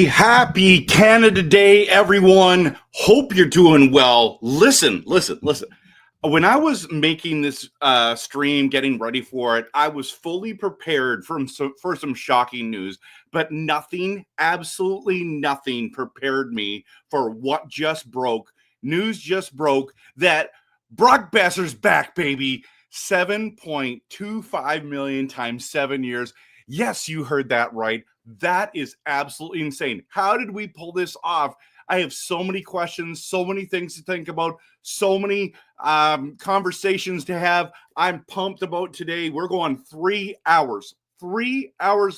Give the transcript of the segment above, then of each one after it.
Happy Canada Day, everyone. Hope you're doing well. Listen. When I was making this stream, getting ready for it, I was fully prepared for some shocking news, but nothing, absolutely nothing prepared me for what just broke. News just broke that Brock Boeser's back, baby. $7.25 million times 7 years. Yes, you heard that right. That is absolutely insane. How did we pull this off? I have so many questions, so many things to think about, so many conversations to have. I'm pumped about today. We're going 3 hours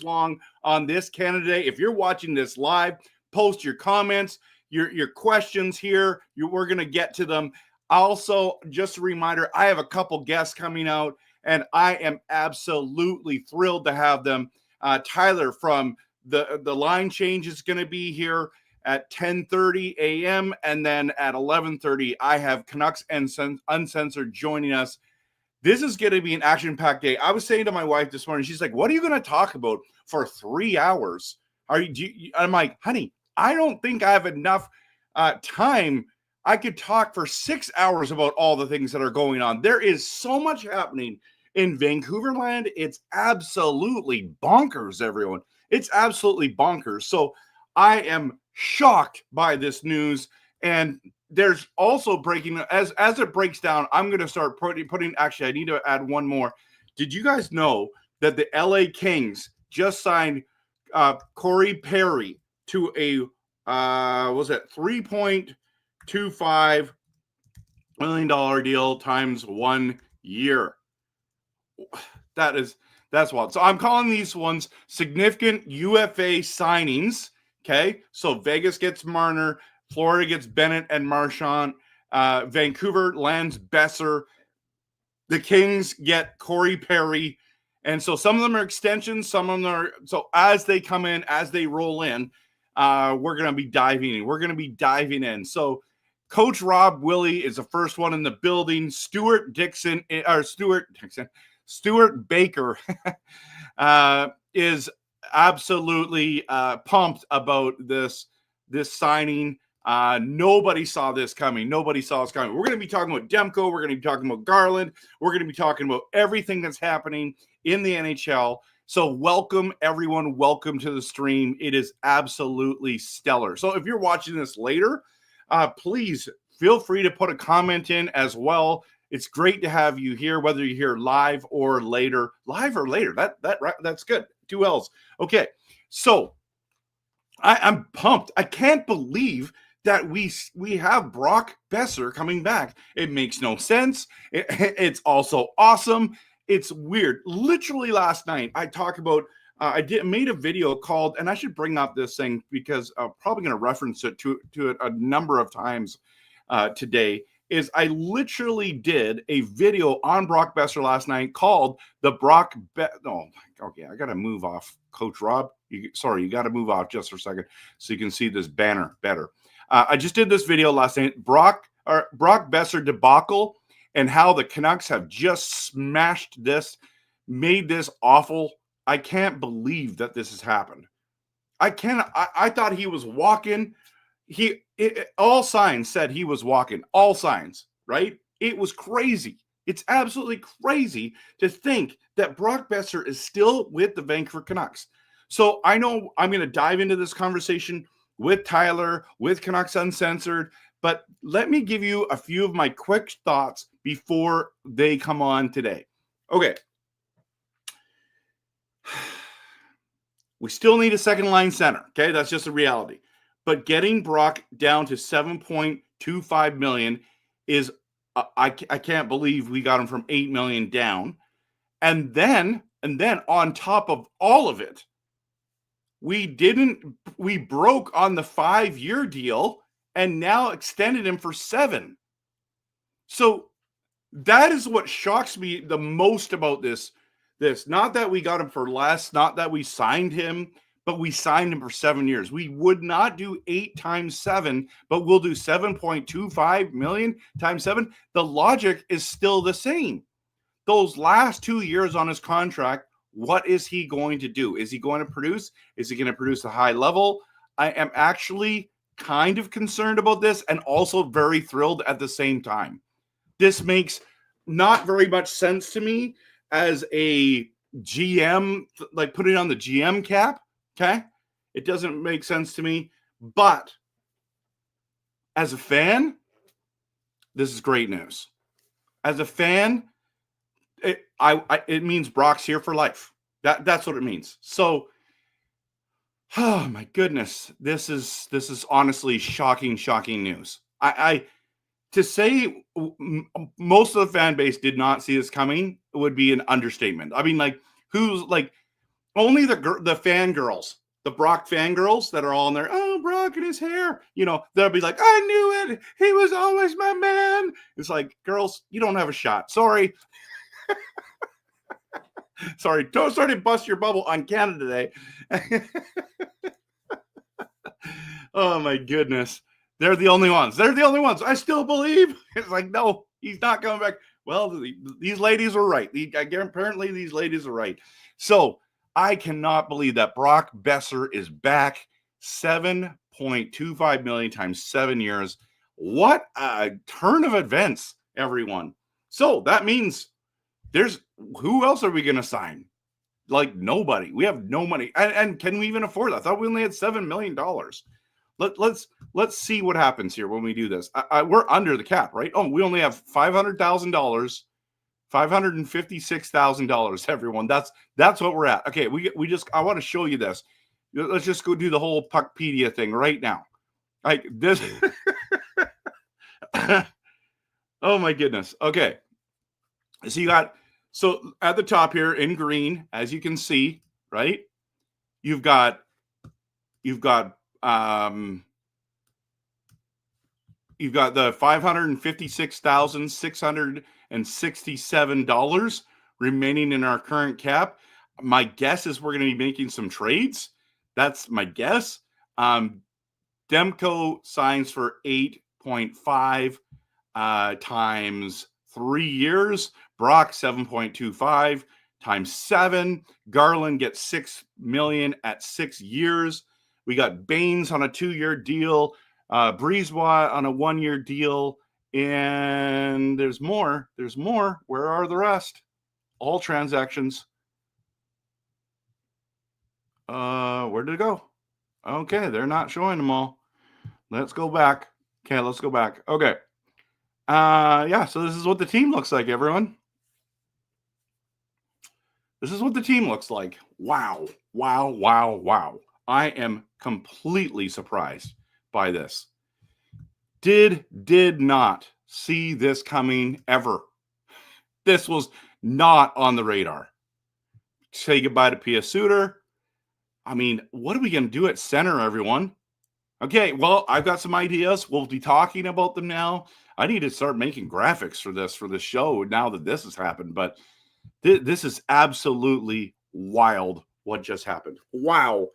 long on this Canada Day. If you're watching this live, post your comments, your questions here. We're going to get to them. Also, just a reminder, I have a couple guests coming out, and I am absolutely thrilled to have them. Tyler from the Line Change is going to be here at 10:30 a.m. And then at 11:30, I have Canucks Uncensored joining us. This is going to be an action-packed day. I was saying to my wife this morning, she's like, what are you going to talk about for 3 hours? I'm like, honey, I don't think I have enough time. I could talk for 6 hours about all the things that are going on. There is so much happening in Vancouver land. It's absolutely bonkers, everyone. It's absolutely bonkers. So I am shocked by this news. And there's also breaking, as it breaks down, I'm going to start putting, actually, I need to add one more. Did you guys know that the LA Kings just signed Corey Perry to a, $3.25 million deal times 1 year? That's wild. So I'm calling these ones significant UFA signings. Okay. So Vegas gets Marner, Florida gets Bennett and Marchand, Vancouver lands Boeser, the Kings get Corey Perry. And so some of them are extensions, some of them are, so as they come in, as they roll in, we're going to be diving in. So Coach Rob Willie is the first one in the building. Stuart Baker is absolutely pumped about this signing. Nobody saw this coming. We're going to be talking about Demko. We're going to be talking about Garland. We're going to be talking about everything that's happening in the NHL. So welcome, everyone. Welcome to the stream. It is absolutely stellar. So if you're watching this later, please feel free to put a comment in as well. It's great to have you here, whether you're here live or later. That's good. 2 L's. Okay. So I'm pumped. I can't believe that we have Brock Boeser coming back. It makes no sense. It's also awesome. It's weird. Literally last night, I talked about, made a video called, and I should bring up this thing because I'm probably going to reference it to it a number of times today, is I literally did a video on Brock Boeser last night called the okay, I got to move off, Coach Rob. You got to move off just for a second so you can see this banner better. I just did this video last night, Brock Boeser debacle, and how the Canucks have just smashed this, made this awful. I can't believe that this has happened. I thought he was walking. All signs said he was walking. All signs, right? It was crazy. It's absolutely crazy to think that Brock Boeser is still with the Vancouver Canucks. So I know I'm going to dive into this conversation with Tyler, with Canucks Uncensored, but let me give you a few of my quick thoughts before they come on today. Okay. We still need a second line center. Okay. That's just a reality. But getting Brock down to $7.25 million is, I can't believe we got him from $8 million down. And then on top of all of it, we broke on the 5-year deal and now extended him for 7. So that is what shocks me the most about this. Not that we got him for less, not that we signed him, but we signed him for 7 years. We would not do 8 times 7, but we'll do 7.25 million times 7. The logic is still the same. Those last 2 years on his contract, what is he going to do? Is he going to produce? Is he going to produce a high level? I am actually kind of concerned about this and also very thrilled at the same time. This makes not very much sense to me as a GM, like putting on the GM cap. Okay. It doesn't make sense to me, but as a fan, this is great news. As a fan, it means Brock's here for life. That's what it means. So, oh my goodness, this is honestly shocking news. To say most of the fan base did not see this coming would be an understatement. I mean, like, who's like only the fangirls, the Brock fangirls that are all in there. Oh, Brock and his hair, they'll be like, I knew it. He was always my man. It's like, girls, you don't have a shot. Sorry. Sorry. Don't start to bust your bubble on Canada Day. Oh my goodness. They're the only ones. I still believe. It's like, no, he's not coming back. Well, these ladies are right. Apparently these ladies are right. So I cannot believe that Brock Boeser is back. $7.25 million times 7 years. What a turn of events, everyone. So that means who else are we going to sign? Like nobody. We have no money. And can we even afford that? I thought we only had $7 million. Let's see what happens here when we do this. We're under the cap, right? Oh, we only have $500,000, $556,000. Everyone, that's what we're at. Okay, I want to show you this. Let's just go do the whole Puckpedia thing right now. Like this. Oh my goodness. Okay, so at the top here in green, as you can see, right? You've got the $556,667 remaining in our current cap. My guess is we're going to be making some trades. That's my guess. Demko signs for 8.5 times 3 years. Brock 7.25 times 7. Garland gets $6 million at 6 years. We got Baines on a 2-year deal, Brisebois on a 1-year deal, and there's more. Where are the rest? All transactions. Where did it go? Okay, they're not showing them all. Let's go back. Okay, let's go back. Okay. Yeah, so this is what the team looks like, everyone. This is what the team looks like. Wow. I am completely surprised by this. Did not see this coming ever. This was not on the radar. Say goodbye to Pia Suter. I mean, what are we going to do at center, everyone? Okay, well, I've got some ideas. We'll be talking about them now. I need to start making graphics for this show now that this has happened. But this is absolutely wild what just happened. Wow.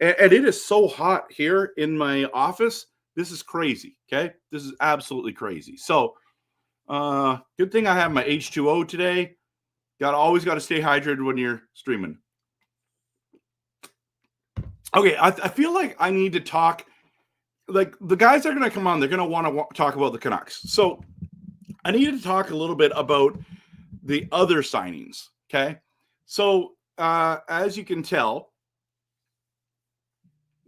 And it is so hot here in my office. This is crazy, okay? This is absolutely crazy. So, good thing I have my H2O today. Always got to stay hydrated when you're streaming. Okay, I feel like I need to talk. Like, the guys that are going to come on, they're going to want to talk about the Canucks. So, I need to talk a little bit about the other signings, okay? So, as you can tell,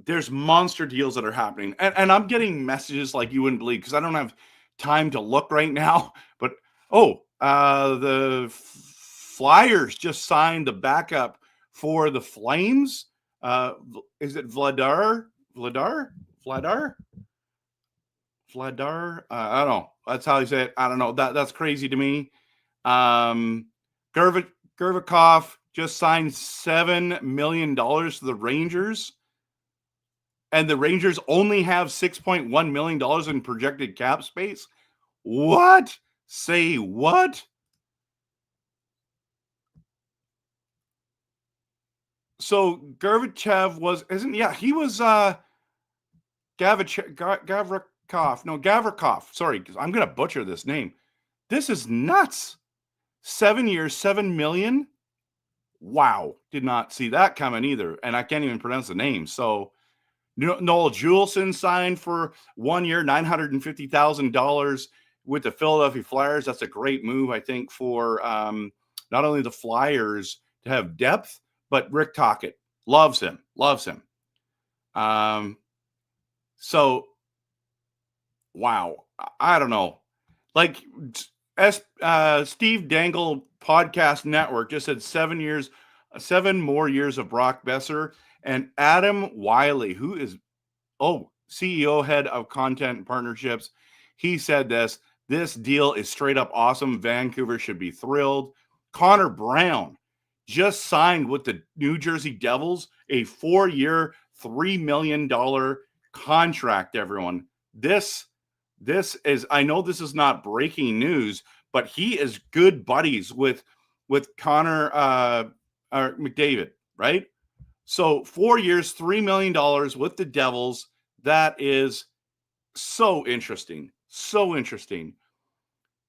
there's monster deals that are happening. And I'm getting messages like you wouldn't believe, because I don't have time to look right now. But, the Flyers just signed the backup for the Flames. Is it Vladar? I don't know. That's how you say it. I don't know. That's crazy to me. Gervikov just signed $7 million to the Rangers. And the Rangers only have $6.1 million in projected cap space. What? Say what? So Gorbachev he was Gavrikov. Sorry, I'm going to butcher this name. This is nuts. 7 years, $7 million. Wow. Did not see that coming either. And I can't even pronounce the name. So Noel Juleson signed for 1 year, $950,000 with the Philadelphia Flyers. That's a great move, I think, for not only the Flyers to have depth, but Rick Tocchet loves him. So, wow, I don't know. Like Steve Dangle Podcast Network just said 7 more years of Brock Boeser. And Adam Wiley, who is, CEO, head of content and partnerships, he said this deal is straight up awesome. Vancouver should be thrilled. Connor Brown just signed with the New Jersey Devils a 4-year, $3 million contract, everyone. This is, I know this is not breaking news, but he is good buddies with Connor McDavid, right? So 4 years, $3 million with the Devils. That is so interesting. So interesting.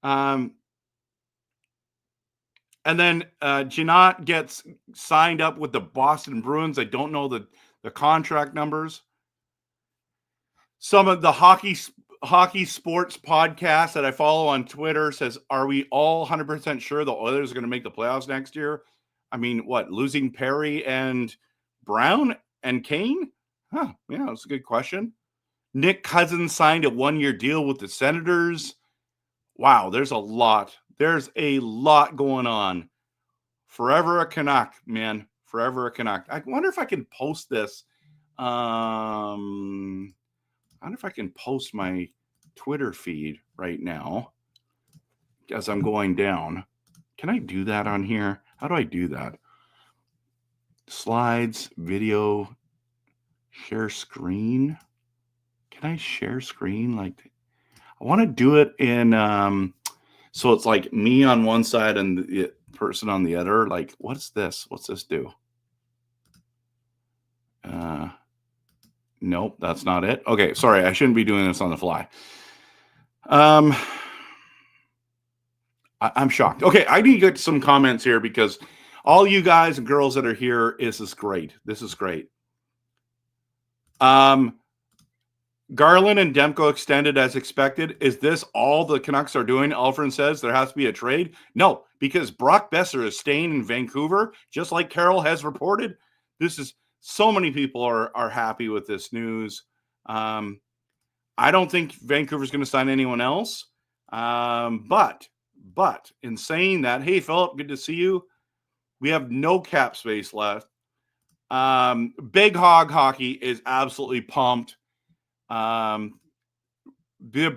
And then Janot gets signed up with the Boston Bruins. I don't know the contract numbers. Some of the hockey sports podcasts that I follow on Twitter says, are we all 100% sure the Oilers are going to make the playoffs next year? I mean, what, losing Perry and Brown and Kane? Yeah, that's a good question. Nick Cousins signed a 1-year deal with the Senators. Wow, there's a lot. There's a lot going on. Forever a Canuck, man. Forever a Canuck. I wonder if I can post this. I wonder if I can post my Twitter feed right now as I'm going down. Can I do that on here? How do I do that? Slides, video, share screen. Can I share screen? Like, I want to do it in, so it's like me on one side and the person on the other. Like, what's this? What's this do? Nope, that's not it. Okay, sorry, I shouldn't be doing this on the fly. I'm shocked. Okay, I need to get some comments here because all you guys and girls that are here, this is great. This is great. Garland and Demko extended as expected. Is this all the Canucks are doing? Alfred says there has to be a trade. No, because Brock Boeser is staying in Vancouver, just like Carol has reported. This is so many people are happy with this news. I don't think Vancouver's going to sign anyone else. But in saying that, hey, Philip, good to see you. We have no cap space left. Big Hog Hockey is absolutely pumped. The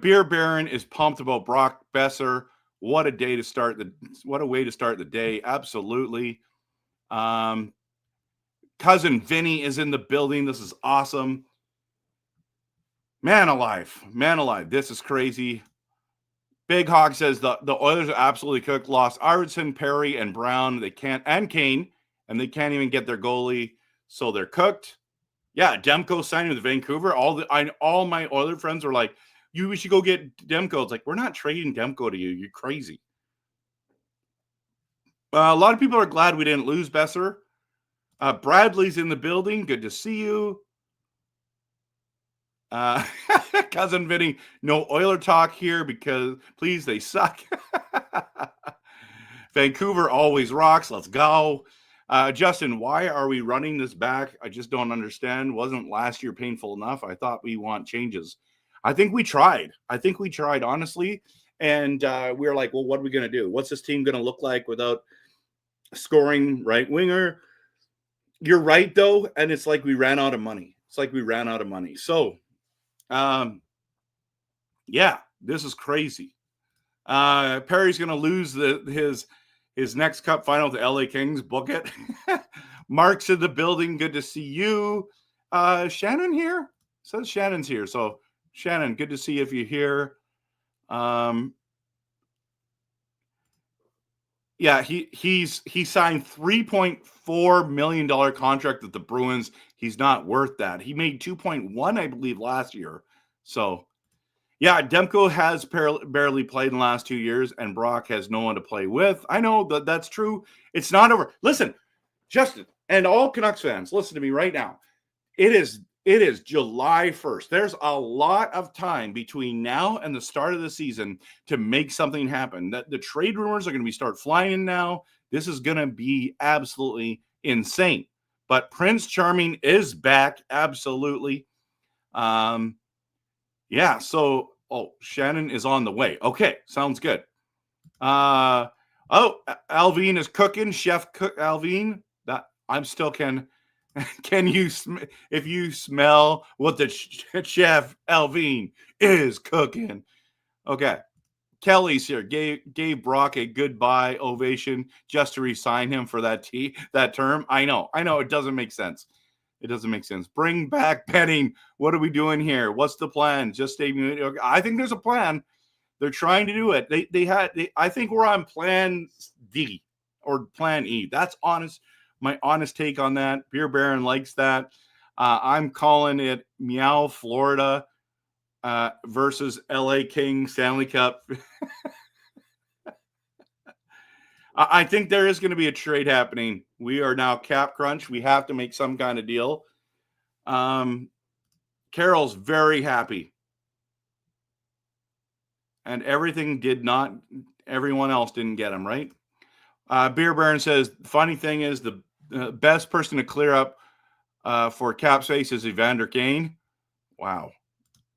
Beer Baron is pumped about Brock Boeser. What a way to start the day. Absolutely. Cousin Vinny is in the building. This is awesome. Man alive. This is crazy. Big Hog says the Oilers are absolutely cooked. Lost Arvidsson, Perry, and Brown. And Kane, and they can't even get their goalie, so they're cooked. Yeah, Demko signing with Vancouver. All my Oiler friends were like, we should go get Demko. It's like, we're not trading Demko to you. You're crazy. A lot of people are glad we didn't lose Boeser. Bradley's in the building. Good to see you. Cousin Vinny, no Oiler talk here because, please, they suck. Vancouver always rocks. Let's go. Justin, why are we running this back? I just don't understand. Wasn't last year painful enough? I thought we want changes. I think we tried. Honestly. And we were like, well, what are we going to do? What's this team going to look like without scoring right winger? You're right, though. And it's like we ran out of money. So, yeah, this is crazy. Perry's going to lose his next cup final to LA Kings. Book it. Mark's in the building. Good to see you. Shannon here? It says Shannon's here. So, Shannon, good to see if you're here. Yeah, he signed $3.4 million contract with the Bruins. He's not worth that. He made 2.1, I believe, last year. So, yeah, Demko has barely played in the last 2 years, and Brock has no one to play with. I know that's true. It's not over. Listen, Justin, and all Canucks fans, listen to me right now. It is July 1st. There's a lot of time between now and the start of the season to make something happen. The trade rumors are going to start flying in now. This is going to be absolutely insane. But Prince Charming is back, absolutely. Yeah, so Shannon is on the way. Okay, sounds good. Alvin is cooking. Chef Alvin. That I'm still can you if you smell what the chef Alvin is cooking? Okay. Kelly's here. Gave Brock a goodbye ovation just to resign him for that term. I know. It doesn't make sense. Bring back Penning. What are we doing here? What's the plan? Just stay. I think there's a plan. They're trying to do it. I think we're on plan D or plan E. That's my honest take on that. Beer Baron likes that. I'm calling it Meow, Florida versus LA King Stanley Cup. I think there is going to be a trade happening. We are now cap crunch. We have to make some kind of deal. Carol's very happy. And everyone else didn't get him, right? Beer Baron says, funny thing is the best person to clear up for cap space is Evander Kane. Wow.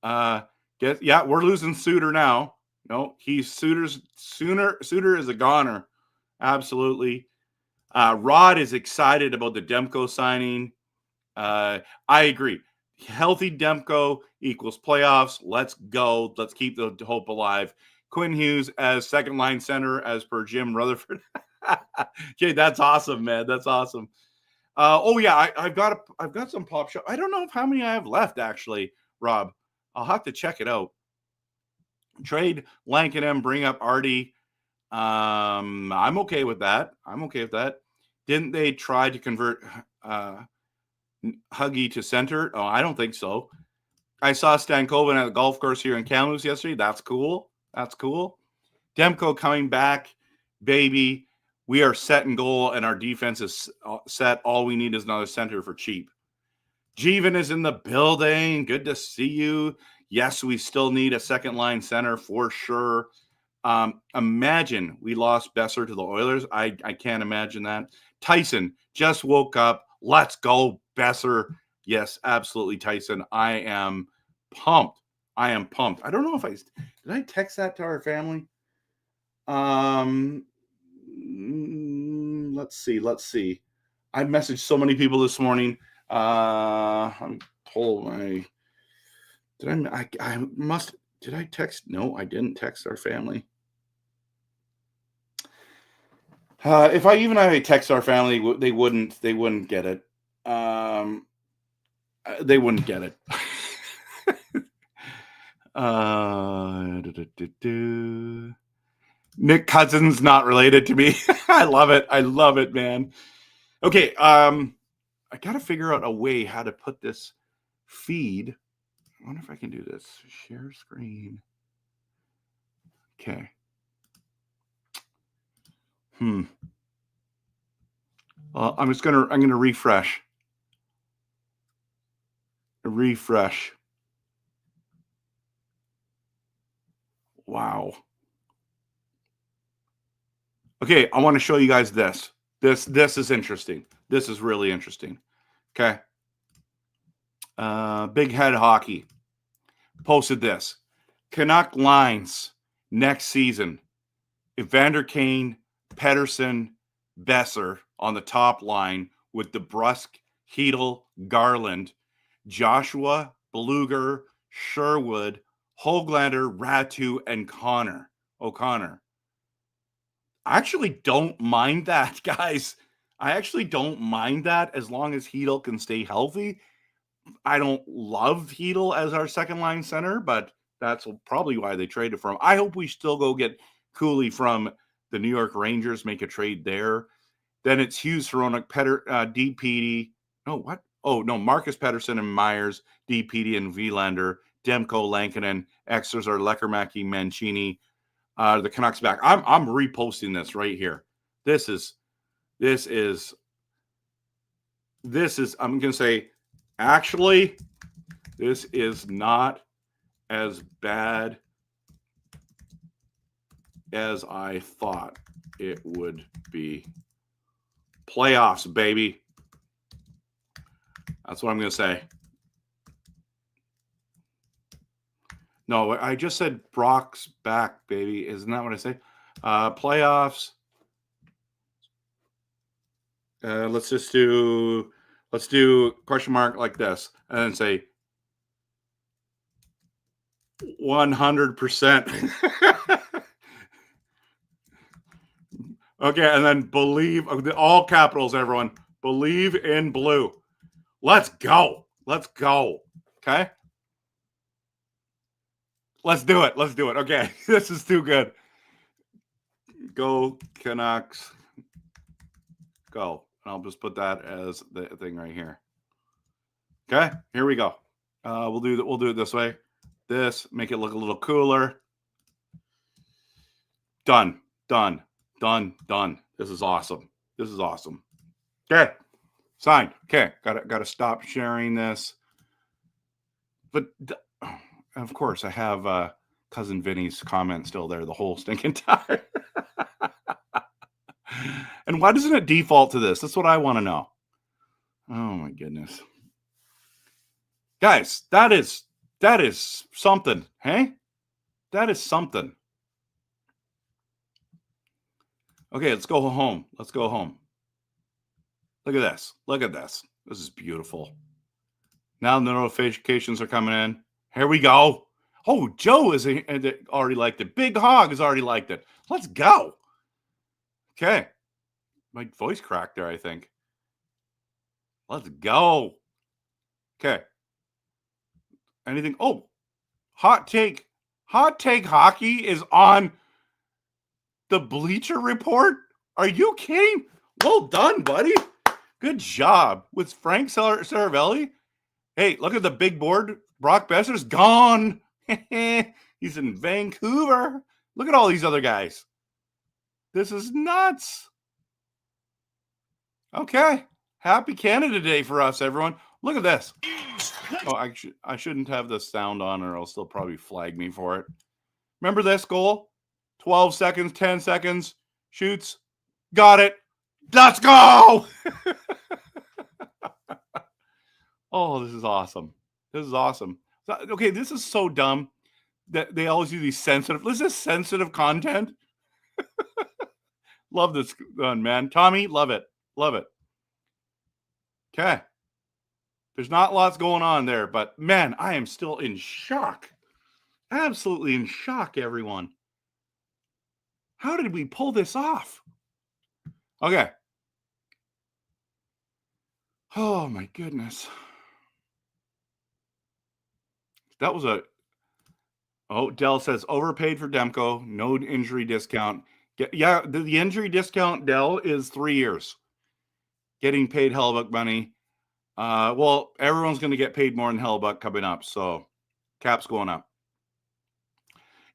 We're losing Suter now. No, Suter is a goner. Absolutely. Rod is excited about the Demko signing. I agree. Healthy Demko equals playoffs. Let's go. Let's keep the hope alive. Quinn Hughes as second line center, as per Jim Rutherford. Okay, that's awesome, man. That's awesome. I've got some pop shop. I don't know how many I have left, actually, Rob. I'll have to check it out. Trade Lankenham, bring up Artie. I'm okay with that. Didn't they try to convert Huggy to center? Oh, I don't think so. I saw Stankoven at the golf course here in Kamloops yesterday. That's cool. Demko coming back, baby. We are set in goal, and our defense is set. All we need is another center for cheap. Jeevan is in the building. Good to see you. Yes, we still need a second line center for sure. Imagine we lost Boeser to the Oilers. I can't imagine that. Tyson just woke up. Let's go, Boeser. Yes, absolutely, Tyson. I am pumped. I don't know if did I text that to our family? Let's see. I messaged so many people this morning. I'm pull my. Did I text? No, I didn't text our family. If I text our family, they wouldn't get it. They wouldn't get it. Nick Cousins not related to me. I love it, man. Okay, I gotta figure out a way how to put this feed. I wonder if I can do this. Share screen. Okay. Well, I'm gonna refresh. Refresh. Wow. Okay, I want to show you guys this. This is interesting. This is really interesting. Okay. Big Head Hockey posted this. Canuck lines next season. Evander Kane, Pettersson, Boeser on the top line with DeBrusk, Hedl, Garland, Joshua, Bluger, Sherwood, Höglander, Ratu, and O'Connor. I actually don't mind that, guys. I actually don't mind that as long as Hedl can stay healthy. I don't love Hedl as our second line center, but that's probably why they traded for him. I hope we still go get Cooley from the New York Rangers, make a trade there. Then it's Hughes, Hronek, DPD. No, what? Oh, no, Marcus Pettersson and Myers, DPD and Vilander, Demko, Lankinen, Exers are Leckermacki, Mancini. The Canucks back. I'm reposting this right here. This is I'm going to say, actually, this is not as bad as I thought it would be. Playoffs, baby. That's what I'm going to say. No, I just said Brock's back, baby. Isn't that what I say? Playoffs. Let's do question mark like this and then say 100%. Okay, and then believe, all capitals, everyone. Believe in blue. Let's go. Let's go. Okay? Let's do it. Let's do it. Okay, this is too good. Go Canucks. Go. I'll just put that as the thing right here. Okay, here we go. We'll do it this way. This, make it look a little cooler. Done. This is awesome. Okay, signed. Okay, gotta stop sharing this. But of course, I have cousin Vinny's comment still there the whole stinking time. And why doesn't it default to this? That's what I want to know. Oh my goodness, guys, that is something. Hey, that is something. Okay, let's go home. Let's go home. Look at this. Look at this. This is beautiful. Now the notifications are coming in. Here we go. Oh, Joe is already liked it. Big Hog has already liked it. Let's go. Okay. My voice cracked there, I think. Let's go. Okay. Anything? Oh, hot take. Hot take hockey is on the Bleacher Report? Are you kidding? Well done, buddy. Good job with Frank Saravelli. Hey, look at the big board. Brock Boeser's gone. He's in Vancouver. Look at all these other guys. This is nuts. Okay. Happy Canada Day for us, everyone. Look at this. Oh, I shouldn't have the sound on or else they'll probably flag me for it. Remember this goal? 12 seconds, 10 seconds, shoots, got it. Let's go. Oh, this is awesome. This is awesome. Okay, this is so dumb that they always do these sensitive. This is sensitive content. Love this one, man. Tommy, love it. Love it. Okay. There's not lots going on there, but man, I am still in shock. Absolutely in shock, everyone. How did we pull this off? Okay. Oh, my goodness. That was Dell says overpaid for Demko, no injury discount. Yeah, the injury discount, Dell, is 3 years. Getting paid Hellbuck money. Well, everyone's going to get paid more than Hellbuck coming up, so cap's going up.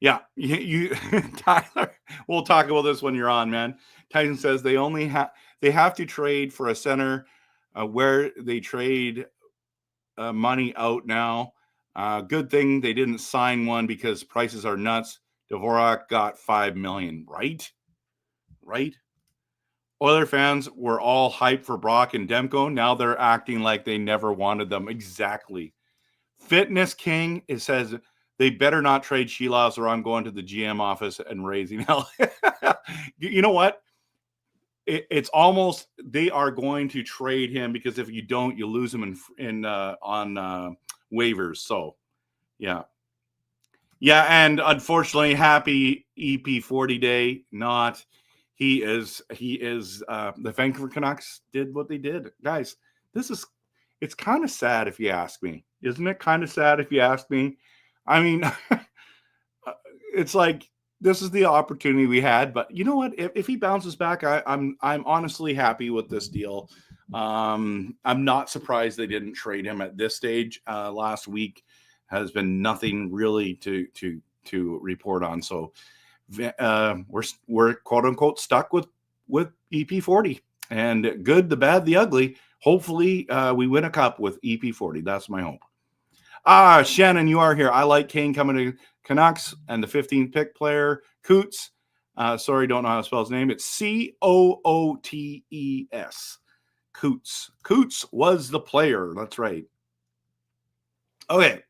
Yeah, you Tyler, we'll talk about this when you're on, man. Tyson says they have to trade for a center where they trade money out now. Good thing they didn't sign one because prices are nuts. Dvorak got $5 million, right? Oiler fans were all hyped for Brock and Demko. Now they're acting like they never wanted them. Exactly. Fitness King, it says they better not trade Sheelows or I'm going to the GM office and raising hell. You know what? It's almost they are going to trade him because if you don't, you lose him on waivers. So, yeah. Yeah, and unfortunately, happy EP40 day. Not he is the Vancouver Canucks did what they did. Guys, it's kind of sad if you ask me. Isn't it kind of sad if you ask me? I mean, it's like this is the opportunity we had, but you know what? If he bounces back, I'm honestly happy with this deal. I'm not surprised they didn't trade him at this stage. Last week has been nothing really to report on. So we're quote unquote stuck with EP40 and good, the bad, the ugly. Hopefully we win a cup with EP40. That's my hope. Shannon, you are here. I like Kane coming to Canucks and the 15th pick player, Coots. Sorry, don't know how to spell his name. It's Cootes. Coots. Coots was the player. That's right. Okay.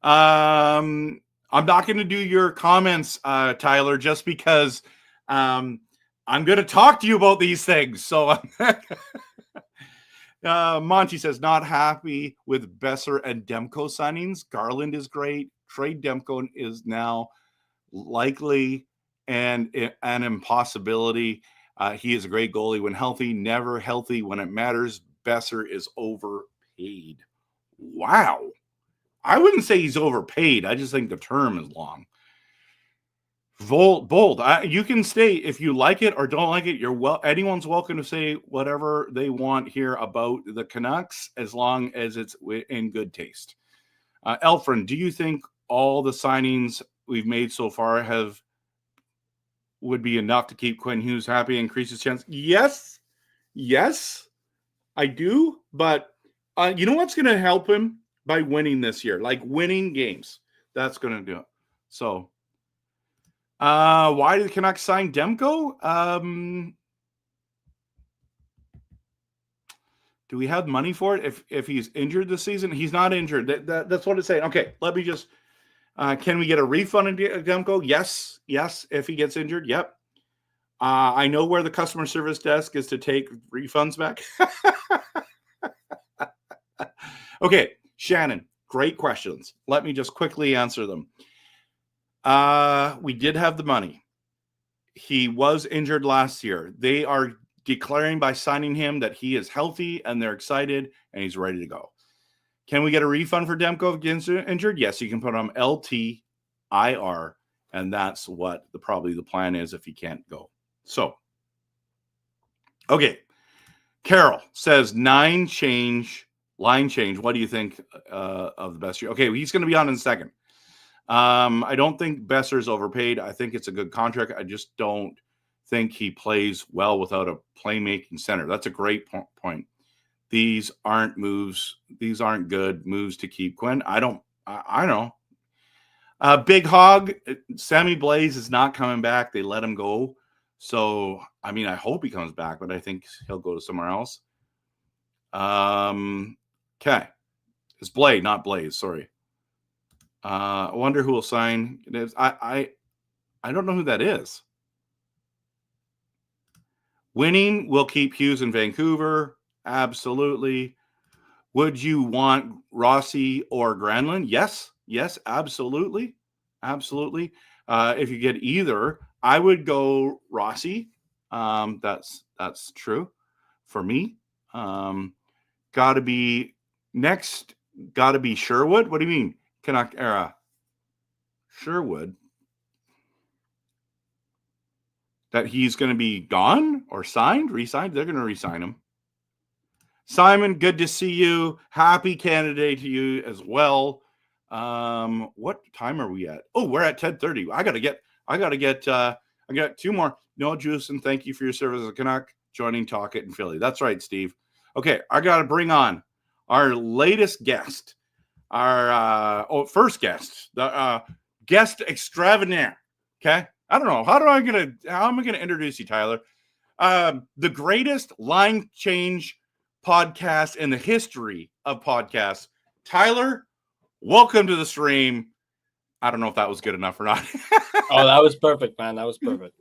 I'm not going to do your comments, Tyler, just because I'm going to talk to you about these things. So Monty says, not happy with Boeser and Demko signings. Garland is great. Trade Demko is now likely and an impossibility. He is a great goalie when healthy, never healthy when it matters. Boeser is overpaid. Wow. I wouldn't say he's overpaid. I just think the term is long. Bold. You can stay if you like it or don't like it. Anyone's welcome to say whatever they want here about the Canucks, as long as it's in good taste. Elfrin, do you think all the signings we've made so far would be enough to keep Quinn Hughes happy and increase his chance? Yes, I do. But you know what's going to help him? By winning this year, like winning games. That's going to do it. So, why did the Canucks sign Demko? Do we have money for it? If he's injured this season, he's not injured. That's what it's saying. Okay, let me just. Can we get a refund on Demko? Yes. If he gets injured, yep. I know where the customer service desk is to take refunds back. Okay. Shannon, great questions. Let me just quickly answer them. We did have the money. He was injured last year. They are declaring by signing him that he is healthy and they're excited and he's ready to go. Can we get a refund for Demko if he gets injured? Yes, you can put him LTIR, and that's what probably the plan is if he can't go. So, okay. Carol says line change. What do you think of the best year? Okay, he's going to be on in a second. I don't think Boeser's overpaid. I think it's a good contract. I just don't think he plays well without a playmaking center. That's a great point. These aren't moves. These aren't good moves to keep Quinn. I know. Big Hog, Sammy Blaze is not coming back. They let him go. So, I mean, I hope he comes back, but I think he'll go to somewhere else. Okay. It's Blade, not Blaze. Sorry. I wonder who will sign. I don't know who that is. Winning will keep Hughes in Vancouver. Absolutely. Would you want Rossi or Granlund? Yes, absolutely. If you get either, I would go Rossi. That's true for me. Got to be Sherwood. What do you mean? Canuck era. Sherwood. That he's going to be gone or re-signed? They're going to re-sign him. Simon, good to see you. Happy Canada to you as well. What time are we at? Oh, we're at 10:30. I got two more. No, Juice, and thank you for your service as a Canuck joining Talk It in Philly. That's right, Steve. Okay, I got to bring on our latest guest, our first guest, the guest extraordinaire. Okay, I don't know how am I gonna introduce you, Tyler? The greatest line change podcast in the history of podcasts. Tyler, welcome to the stream. I don't know if that was good enough or not. Oh, that was perfect, man. That was perfect.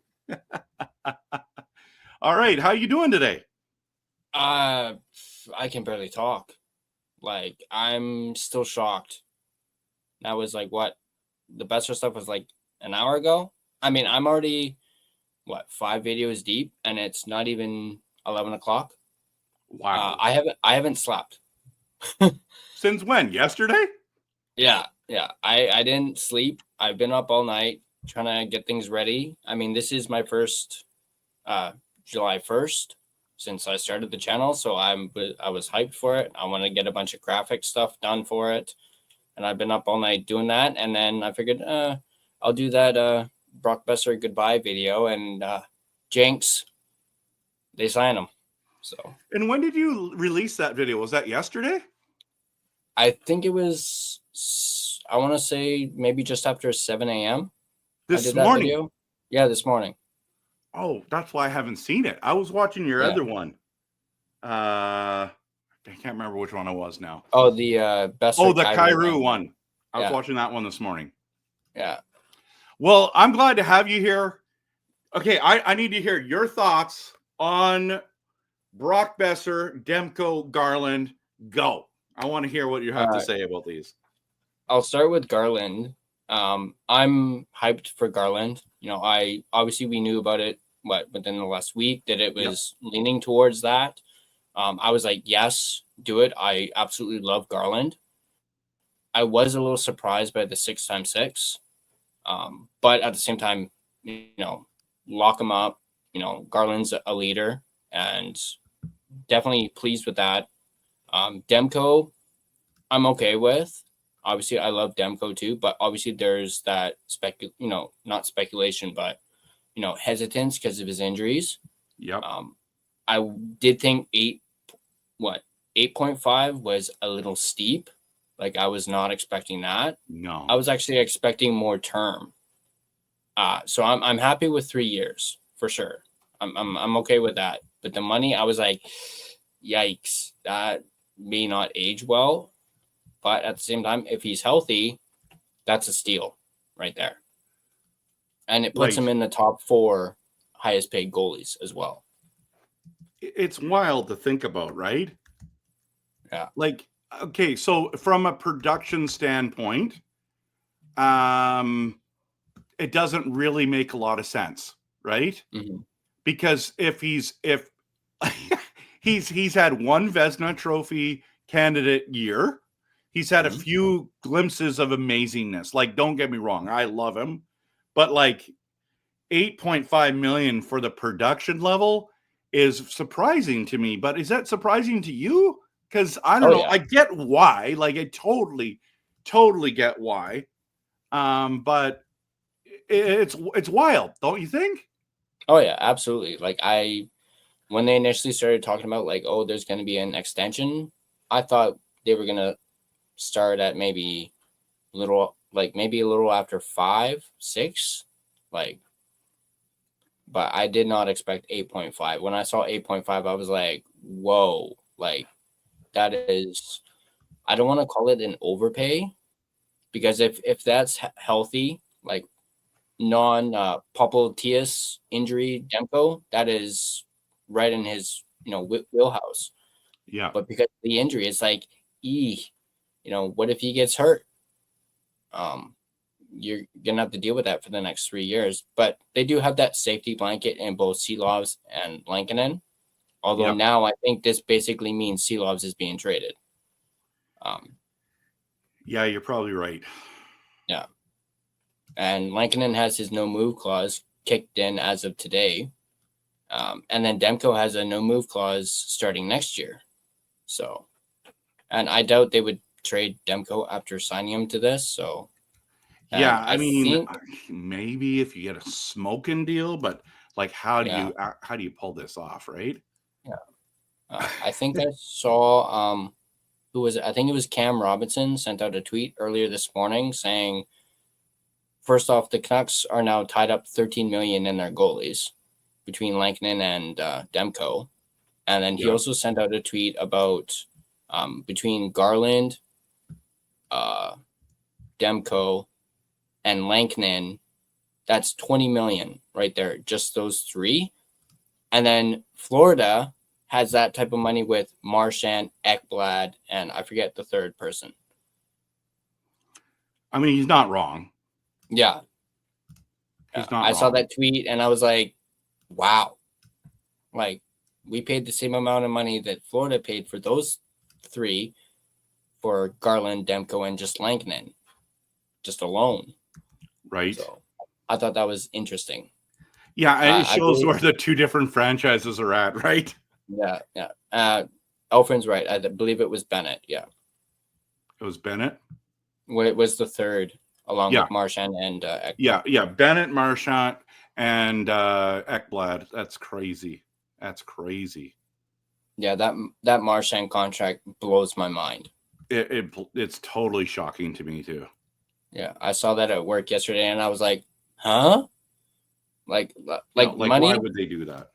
All right. How you doing today? I can barely talk. Like, I'm still shocked. That was like what? The Boeser stuff was like an hour ago. I mean, I'm already, 5 videos deep, and it's not even 11 o'clock. Wow. I haven't slept. Since when? Yesterday? Yeah. I didn't sleep. I've been up all night trying to get things ready. I mean, this is my first July 1st since I started the channel, so I was hyped for it. I want to get a bunch of graphic stuff done for it, and I've been up all night doing that. And then I figured I'll do that Brock Boeser goodbye video, and Jenks, they sign him. So. And when did you release that video? Was that yesterday? I think it was, I want to say maybe just after 7 a.m. This morning? Yeah, this morning. Oh, that's why I haven't seen it. I was watching your other one. I can't remember which one it was now. Oh, the Boeser. Oh, the Kyrou one. I was watching that one this morning. Yeah. Well, I'm glad to have you here. Okay, I need to hear your thoughts on Brock Boeser, Demko, Garland. Go. I want to hear what you have to say about these. I'll start with Garland. I'm hyped for Garland. We knew about it within the last week that it was leaning towards that. I was like, yes, do it. I absolutely love Garland. I was a little surprised by the 6x6, but at the same time, lock him up. Garland's a leader, and definitely pleased with that. Demko, I'm okay with. Obviously, I love Demko too, but obviously there's that not speculation, but hesitance because of his injuries. Yep. I did think 8.5 was a little steep. Like, I was not expecting that. No. I was actually expecting more term. So I'm happy with 3 years for sure. I'm okay with that. But the money, I was like, yikes, that may not age well. But at the same time, if he's healthy, that's a steal right there. And it puts him in the top 4 highest paid goalies as well. It's wild to think about, right? Yeah. Like, okay, so from a production standpoint, it doesn't really make a lot of sense, right? Mm-hmm. Because if he's had one Vezina Trophy candidate year. He's had a few glimpses of amazingness. Like, don't get me wrong, I love him, but like 8.5 million for the production level is surprising to me. But is that surprising to you? Because I don't know. Yeah. I get why. Like, I totally get why. But it's wild, don't you think? Oh yeah, absolutely. Like, when they initially started talking about like, oh, there's going to be an extension, I thought they were going to start at maybe a little after 5, 6, like, but I did not expect 8.5. When I saw 8.5, I was like, whoa, like, that is, I don't want to call it an overpay, because if that's healthy, like non-Popliteus injury Demko, that is right in his wheelhouse. Yeah. But because of the injury, it's like, what if he gets hurt? You're gonna have to deal with that for the next 3 years. But they do have that safety blanket in both Seelovs and Lankinen. Although now I think this basically means Seelovs is being traded. Yeah, you're probably right. Yeah. And Lankinen has his no move clause kicked in as of today. And then Demko has a no move clause starting next year. So, and I doubt they would trade Demko after signing him to this. So, yeah, I mean, maybe if you get a smoking deal, but like, how do you pull this off, right? Yeah. I think I saw who was it? I think it was Cam Robinson sent out a tweet earlier this morning saying, first off, the Canucks are now tied up $13 million in their goalies between Lankinen and Demko. And then he Yeah. also sent out a tweet about between Garland, Demko, and Lankinen. That's 20 million right there, just those three. And then Florida has that type of money with Marchand, Ekblad, and I forget the third person. I mean, he's not wrong. Yeah. He's not I saw wrong. that tweet and I was like, wow. Like, we paid the same amount of money that Florida paid for those three for Garland, Demko, and just Lankinen, just alone. Right. So I thought that was interesting. Yeah, it shows where the two different franchises are at, right? Yeah, yeah. Elfrin's right. I believe it was Bennett. Yeah. It was Bennett? It was the third, along with Marchand and Ekblad. Yeah. Bennett, Marchand, and Ekblad. That's crazy. That's crazy. Yeah, that Marchand contract blows my mind. It's totally shocking to me too. Yeah, I saw that at work yesterday, and I was like, "Huh? Like money? Why would they do that?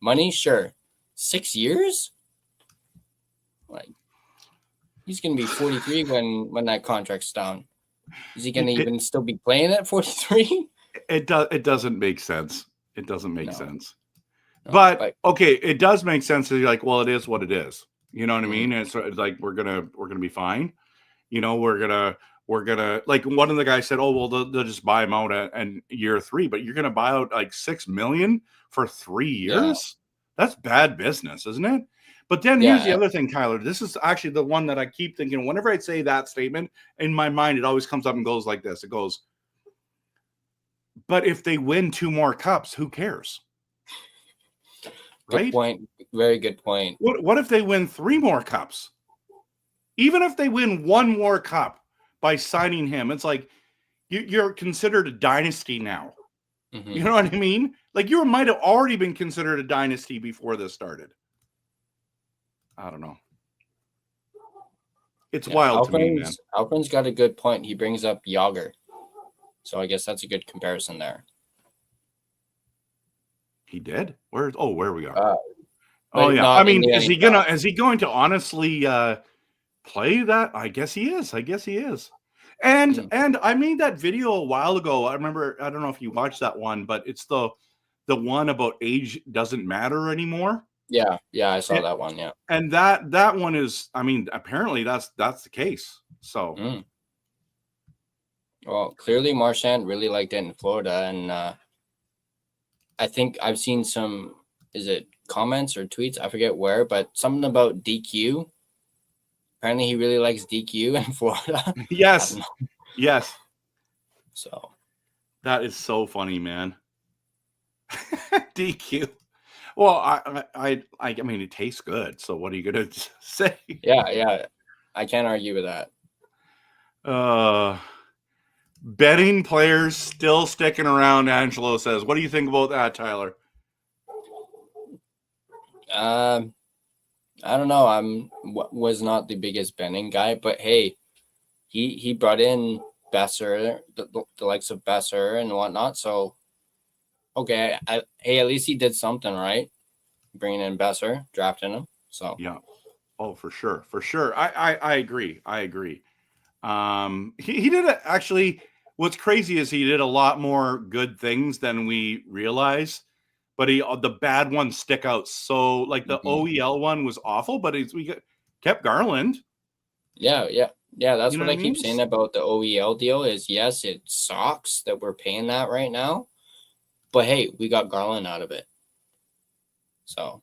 Money, sure. 6 years? Like, he's gonna be 43 when that contract's down. Is he gonna even still be playing at 43? It doesn't make sense. It doesn't make sense. No, but okay, it does make sense that you're like, well, it is what it is. You know what I mean? It's like we're gonna be fine. You know, we're gonna like one of the guys said, oh well, they'll just buy him out at year 3, but you're gonna buy out like $6 million for 3 years. Yeah. That's bad business, isn't it? But then here's the other thing, Tyler. This is actually the one that I keep thinking. Whenever I say that statement in my mind, it always comes up and goes like this. It goes, but if they win 2 more cups, who cares? Good point. Very good point. What if they win 3 more cups? Even if they win 1 more cup by signing him, it's like you're considered a dynasty now. Mm-hmm. You know what I mean? Like you might have already been considered a dynasty before this started. I don't know. It's wild to me, man. Alfred's got a good point. He brings up Yager. So I guess that's a good comparison there. He did? Where we are? Yeah. I mean, is he going to honestly play that? I guess he is. And I made that video a while ago. I remember, I don't know if you watched that one, but it's the one about age doesn't matter anymore. Yeah, I saw that one. Yeah, and that one is, I mean, apparently that's the case. So, well, clearly Marchand really liked it in Florida, and I think I've seen some, is it comments or tweets? I forget where, but something about DQ. Apparently, he really likes DQ in Florida. Yes. So that is so funny, man. DQ. Well, I mean, it tastes good. So what are you gonna say? Yeah. I can't argue with that. Betting players still sticking around. Angelo says, "What do you think about that, Tyler?" I don't know. Was not the biggest betting guy, but hey, he brought in Boeser, the likes of Boeser and whatnot. So. Okay, hey, at least he did something right, bringing in Boeser, drafting him. So yeah, oh for sure. I agree. He did it actually. What's crazy is he did a lot more good things than we realize, but the bad ones stick out. So like the OEL one was awful, but we kept Garland. Yeah. That's what I keep saying about the OEL deal. Is yes, it sucks that we're paying that right now. But hey, we got Garland out of it. So.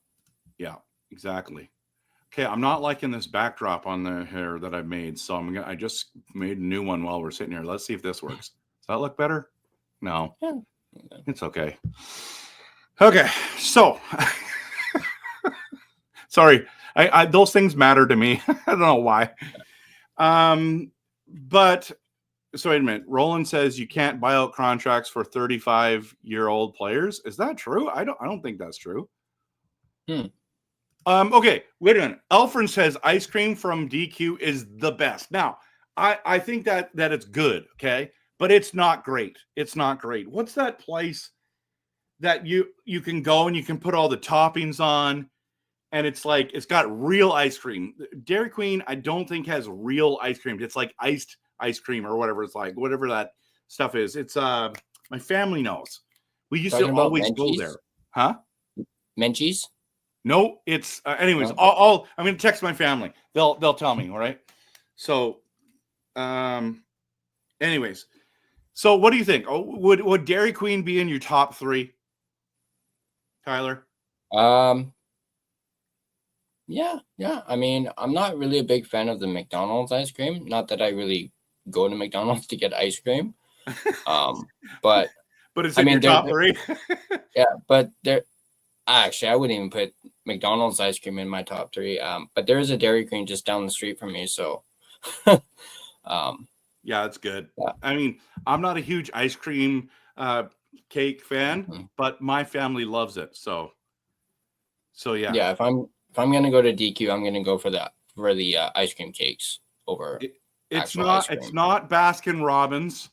Yeah, exactly. Okay, I'm not liking this backdrop on the hair that I made, so I just made a new one while we're sitting here. Let's see if this works. Does that look better? No. Yeah. It's okay. Okay, so sorry. I those things matter to me. I don't know why. But so wait a minute. Roland says you can't buy out contracts for 35-year-old players. Is that true? I don't think that's true. Okay, wait a minute. Elfrin says ice cream from DQ is the best. Now, I think that it's good, okay? But it's not great. What's that place that you can go and you can put all the toppings on, and it's like it's got real ice cream. Dairy Queen, I don't think has real ice cream. It's like iced ice cream or whatever it's like, whatever that stuff is. It's my family knows. We used to always go there. Huh? Menchie's? No, it's anyways. No. I'm gonna text my family. They'll tell me. All right. So, anyways, so what do you think? Oh, would Dairy Queen be in your top 3, Tyler? Yeah. I mean, I'm not really a big fan of the McDonald's ice cream. Not that I really go to McDonald's to get ice cream. But it's in your top 3. Yeah, but actually, I wouldn't even put McDonald's ice cream in my top 3. But there is a Dairy Queen just down the street from me, so. Yeah, it's good. Yeah. I mean, I'm not a huge ice cream cake fan, but my family loves it. So yeah. Yeah, if I'm gonna go to DQ, I'm gonna go for the ice cream cakes over. It's not Baskin Robbins.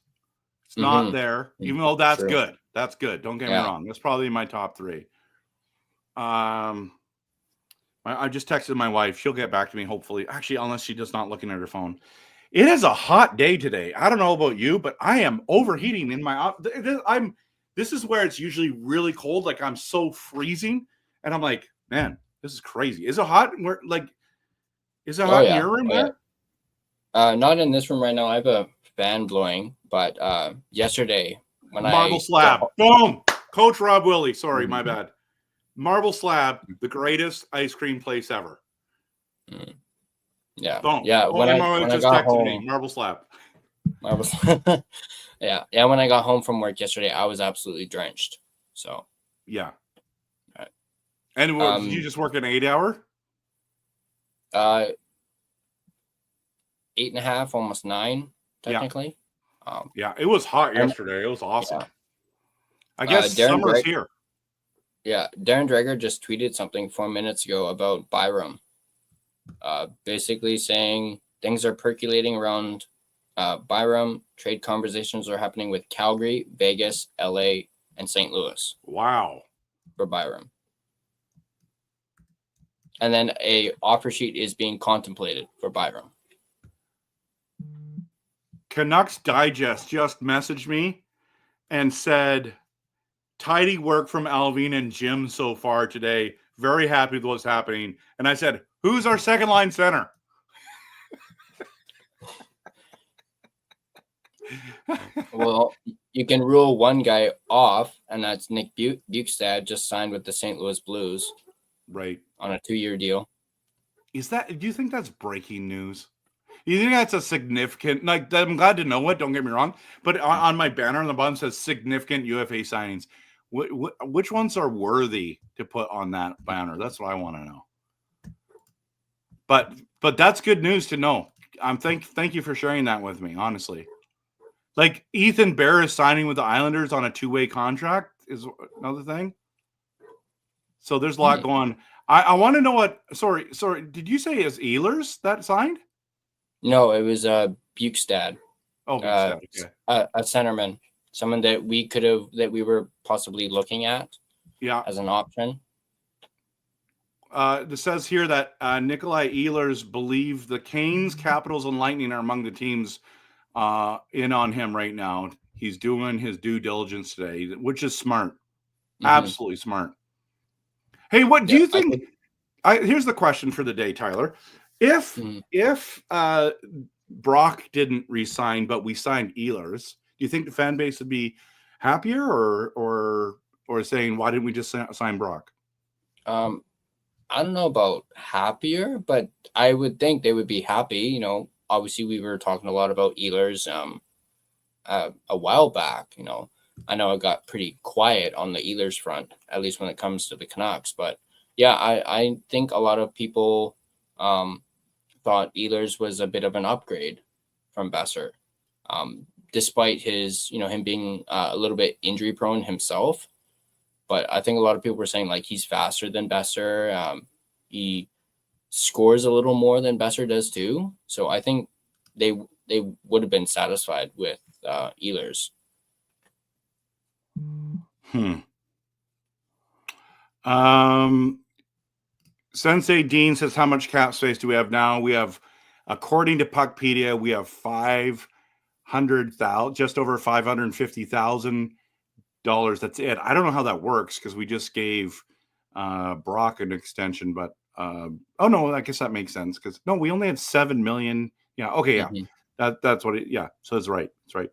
It's not there, even though that's good. That's good. Don't get me wrong. That's probably my top 3. I just texted my wife. She'll get back to me, hopefully. Actually, unless she does not looking at her phone. It is a hot day today. I don't know about you, but I am overheating in my. This is where it's usually really cold. Like I'm so freezing, and I'm like, man, this is crazy. Is it hot? Is it hot in your room there? Not in this room right now. I have a fan blowing, but yesterday when Marble Slab, boom, Coach Rob Willie. Sorry, my bad. Marble Slab, the greatest ice cream place ever. Yeah. Boom. Yeah. When I got home, Marble Slab. Yeah. When I got home from work yesterday, I was absolutely drenched. So. Yeah. Right. And did you just work an 8-hour? 8.5, almost 9, technically. Yeah, it was hot yesterday. It was awesome. Yeah. I guess summer's here. Yeah, Darren Dreger just tweeted something 4 minutes ago about Byram. Basically saying things are percolating around Byram. Trade conversations are happening with Calgary, Vegas, LA, and St. Louis. Wow. For Byram. And then a offer sheet is being contemplated for Byram. Canucks Digest just messaged me and said, tidy work from Alvin and Jim so far today. Very happy with what's happening. And I said, who's our second line center? Well, you can rule one guy off, and that's Nick Beachz, just signed with the St. Louis Blues. Right. On a 2-year deal. Do you think that's breaking news? You think that's a significant, like, I'm glad to know it, don't get me wrong, but on my banner on the bottom says significant UFA signings. Which ones are worthy to put on that banner? That's what I want to know. But that's good news to know. Thank you for sharing that with me, honestly. Like Ethan Bear is signing with the Islanders on a 2-way contract is another thing. So there's a lot going. I want to know what. Sorry. Did you say it's Ehlers that signed? No, it was Beachz. Oh, Beachz. Okay. A centerman, someone that we were possibly looking at. Yeah. As an option. This says here that Nikolai Ehlers believe the Canes, Capitals, and Lightning are among the teams in on him right now. He's doing his due diligence today, which is smart. Absolutely smart. Hey, what do you think? Here's the question for the day, Tyler. If Brock didn't resign, but we signed Ehlers, do you think the fan base would be happier or saying, why didn't we just sign Brock? I don't know about happier, but I would think they would be happy. You know, obviously we were talking a lot about Ehlers a while back. You know, I know it got pretty quiet on the Ehlers front, at least when it comes to the Canucks. But yeah, I think a lot of people thought Ehlers was a bit of an upgrade from Boeser, despite his, him being a little bit injury prone himself. But I think a lot of people were saying like he's faster than Boeser. He scores a little more than Boeser does too. So I think they would have been satisfied with Ehlers. Sensei Dean says, how much cap space do we have now? We have, according to Puckpedia, we have 500,000, just over $550,000. That's it. I don't know how that works because we just gave Brock an extension, but oh no, I guess that makes sense because no, we only had 7 million. Yeah, okay, yeah. That's what it, yeah. So it's right. It's right.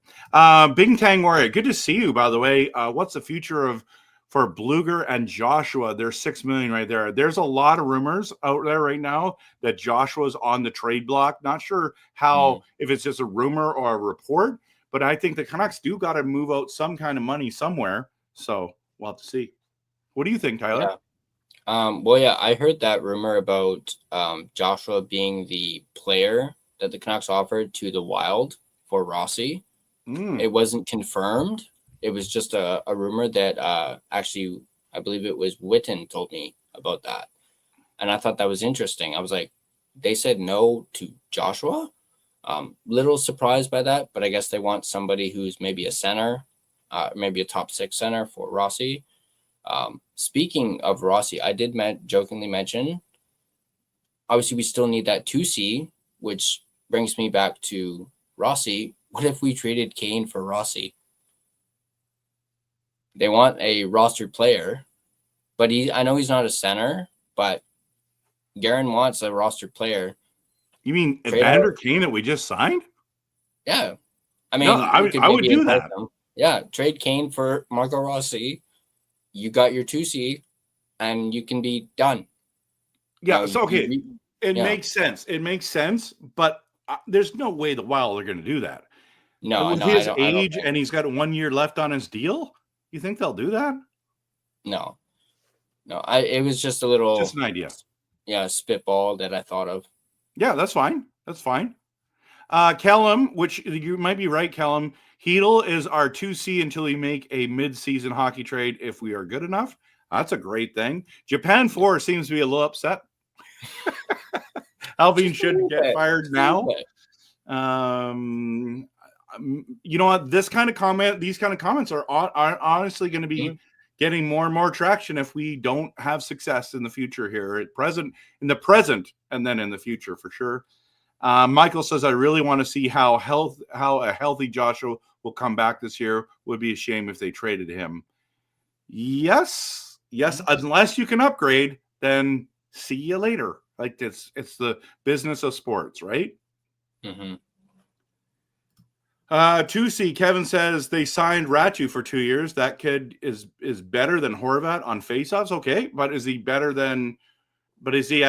Big Tang Warrior, good to see you, by the way. What's the future for Bluger and Joshua? There's 6 million right there. There's a lot of rumors out there right now that Joshua's on the trade block. Not sure how, if it's just a rumor or a report, but I think the Canucks do got to move out some kind of money somewhere. So we'll have to see. What do you think, Tyler? Yeah. Well, yeah, I heard that rumor about Joshua being the player that the Canucks offered to the Wild for Rossi. It wasn't confirmed. It was just a rumor that actually, I believe it was Witten told me about that. And I thought that was interesting. I was like, they said no to Joshua? Little surprised by that, but I guess they want somebody who's maybe a center, maybe a top 6 center for Rossi. Speaking of Rossi, I did jokingly mention, obviously we still need that 2C, which brings me back to Rossi. What if we traded Kane for Rossi? They want a roster player, but I know he's not a center, but Guerin wants a roster player. You mean Evander Kane that we just signed? Yeah. I mean, no, I would do that. Yeah, trade Kane for Marco Rossi. You got your 2C, and you can be done. Yeah, so okay, it makes sense. It makes sense, but there's no way the Wild are going to do that. No, with his age, and he's got 1 year left on his deal. You think they'll do that? No. It was just a little, just an idea. Yeah, spitball that I thought of. Yeah, that's fine. That's fine. Kellum, which you might be right, Kellum. Hedl is our 2C until we make a mid-season hockey trade if we are good enough. That's a great thing. Japan 4 seems to be a little upset. Alvin should get fired now. You know what? These kind of comments are honestly going to be getting more and more traction if we don't have success in the future here in the present, and then in the future for sure. Michael says, I really want to see how a healthy Joshua will come back this year. Would be a shame if they traded him. Yes. Unless you can upgrade, then see you later. Like it's the business of sports, right? 2C, Kevin says they signed Ratu for 2 years. That kid is better than Horvat on faceoffs. Okay, but is he at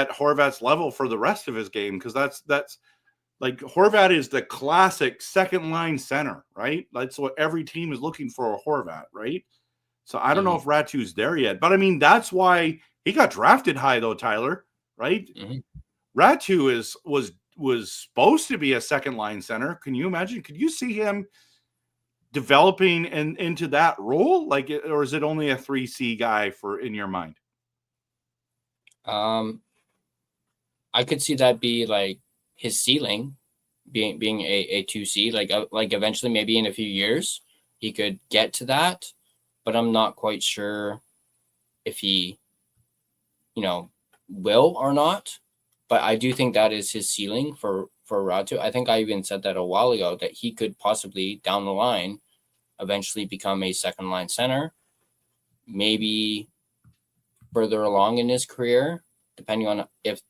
Horvat's level for the rest of his game? Because that's like Horvat is the classic second line center, right? That's what every team is looking for, a Horvat, right? So I don't know if Ratu's there yet, but I mean that's why he got drafted high though, Tyler, right? Ratu was supposed to be a second line center. Can you imagine? Could you see him developing into that role? Like, or is it only a 3C guy in your mind? I could see that be like his ceiling, being a 2C. Like eventually, maybe in a few years, he could get to that. But I'm not quite sure if he, will or not. But I do think that is his ceiling for Ratu. I think I even said that a while ago that he could possibly down the line eventually become a second line center, maybe further along in his career, depending on if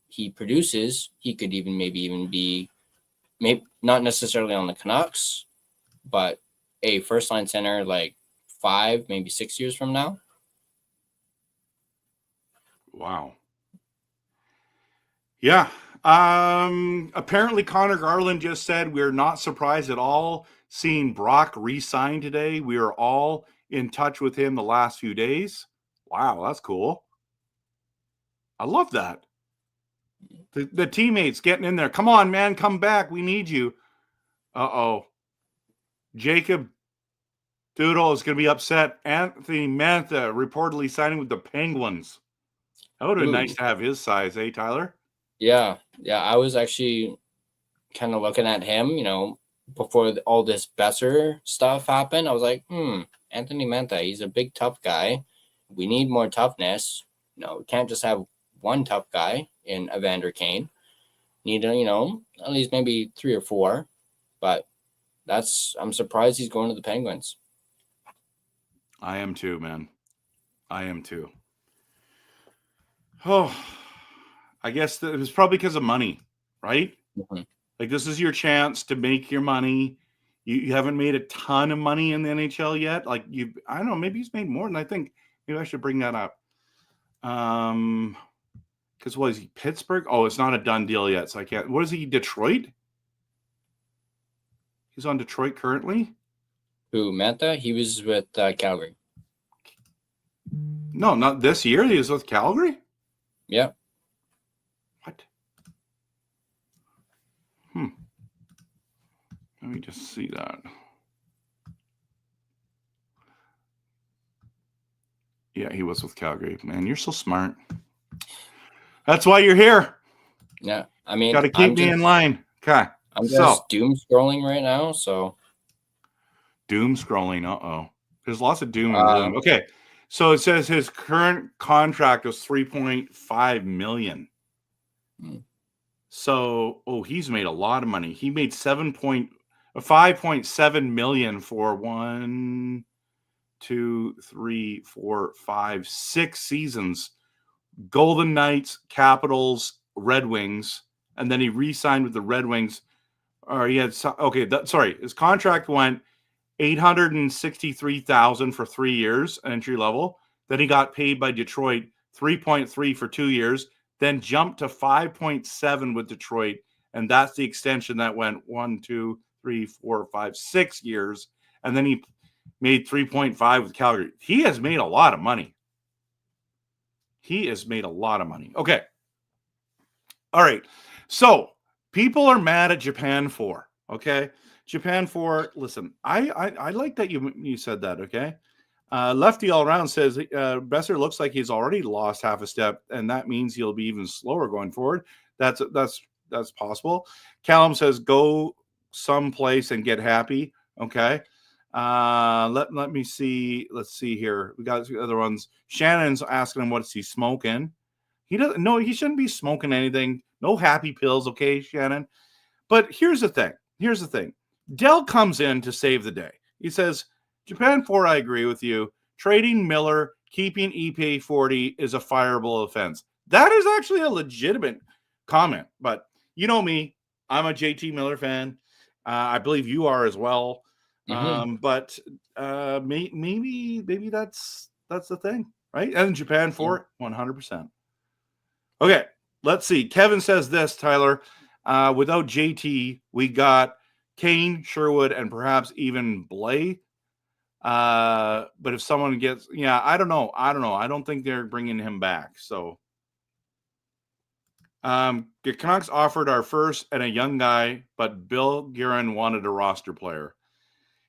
he produces. He could even be maybe not necessarily on the Canucks, but a first line center like 5, maybe 6 years from now. Wow. Yeah. Apparently Connor Garland just said we're not surprised at all seeing Brock re-sign today. We are all in touch with him the last few days. Wow, that's cool. I love that. The teammates getting in there. Come on, man, come back. We need you. Uh-oh. Jacob Doodle is going to be upset. Anthony Mantha reportedly signing with the Penguins. That would have been nice to have his size, eh, Tyler? Yeah. I was actually kind of looking at him, before all this Boeser stuff happened. I was like, Anthony Mantha, he's a big, tough guy. we need more toughness. We can't just have one tough guy in Evander Kane. Need at least maybe 3 or 4. But I'm surprised he's going to the Penguins. I am too, man. I am too. Oh, I guess it was probably because of money, right? Mm-hmm. Like, this is your chance to make your money. You haven't made a ton of money in the NHL yet. Like, I don't know, maybe he's made more than I think. Maybe I should bring that up. Because what is he, Pittsburgh? Oh, it's not a done deal yet, so I can't. What is he, Detroit? He's on Detroit currently? Who, Mantha? He was with Calgary. No, not this year. He was with Calgary? Yeah. What? Let me just see that. Yeah, he was with Calgary. Man, you're so smart. That's why you're here. Yeah. I mean, got to keep me in line. Okay. I'm just doom scrolling right now, so. Doom scrolling. Uh-oh. There's lots of doom and gloom. Okay. So it says his current contract was $3.5 million. So, he's made a lot of money. He made $5.7 million for 1, 2, 3, 4, 5, 6 seasons. Golden Knights, Capitals, Red Wings, and then he re-signed with the Red Wings. Or he had his contract went $863,000 for 3 years, entry level. Then he got paid by Detroit $3.3 for 2 years, then jumped to $5.7 with Detroit, and that's the extension that went 1, 2, 3, 4, 5, 6 years, and then he made $3.5 with Calgary. He has made a lot of money. Okay. All right. So people are mad at Japan 4. Okay. Japan 4. Listen, I like that you said that. Okay. Lefty all around says Boeser looks like he's already lost half a step, and that means he'll be even slower going forward. That's possible. Callum says go someplace and get happy. Okay. Let me see. Let's see here. We got the other ones. Shannon's asking him what's he smoking. He doesn't. No, he shouldn't be smoking anything. No happy pills, okay, Shannon. But here's the thing. Dell comes in to save the day. He says, Japan 4, I agree with you. Trading Miller, keeping EPA 40 is a fireable offense. That is actually a legitimate comment. But you know me, I'm a JT Miller fan. I believe you are as well. Mm-hmm. But maybe that's the thing, right? And Japan 4, 100%. Okay, let's see. Kevin says this, Tyler. Without JT, we got Kane, Sherwood, and perhaps even Blay. But if someone gets, I don't know. I don't think they're bringing him back. So, the Canucks offered our first and a young guy, but Bill Guerin wanted a roster player.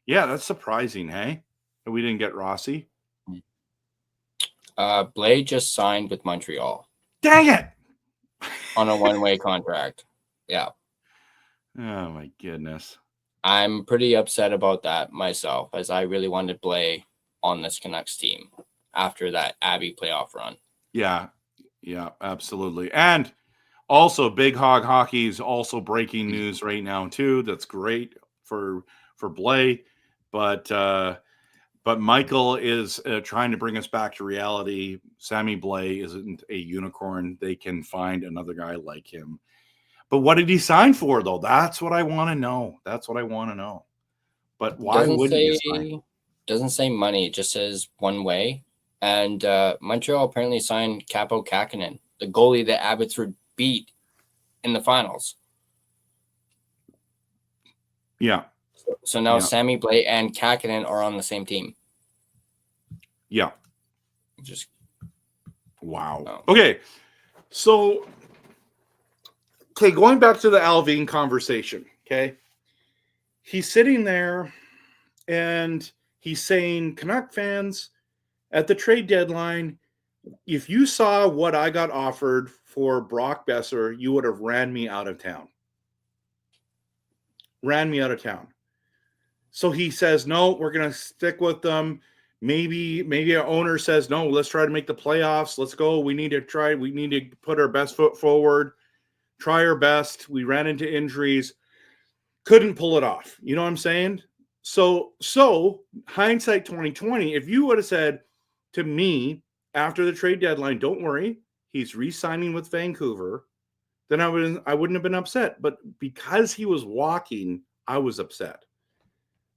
Yeah, that's surprising, hey? That we didn't get Rossi. Blay just signed with Montreal. Dang it! On a one-way contract. Yeah. Oh, my goodness. I'm pretty upset about that myself, as I really wanted Blay on this Canucks team after that Abbey playoff run. Yeah, absolutely. And also, Big Hog Hockey is also breaking news right now, too. That's great for Blay. But Michael is trying to bring us back to reality. Sammy Blay isn't a unicorn. They can find another guy like him. But what did he sign for, though? That's what I want to know. But why wouldn't he sign? Doesn't say money. It just says one way. And Montreal apparently signed Capo Kakinen, the goalie that Abbotsford beat in the finals. Yeah. So now Sammy Blay and Kakinen are on the same team. Yeah. Just wow. Oh. Okay. So, going back to the Alvin conversation, okay? He's sitting there and he's saying, Canuck fans, at the trade deadline, if you saw what I got offered for Brock Boeser, you would have ran me out of town. So he says, no, we're going to stick with them maybe our owner says, no, let's try to make the playoffs. Let's go. We need to put our best foot forward, try our best. We ran into injuries, couldn't pull it off. You know what I'm saying? So hindsight 2020, if you would have said to me after the trade deadline, don't worry, he's re-signing with Vancouver, then I wouldn't have been upset. But because he was walking, I was upset.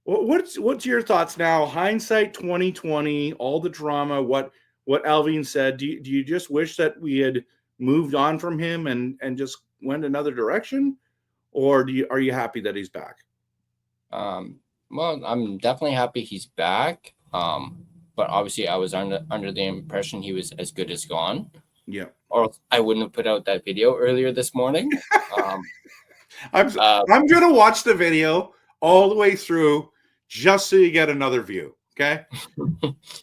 What's your thoughts now? Hindsight 2020, all the drama, what Alvin said. Do you just wish that we had moved on from him and just went another direction, or are you happy that he's back? Well, I'm definitely happy he's back. But obviously I was under the impression he was as good as gone. Yeah. Or I wouldn't have put out that video earlier this morning. I'm going to watch the video all the way through just so you get another view. Okay.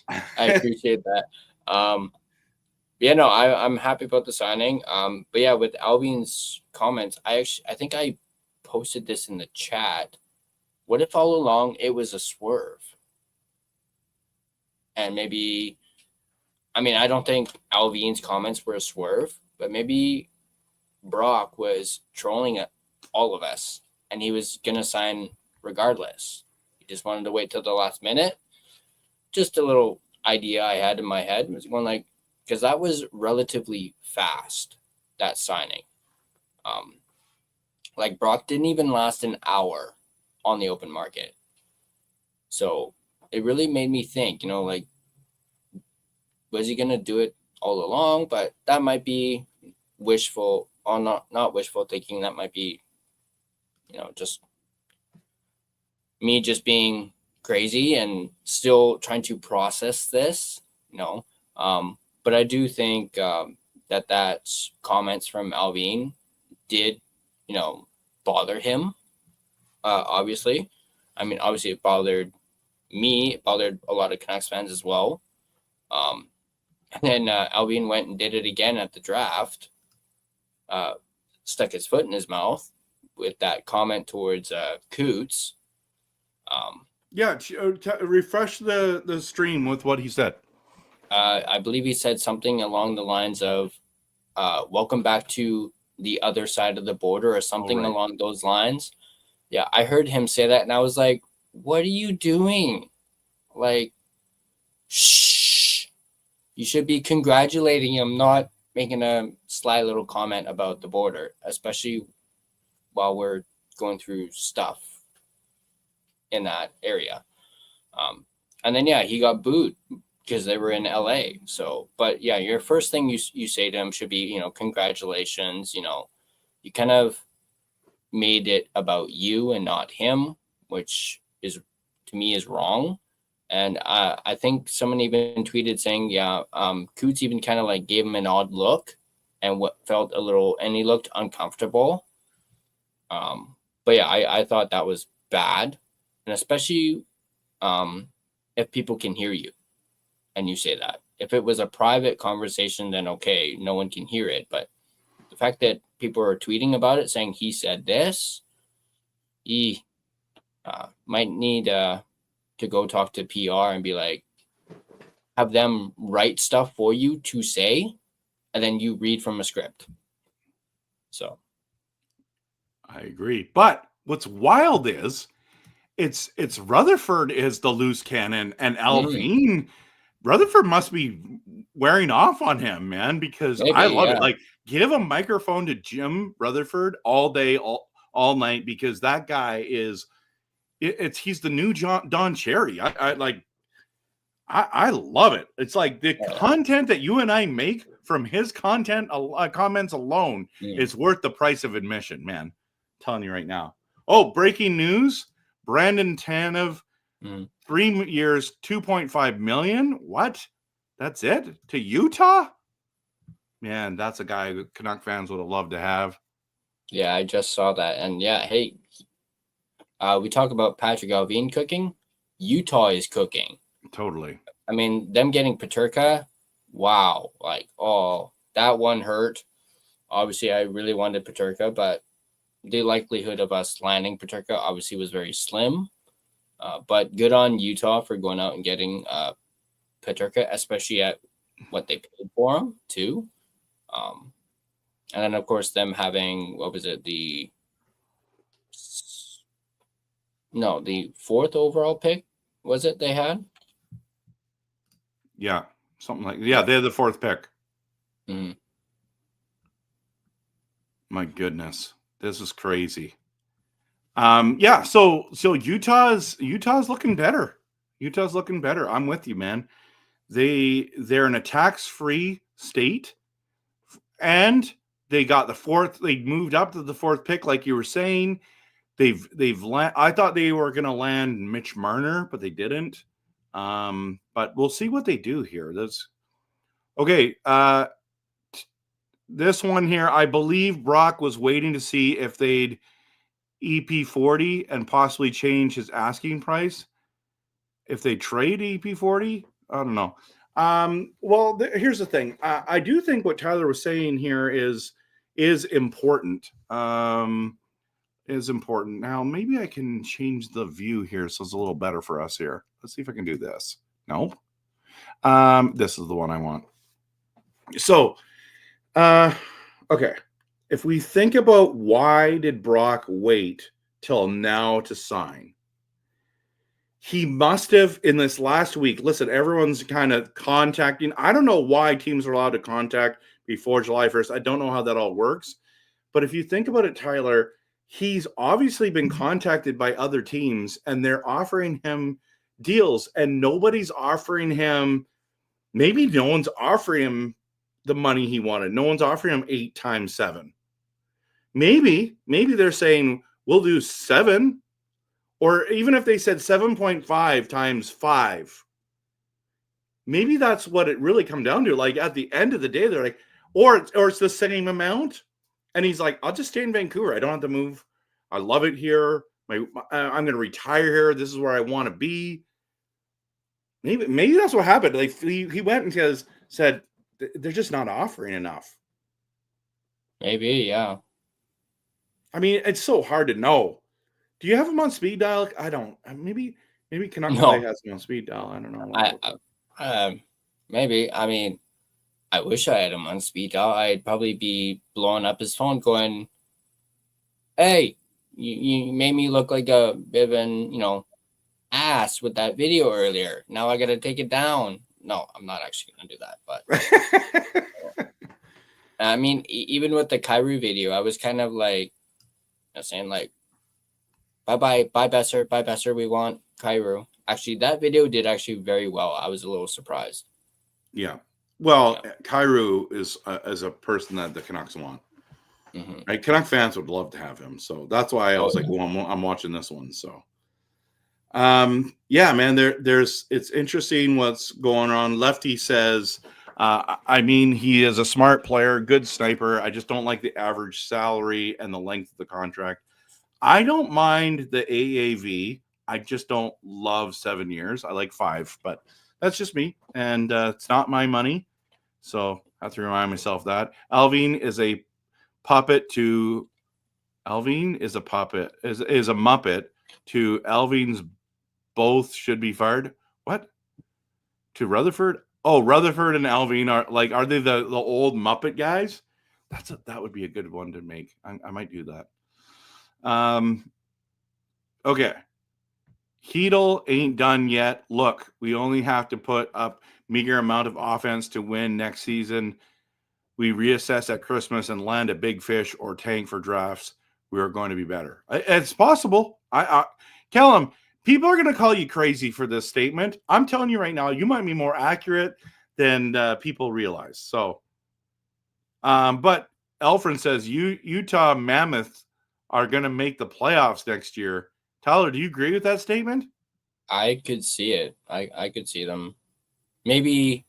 I appreciate that. Yeah, no, I'm happy about the signing. But yeah, with Alvin's comments, I think I posted this in the chat. What if all along it was a swerve? And maybe, I mean, I don't think Alvin's comments were a swerve, but maybe Brock was trolling all of us and he was going to sign regardless. He just wanted to wait till the last minute. Just a little idea I had in my head was going like, because that was relatively fast, that signing. Like Brock didn't even last an hour on the open market. So it really made me think, like, was he going to do it all along? But that might be wishful, or not wishful thinking. That might be, just me just being crazy and still trying to process this, But I do think that comments from Alvin did, bother him, obviously. I mean, obviously it bothered me. It bothered a lot of Canucks fans as well. And then Alvin went and did it again at the draft, stuck his foot in his mouth with that comment towards Coots. Refresh the stream with what he said. I believe he said something along the lines of, welcome back to the other side of the border or something along those lines. Yeah, I heard him say that and I was like, what are you doing? Like, shh. You should be congratulating him, not making a sly little comment about the border, especially while we're going through stuff in that area. And then, yeah, he got booed because they were in LA. So, but yeah, your first thing you say to him should be, congratulations. You kind of made it about you and not him, which is, to me, is wrong. And I think someone even tweeted saying, Coots even kind of like gave him an odd look and and he looked uncomfortable. But yeah, I thought that was bad. And especially if people can hear you and you say that. If it was a private conversation, then okay, no one can hear it. But the fact that people are tweeting about it saying he said this, he might need to go talk to PR and be like, have them write stuff for you to say, and then you read from a script. So I agree. But what's wild is it's Rutherford is the loose cannon and Alvin. Rutherford must be wearing off on him, man, because maybe, I love it. Like, give a microphone to Jim Rutherford all day, all night, because that guy is he's the new Don Cherry. I love it. It's like the content that you and I make from his comments alone is worth the price of admission, man. I'm telling you right now. Oh, breaking news. Brandon Tanev, 3 years, $2.5 million. What? That's it? To Utah? Man, that's a guy that Canuck fans would have loved to have. Yeah, I just saw that. And yeah, hey, we talk about Patrick Alvin cooking. Utah is cooking. Totally. I mean, them getting Peterka, wow. Like, oh, that one hurt. Obviously, I really wanted Peterka, but the likelihood of us landing Peterka obviously was very slim. But good on Utah for going out and getting Peterka, especially at what they paid for him too. And then of course them having, what was it, the 4th overall pick, was it they had? Yeah, something like they had the 4th pick. Mm-hmm. My goodness, this is crazy. Yeah, so Utah's looking better. Utah's looking better. I'm with you, man. They're an tax-free state, and they got the 4th. They moved up to the 4th pick, like you were saying. I thought they were going to land Mitch Marner, but they didn't. But we'll see what they do here. Okay. This one here, I believe Brock was waiting to see if they'd EP40 and possibly change his asking price. If they trade EP40, I don't know. Well, here's the thing. I do think what Tyler was saying here is important. Is important. Now, maybe I can change the view here so it's a little better for us here. Let's see if I can do this. Nope. This is the one I want. So, okay. If we think about why did Brock wait till now to sign, he must have in this last week. Listen, everyone's kind of contacting. I don't know why teams are allowed to contact before July 1st. I don't know how that all works. But if you think about it, Tyler, he's obviously been contacted by other teams and they're offering him deals, and nobody's offering him. Maybe no one's offering him the money he wanted. No one's offering him 8 times 7. Maybe they're saying we'll do 7, or even if they said 7.5 times 5, maybe that's what it really come down to. Like at the end of the day, they're like, or it's the same amount. And he's like, I'll just stay in Vancouver. I don't have to move. I love it here. I'm going to retire here. This is where I want to be. Maybe that's what happened. Like he went and said they're just not offering enough. Maybe, yeah. I mean, it's so hard to know. Do you have him on speed dial? I don't. Maybe Canucks Play has him on speed dial. I don't know. Maybe. I mean, I wish I had him on speed dial. I'd probably be blowing up his phone going, hey, you made me look like a bit of an, ass with that video earlier. Now I got to take it down. No, I'm not actually going to do that. But I mean, even with the Kyrou video, I was kind of like saying like, bye, Boeser. We want Kyrou. Actually, that video did actually very well. I was a little surprised. Yeah. Well, Kyrou is a person that the Canucks want. Mm-hmm. Right? Canuck fans would love to have him. So that's why I was like, well, I'm watching this one. So, yeah, man, it's interesting what's going on. Lefty says, I mean, he is a smart player, good sniper. I just don't like the average salary and the length of the contract. I don't mind the AAV. I just don't love 7 years. I like 5, but that's just me. And it's not my money. So I have to remind myself that. Alvin is a Muppet to Alvin's both should be fired. What? To Rutherford? Oh, Rutherford and Alvin are they the old Muppet guys? That would be a good one to make. I might do that. Okay. Hedel ain't done yet. Look, we only have to put up meager amount of offense to win next season. We reassess at Christmas and land a big fish or tank for drafts. We are going to be better. It's possible. Callum, people are going to call you crazy for this statement. I'm telling you right now, you might be more accurate than people realize. So, but Elfrin says Utah Mammoth are going to make the playoffs next year. Tyler, do you agree with that statement? I could see it. I could see them. Maybe,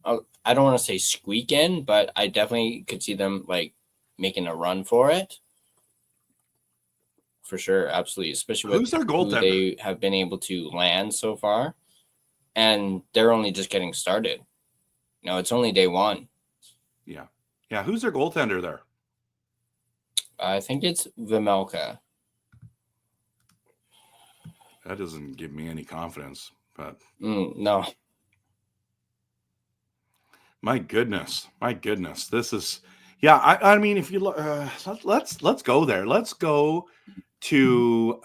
I don't want to say squeak in, but I definitely could see them making a run for it. For sure, absolutely. Especially with who's their goaltender? Who they have been able to land so far. And they're only just getting started. It's only day 1. Yeah. Yeah, who's their goaltender there? I think it's Vejmelka. That doesn't give me any confidence, but no. My goodness. This is, yeah. I mean, if you look, let's go there. Let's go to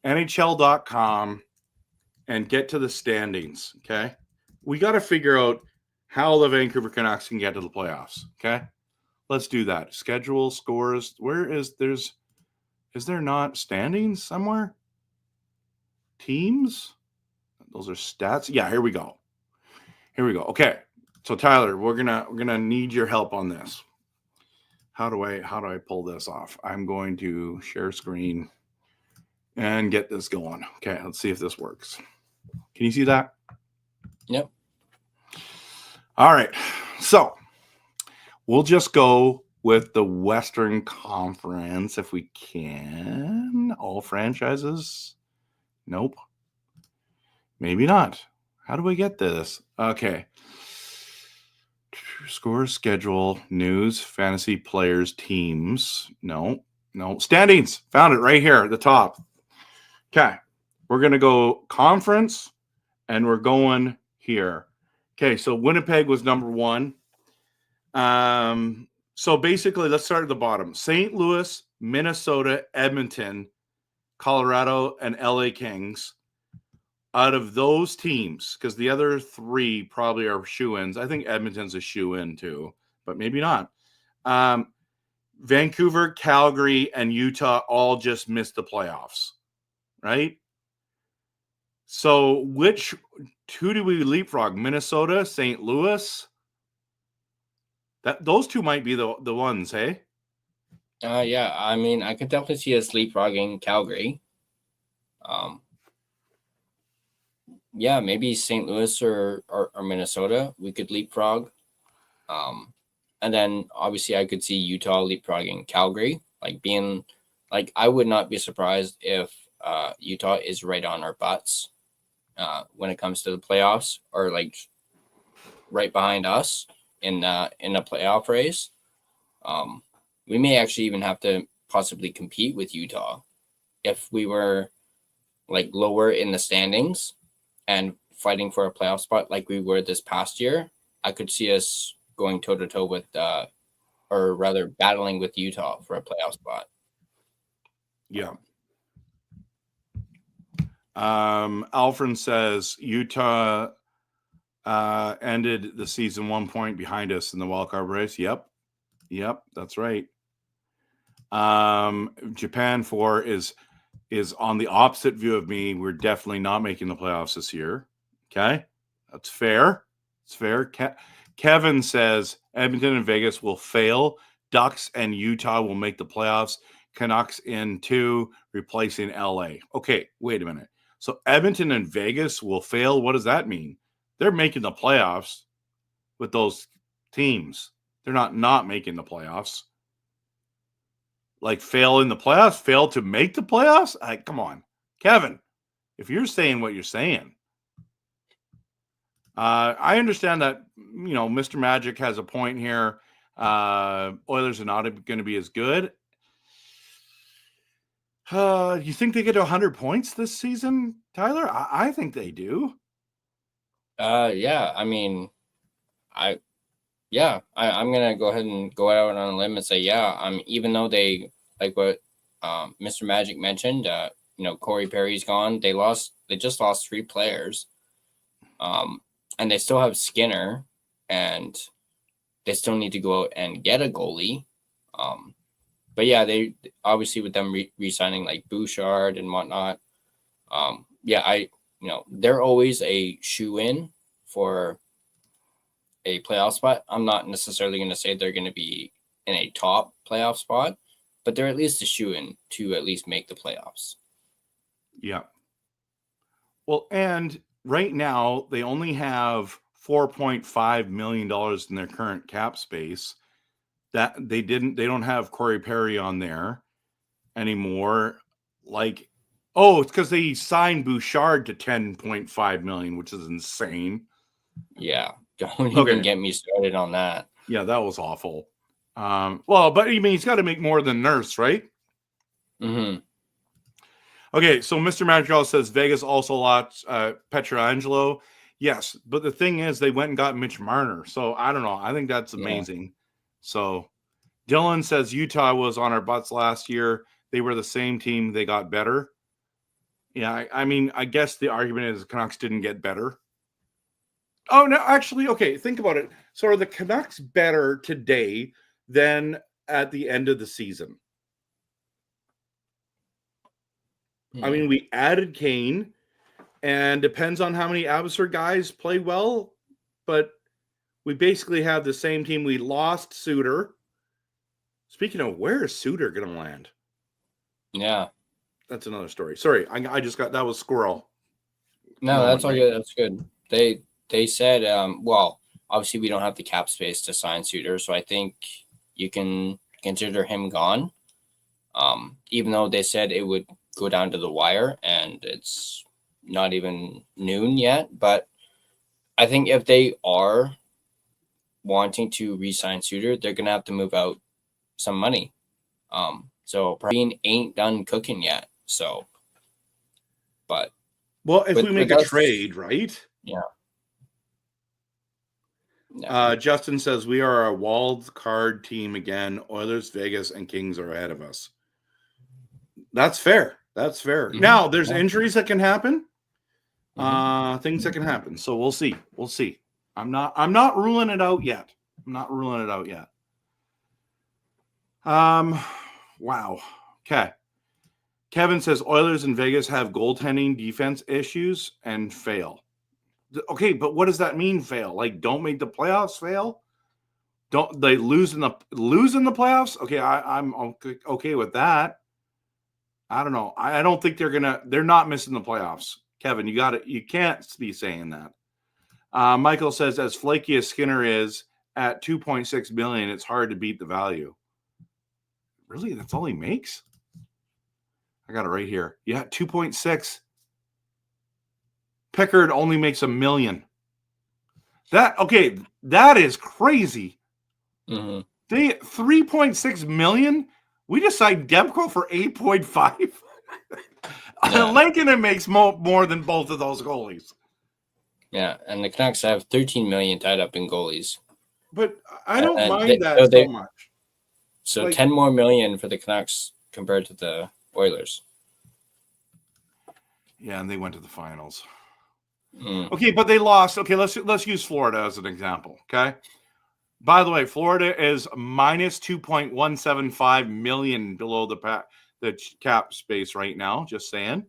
NHL.com and get to the standings. Okay, we got to figure out how the Vancouver Canucks can get to the playoffs. Okay, let's do that. Schedule, scores. Where is there not standings somewhere? Teams. Those are stats. Yeah, here we go. Okay. So Tyler, we're gonna need your help on this. How do I pull this off? I'm going to share screen and get this going. Okay, let's see if this works. Can you see that? Yep. All right. So we'll just go with the Western Conference if we can. All franchises. Nope. Maybe not. How do we get this? Okay. Scores, schedule, news, fantasy players, teams. No. Standings. Found it right here at the top. Okay. We're going to go conference and we're going here. Okay. So Winnipeg was number 1. So basically, let's start at the bottom. St. Louis, Minnesota, Edmonton, Colorado, and LA Kings. Out of those teams, because the other 3 probably are shoe-ins. I think Edmonton's a shoe-in too, but maybe not. Vancouver, Calgary, and Utah all just missed the playoffs, right? So who do we leapfrog? Minnesota, St. Louis? Those 2 might be the ones, hey? Yeah, I mean, I could definitely see us leapfrogging Calgary. Yeah, maybe St. Louis or Minnesota we could leapfrog. And then obviously I could see Utah leapfrogging Calgary. I would not be surprised if Utah is right on our butts when it comes to the playoffs, or like right behind us in a playoff race. We may actually even have to possibly compete with Utah if we were like lower in the standings and fighting for a playoff spot like we were this past year. I could see us going toe-to-toe with, or rather battling with Utah for a playoff spot. Yeah. Alfred says Utah ended the season 1 point behind us in the wildcard race. Yep, that's right. Japan 4 is on the opposite view of me. We're definitely not making the playoffs this year. Okay, that's fair. It's fair. Kevin says Edmonton and Vegas will fail. Ducks and Utah will make the playoffs. Canucks in 2, replacing LA. Okay, wait a minute. So Edmonton and Vegas will fail. What does that mean? They're making the playoffs with those teams. They're not making the playoffs. Like fail in the playoffs, fail to make the playoffs? Come on, Kevin, if you're saying what you're saying. I understand that, Mr. Magic has a point here. Oilers are not going to be as good. You think they get to 100 points this season, Tyler? I think they do. Yeah, I mean, I'm going to go ahead and go out on a limb and say, yeah, even though they, like what Mr. Magic mentioned, Corey Perry's gone. They just lost 3 players. And they still have Skinner, and they still need to go out and get a goalie. But yeah, they obviously with them re-signing like Bouchard and whatnot. They're always a shoe-in for a playoff spot. I'm not necessarily going to say they're going to be in a top playoff spot, but they're at least a shoe-in to at least make the playoffs. Yeah. Well, and right now they only have $4.5 million in their current cap space. That they don't have Corey Perry on there anymore. It's because they signed Bouchard to $10.5 million, which is insane. Yeah, don't even get me started on that. Yeah, that was awful. But I mean, he's got to make more than Nurse, right? Mm-hmm. Okay, so Mr. Montreal says Vegas also lost Pietrangelo. Yes, but the thing is, they went and got Mitch Marner. So I don't know. I think that's amazing. So Dylan says Utah was on our butts last year. They were the same team. They got better. Yeah, I mean, I guess the argument is Canucks didn't get better. Oh, no, actually, okay, think about it. So are the Canucks better today than at the end of the season? I mean, we added Kane, and depends on how many Abbotsford guys play well, but we basically have the same team. We lost Suter. Speaking of, where is Suter going to land? Yeah. That's another story. Sorry, I just got, that was squirrel. No, that's all good. That's good. They said, well, obviously we don't have the cap space to sign Suter, so I think you can consider him gone. Even though they said it would go down to the wire, and it's not even noon yet. But I think if they are wanting to re-sign Suter, they're gonna have to move out some money. So Praveen ain't done cooking yet. So, but well, if we make a trade, right? Yeah. Justin says we are a wild card team again. Oilers, Vegas, and Kings are ahead of us. That's fair. That's fair. Mm-hmm. Now there's injuries that can happen. Things that can happen. So we'll see. We'll see. I'm not ruling it out yet. Wow. Okay. Kevin says Oilers and Vegas have goaltending defense issues and fail. Okay, but what does that mean? Fail? Like, don't make the playoffs? Fail? Don't they lose in the playoffs? Okay, I'm okay with that. I don't know. I don't think they're not missing the playoffs. Kevin, you can't be saying that. Michael says, as flaky as Skinner is at $2.6 million, it's hard to beat the value. Really? That's all he makes? I got it right here. Yeah, 2.6. Pickard only makes $1 million. That is crazy. Mm-hmm. They 3.6 million. We just signed Demko for 8.5. Lincoln makes more than both of those goalies. Yeah, and the Canucks have 13 million tied up in goalies. But I don't mind that so much. So 10 more million for the Canucks compared to the Oilers. Yeah, and they went to the finals. Okay, but they lost. Okay, let's use Florida as an example. Okay. By the way, Florida is minus 2.175 million below the cap space right now. Just saying.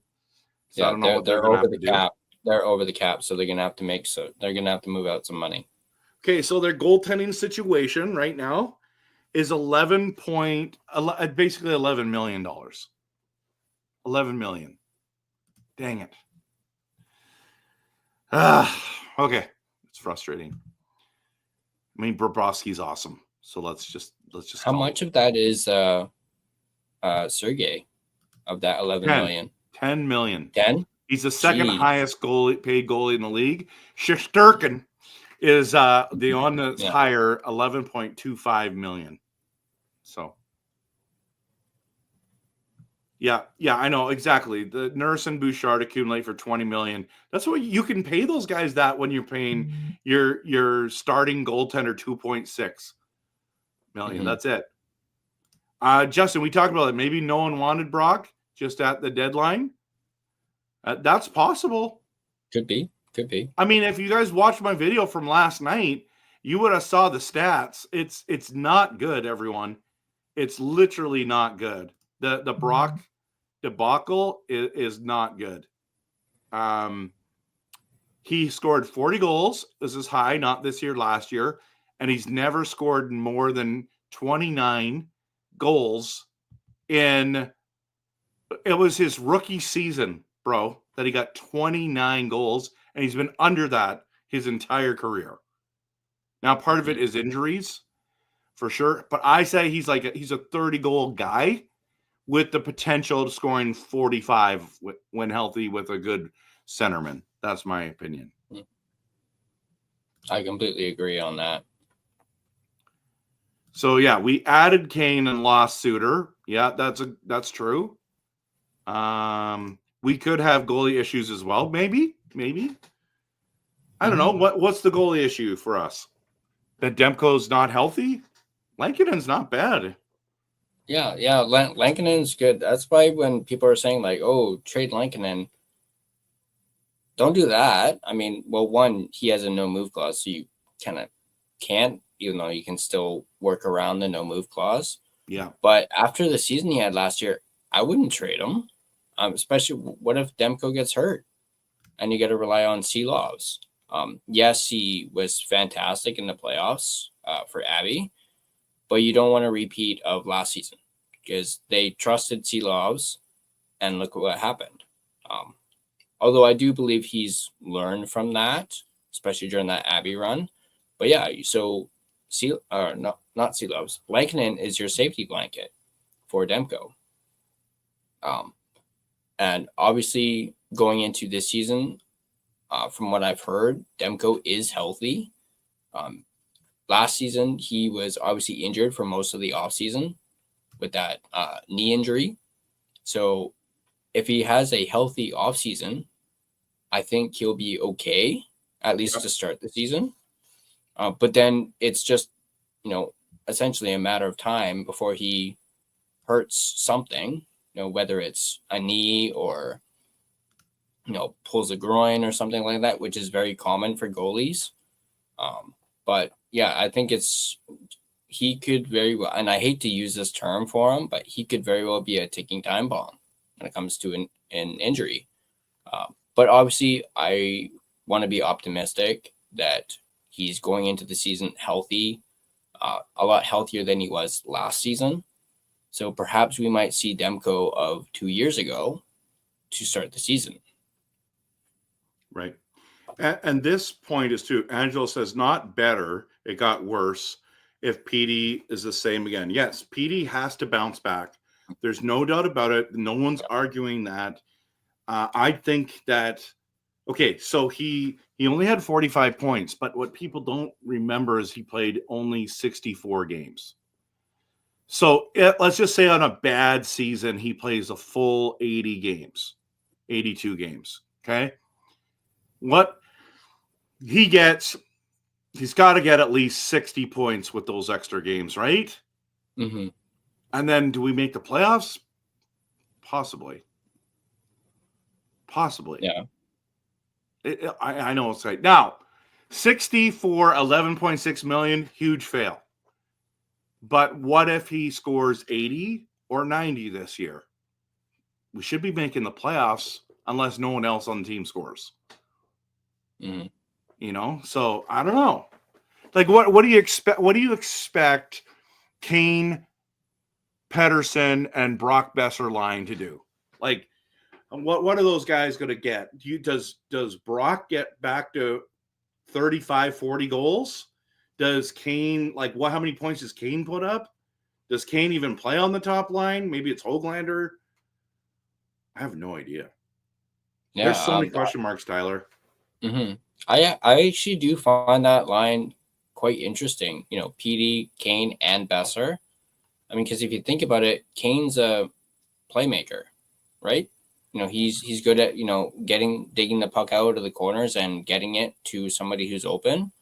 So yeah, I don't know what they're over the cap. They're over the cap, so they're gonna have to move out some money. Okay, so their goaltending situation right now is basically $11 million. $11 million. Dang it. Okay. It's frustrating. I mean, Bobrovsky's awesome. So let's just how much of that is Sergei of that 11 million? 10 million. 10? He's the second highest paid goalie in the league. Shesterkin is the one that's higher, 11.25 million. So yeah, I know exactly. The Nurse and Bouchard accumulate for 20 million. That's what you can pay those guys that when you're paying your starting goaltender 2.6 million. That's it. Justin, we talked about it. Maybe no one wanted Brock just at the deadline. That's possible. Could be. I mean, if you guys watched my video from last night, you would have saw the stats. It's not good, everyone. It's literally not good. The Brock debacle is not good. He scored 40 goals. This is high, not this year, last year. And he's never scored more than 29 goals it was his rookie season, bro, that he got 29 goals. And he's been under that his entire career. Now, part of it is injuries, for sure. But I say he's a 30-goal guy with the potential of scoring 45 when healthy with a good centerman. That's my opinion. I completely agree on that. So, yeah, we added Kane and lost Suter. Yeah, that's true. We could have goalie issues as well. Maybe. I don't know. What's the goalie issue for us? That Demko's not healthy? Lankinen's not bad. Yeah. Lankinen's good. That's why when people are saying like, "Oh, trade Lankinen," don't do that. I mean, well, one, he has a no move clause, so you kind of can't, even though you can still work around the no move clause. Yeah. But after the season he had last year, I wouldn't trade him. Especially what if Demko gets hurt and you got to rely on Seelovs? Yes, he was fantastic in the playoffs for Abby, but you don't want a repeat of last season because they trusted Seelovs and look at what happened. Although I do believe he's learned from that, especially during that Abby run. But yeah, so not Seelovs. Lankinen is your safety blanket for Demko. And obviously going into this season, from what I've heard, Demko is healthy. Last season, he was obviously injured for most of the offseason with that knee injury. So if he has a healthy offseason, I think he'll be okay, at least to start the season. But then it's just, essentially a matter of time before he hurts something, whether it's a knee or, pulls a groin or something like that, which is very common for goalies. But yeah, I think he could very well, and I hate to use this term for him, but he could very well be a ticking time bomb when it comes to an injury. But obviously, I want to be optimistic that he's going into the season healthy, a lot healthier than he was last season. So perhaps we might see Demko of 2 years ago to start the season. Right. And this point is too, Angelo says, not better, it got worse if PD is the same again. Yes, PD has to bounce back. There's no doubt about it. No one's arguing that. I think that, okay, so he only had 45 points, but what people don't remember is he played only 64 games. So let's just say on a bad season, he plays a full 80 games, 82 games, okay? What he gets, he's got to get at least 60 points with those extra games, right? Mm-hmm. And then do we make the playoffs? Possibly. Yeah. I know it's right. Now, 60 for 11.6 million, huge fail. But what if he scores 80 or 90 this year? We should be making the playoffs unless no one else on the team scores. Mm-hmm. So I don't know. Like, what do you expect? What do you expect Kane, Pettersson, and Brock Boeser line to do? Like, what are those guys going to get? Does Brock get back to 35, 40 goals? Does Kane, how many points does Kane put up? Does Kane even play on the top line? Maybe it's Höglander. I have no idea. Yeah, there's so many question marks, Tyler. Mm-hmm. I actually do find that line quite interesting. PD, Kane, and Boeser. I mean, because if you think about it, Kane's a playmaker, right? He's good at digging the puck out of the corners and getting it to somebody who's open.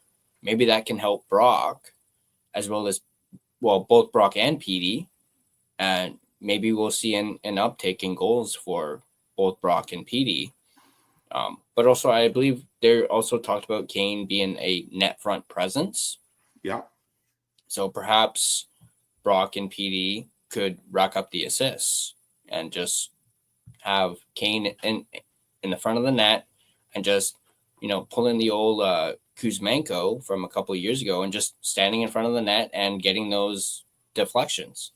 Maybe that can help Brock, as well as both Brock and PD, and maybe we'll see an uptick in goals for both Brock and PD. But also, I believe they also talked about Kane being a net front presence. Yeah. So perhaps Brock and PD could rack up the assists and just have Kane in the front of the net and just, pull in the old Kuzmenko from a couple of years ago and just standing in front of the net and getting those deflections.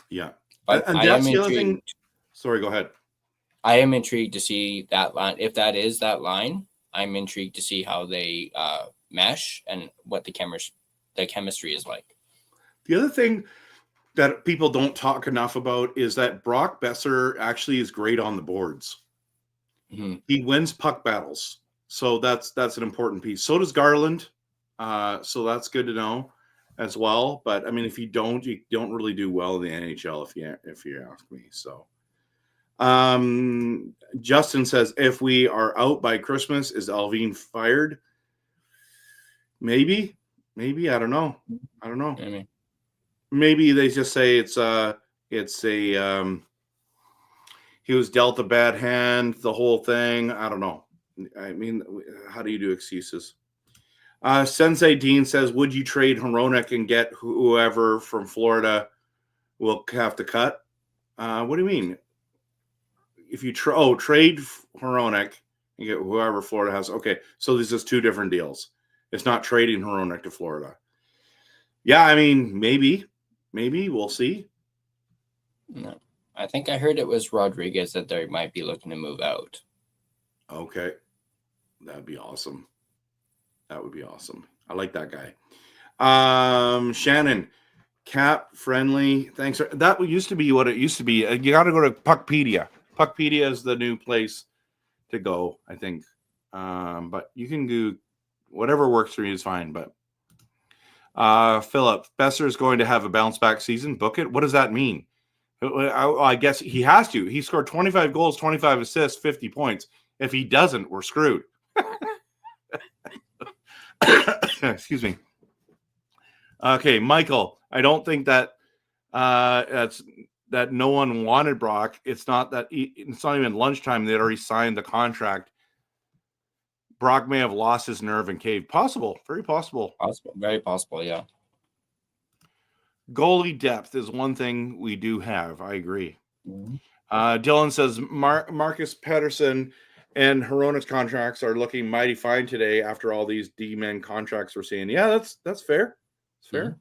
Yeah. But and that's the other thing. Sorry, go ahead. I am intrigued to see that line. If that is that line, I'm intrigued to see how they mesh and what the chemistry is like. The other thing that people don't talk enough about is that Brock Boeser actually is great on the boards. Mm-hmm. He wins puck battles. So that's an important piece. So does Garland. So that's good to know as well. But I mean, if you don't really do well in the NHL, if you ask me. So Justin says, if we are out by Christmas, is Alvin fired? Maybe. I don't know. Maybe they just say it's a he was dealt a bad hand, the whole thing. I don't know. I mean, how do you do excuses? Sensei Dean says, would you trade Hronek and get whoever from Florida will have to cut? What do you mean? If you trade Hronek and get whoever Florida has. Okay, so this is two different deals. It's not trading Hronek to Florida. Yeah, I mean, maybe we'll see. No, I think I heard it was Rodriguez that they might be looking to move out. Okay, that'd be awesome. That would be awesome. I like that guy. Shannon, cap friendly. Thanks. That used to be what it used to be. You got to go to Puckpedia. Puckpedia is the new place to go, I think. But you can do whatever works for you is fine. But Philip, Boeser is going to have a bounce back season. Book it. What does that mean? I guess he has to. He scored 25 goals, 25 assists, 50 points. If he doesn't, we're screwed. Excuse me. Okay, Michael, I don't think that that no one wanted Brock. It's not that it's not even lunchtime. They'd already signed the contract. Brock may have lost his nerve and caved. Possible. Very possible. Very possible, yeah. Goalie depth is one thing we do have. I agree. Mm-hmm. Dylan says Marcus Pettersson and Hronek's contracts are looking mighty fine today after all these D-men contracts we're seeing. Yeah, that's fair. It's fair. Mm-hmm.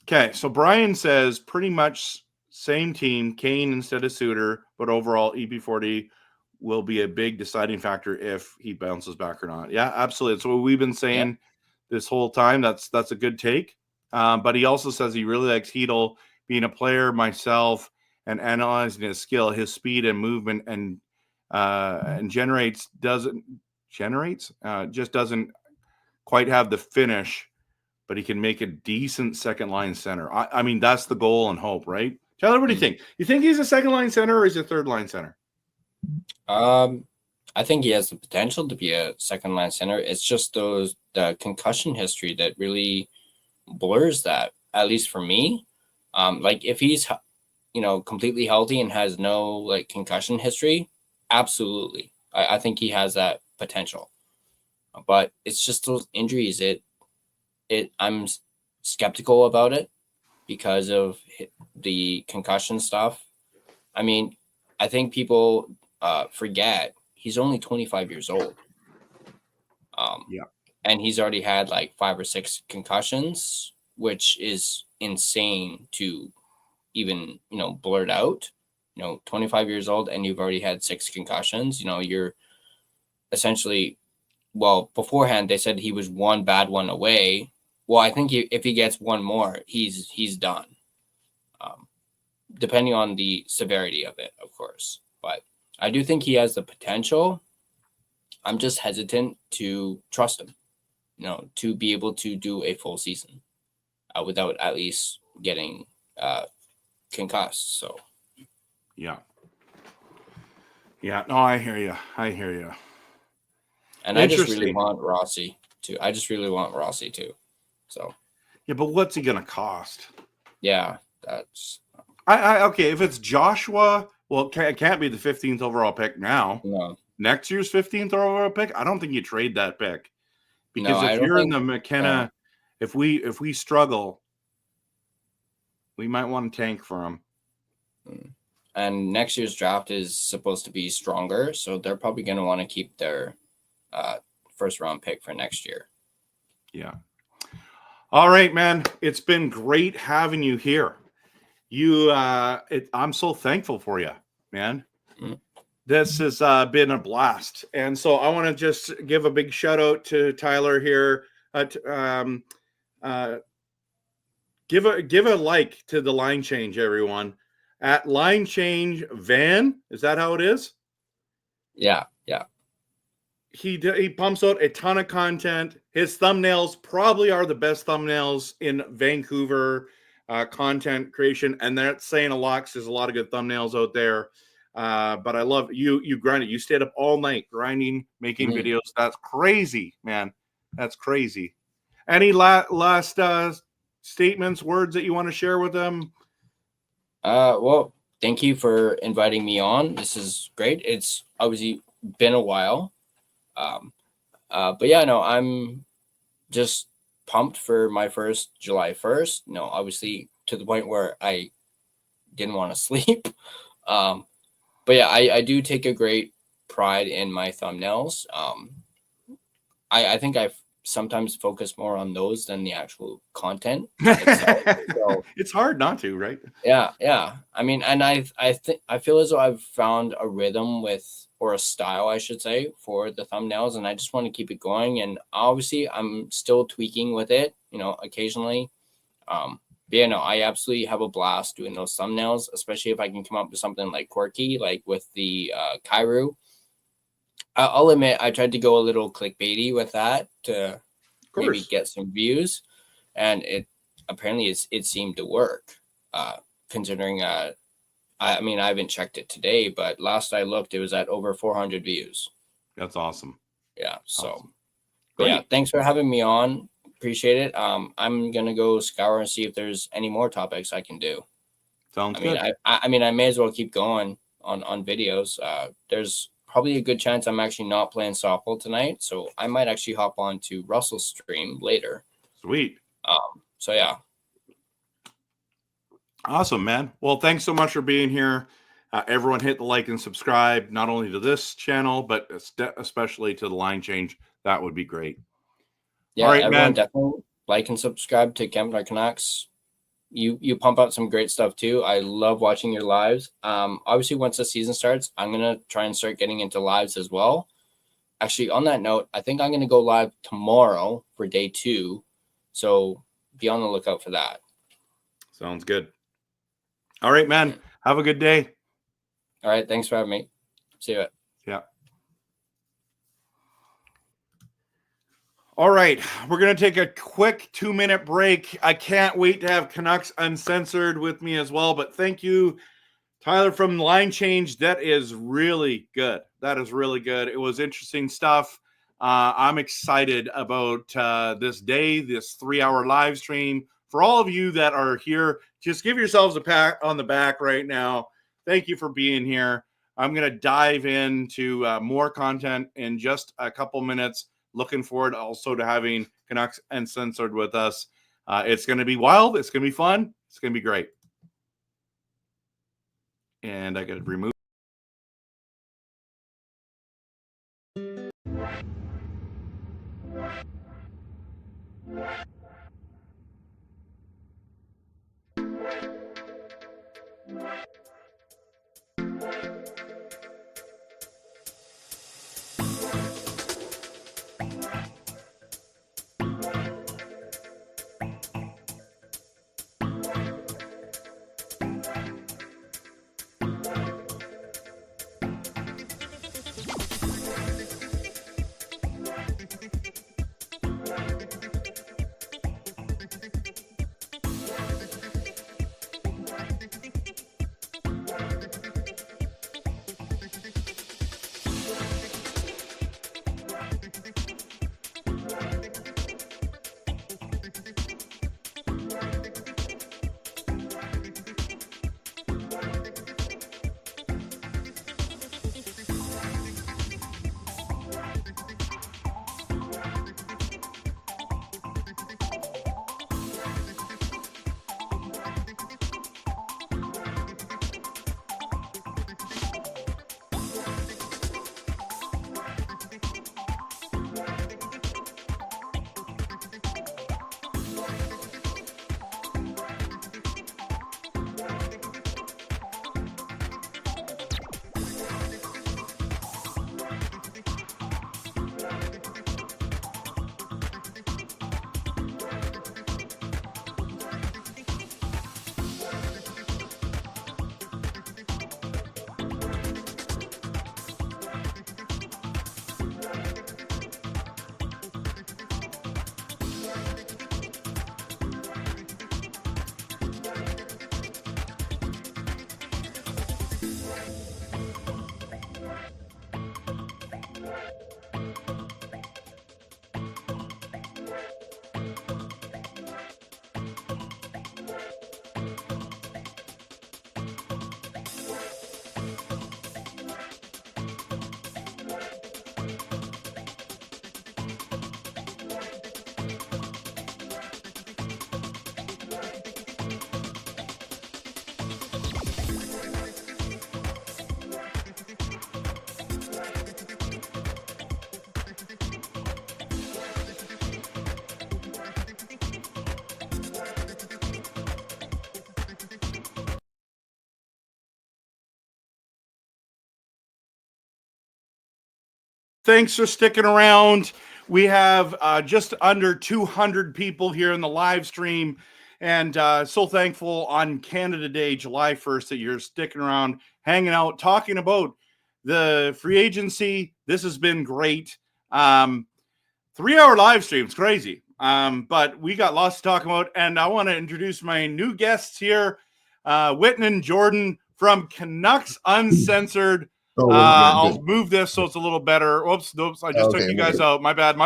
Okay, so Brian says pretty much same team, Kane instead of Suter, but overall EP40 will be a big deciding factor if he bounces back or not. Yeah, absolutely. That's what we've been saying this whole time. That's a good take. But he also says he really likes Hedl being a player myself and analyzing his skill, his speed and movement and just doesn't quite have the finish, but he can make a decent second line center. I mean, that's the goal and hope, right? Tyler, what do you think? You think he's a second line center or is he a third line center? I think he has the potential to be a second line center. It's just the concussion history that really blurs that, at least for me. Like if he's, completely healthy and has no like concussion history, absolutely. I think he has that potential, but it's just those injuries. I'm skeptical about it because of the concussion stuff. I mean, I think people forget he's only 25 years old. And he's already had like 5 or 6 concussions, which is insane to even, blurt out. 25 years old and you've already had 6 concussions. You're essentially, beforehand they said he was one bad one away. Well, I think if he gets one more, he's done. Depending on the severity of it, of course. But I do think he has the potential. I'm just hesitant to trust him, to be able to do a full season without at least getting concussed. So, yeah. No, I hear you. And I just really want Rossi too. So, yeah, but what's he gonna cost? Yeah, that's. Okay. If it's Joshua, well, it can't be the 15th overall pick now. No. Next year's 15th overall pick, I don't think you trade that pick because if you're in the McKenna, if we struggle, we might want to tank for him. And next year's draft is supposed to be stronger, so they're probably going to want to keep their first round pick for next year. Yeah. All right, man. It's been great having you here. I'm so thankful for you, man. This has been a blast. And so I want to just give a big shout out to Tyler here. Give a like to the line change, everyone. At Line Change Van. Is that how it is? Yeah. He pumps out a ton of content. His thumbnails probably are the best thumbnails in Vancouver. content creation, and that's saying a lot because there's a lot of good thumbnails out there. But I love you grinded. You stayed up all night grinding, making videos. That's crazy, man. That's crazy. Any last statements, words that you want to share with them? Well, thank you for inviting me on. This is great. It's obviously been a while. But yeah, no, I'm just pumped for my first July 1st. No, obviously to the point where I didn't want to sleep. But yeah, I do take a great pride in my thumbnails. I think I've sometimes focus more on those than the actual content itself. So, it's hard not to, right? Yeah. I mean, and I feel as though I've found a rhythm with, or a style, I should say, for the thumbnails, and I just want to keep it going. And obviously, I'm still tweaking with it, occasionally. But yeah, no, I absolutely have a blast doing those thumbnails, especially if I can come up with something like quirky, like with the Kairu. I'll admit I tried to go a little clickbaity with that to maybe get some views, and it apparently it seemed to work. Considering I mean, I haven't checked it today, but last I looked, it was at over 400 views. That's awesome. Yeah. So, awesome. But yeah, thanks for having me on. Appreciate it. I'm gonna go scour and see if there's any more topics I can do. Sounds good. I mean, I may as well keep going on videos. There's probably a good chance I'm actually not playing softball tonight, so I might actually hop on to Russell's stream later. Sweet. So yeah. Awesome, man. Well, thanks so much for being here. Everyone hit the like and subscribe, not only to this channel, but especially to the Line Change. That would be great. Yeah, all right, everyone, man. Definitely like and subscribe to Kempner Canucks. You pump out some great stuff too. I love watching your lives. Obviously, once the season starts, I'm gonna try and start getting into lives as well. Actually, on that note, I think I'm gonna go live tomorrow for day 2, so be on the lookout for that. Sounds good. All right, man. Have a good day. All right, thanks for having me. See you. Yeah. All right, we're going to take a quick 2-minute break. I can't wait to have Canucks Uncensored with me as well, but thank you, Tyler from Line Change. That is really good. That is really good. It was interesting stuff. I'm excited about this day, this 3-hour live stream. For all of you that are here, just give yourselves a pat on the back right now. Thank you for being here. I'm going to dive into more content in just a couple minutes. Looking forward also to having Canucks Uncensored with us. It's going to be wild. It's going to be fun. It's going to be great. And I got to remove. Thanks for sticking around. We have just under 200 people here in the live stream, and so thankful on Canada Day, July 1st, that you're sticking around, hanging out, talking about the free agency. This has been great. 3-hour live stream. It's crazy. But we got lots to talk about, and I want to introduce my new guests here, Whitten and Jordan from Canucks Uncensored. I'll move this so it's a little better. Oops, I just took you guys out. My bad.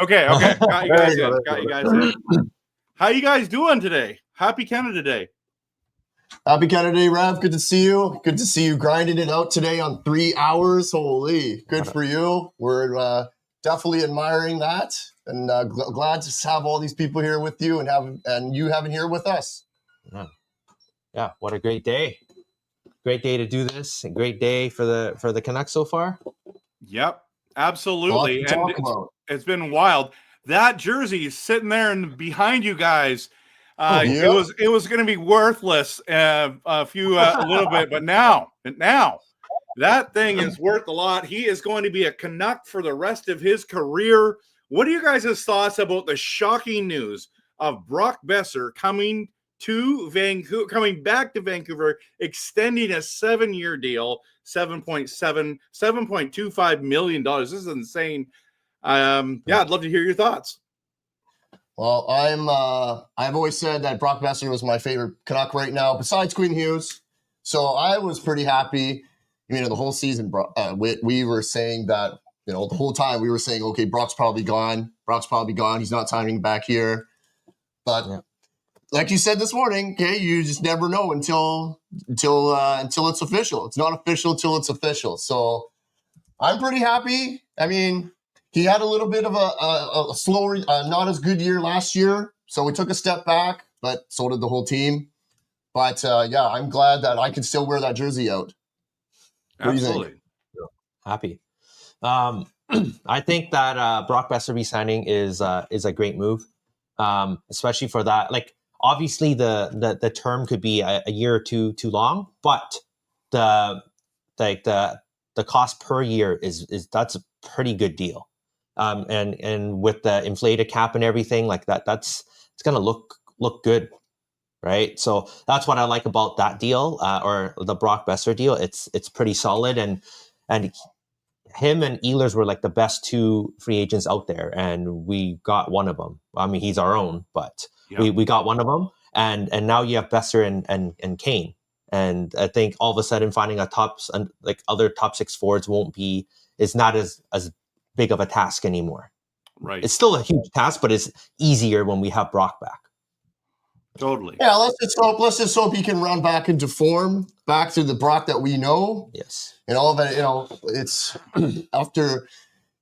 Okay. Got you guys in. How you guys doing today? Happy Canada Day. Happy Canada Day, Rev. Good to see you. Good to see you grinding it out today on 3 hours. Holy, good for you. We're definitely admiring that, and glad to have all these people here with you and you having here with us. Yeah, what a great day. Great day to do this. A great day for the Canucks so far. Yep, absolutely. And it's been wild. That jersey is sitting there and behind you guys. It was going to be worthless a little bit, but now that thing is worth a lot. He is going to be a Canuck for the rest of his career. What are you guys' thoughts about the shocking news of Brock Boeser coming back to Vancouver, extending a 7-year deal, $7.25 million. This is insane. I'd love to hear your thoughts. Well, I've always said that Brock Boeser was my favorite Canuck right now, besides Quinn Hughes. So I was pretty happy. The whole season, we were saying that, the whole time we were saying, okay, Brock's probably gone. He's not signing back here. But like you said this morning, okay, you just never know until it's official. It's not official till it's official. So I'm pretty happy. He had a little bit of a slower, not as good year last year. So we took a step back, but so did the whole team. But I'm glad that I can still wear that jersey out. Absolutely. Happy. I think that Brock Boeser re-signing is a great move, especially for that. Like, obviously, the term could be a year or two too long, but the cost per year is that's a pretty good deal. And with the inflated cap and everything like that, it's gonna look good, right? So that's what I like about that deal, or the Brock Boeser deal. It's pretty solid, and him and Ehlers were like the best two free agents out there, and we got one of them. He's our own, but we got one of them, and now you have Boeser and Kane, and I think all of a sudden finding other top six forwards is not as big of a task anymore. Right. It's still a huge task, but it's easier when we have Brock back. Totally. Yeah, let's just hope he can run back into form, back to the Brock that we know. Yes. And all of that, it's after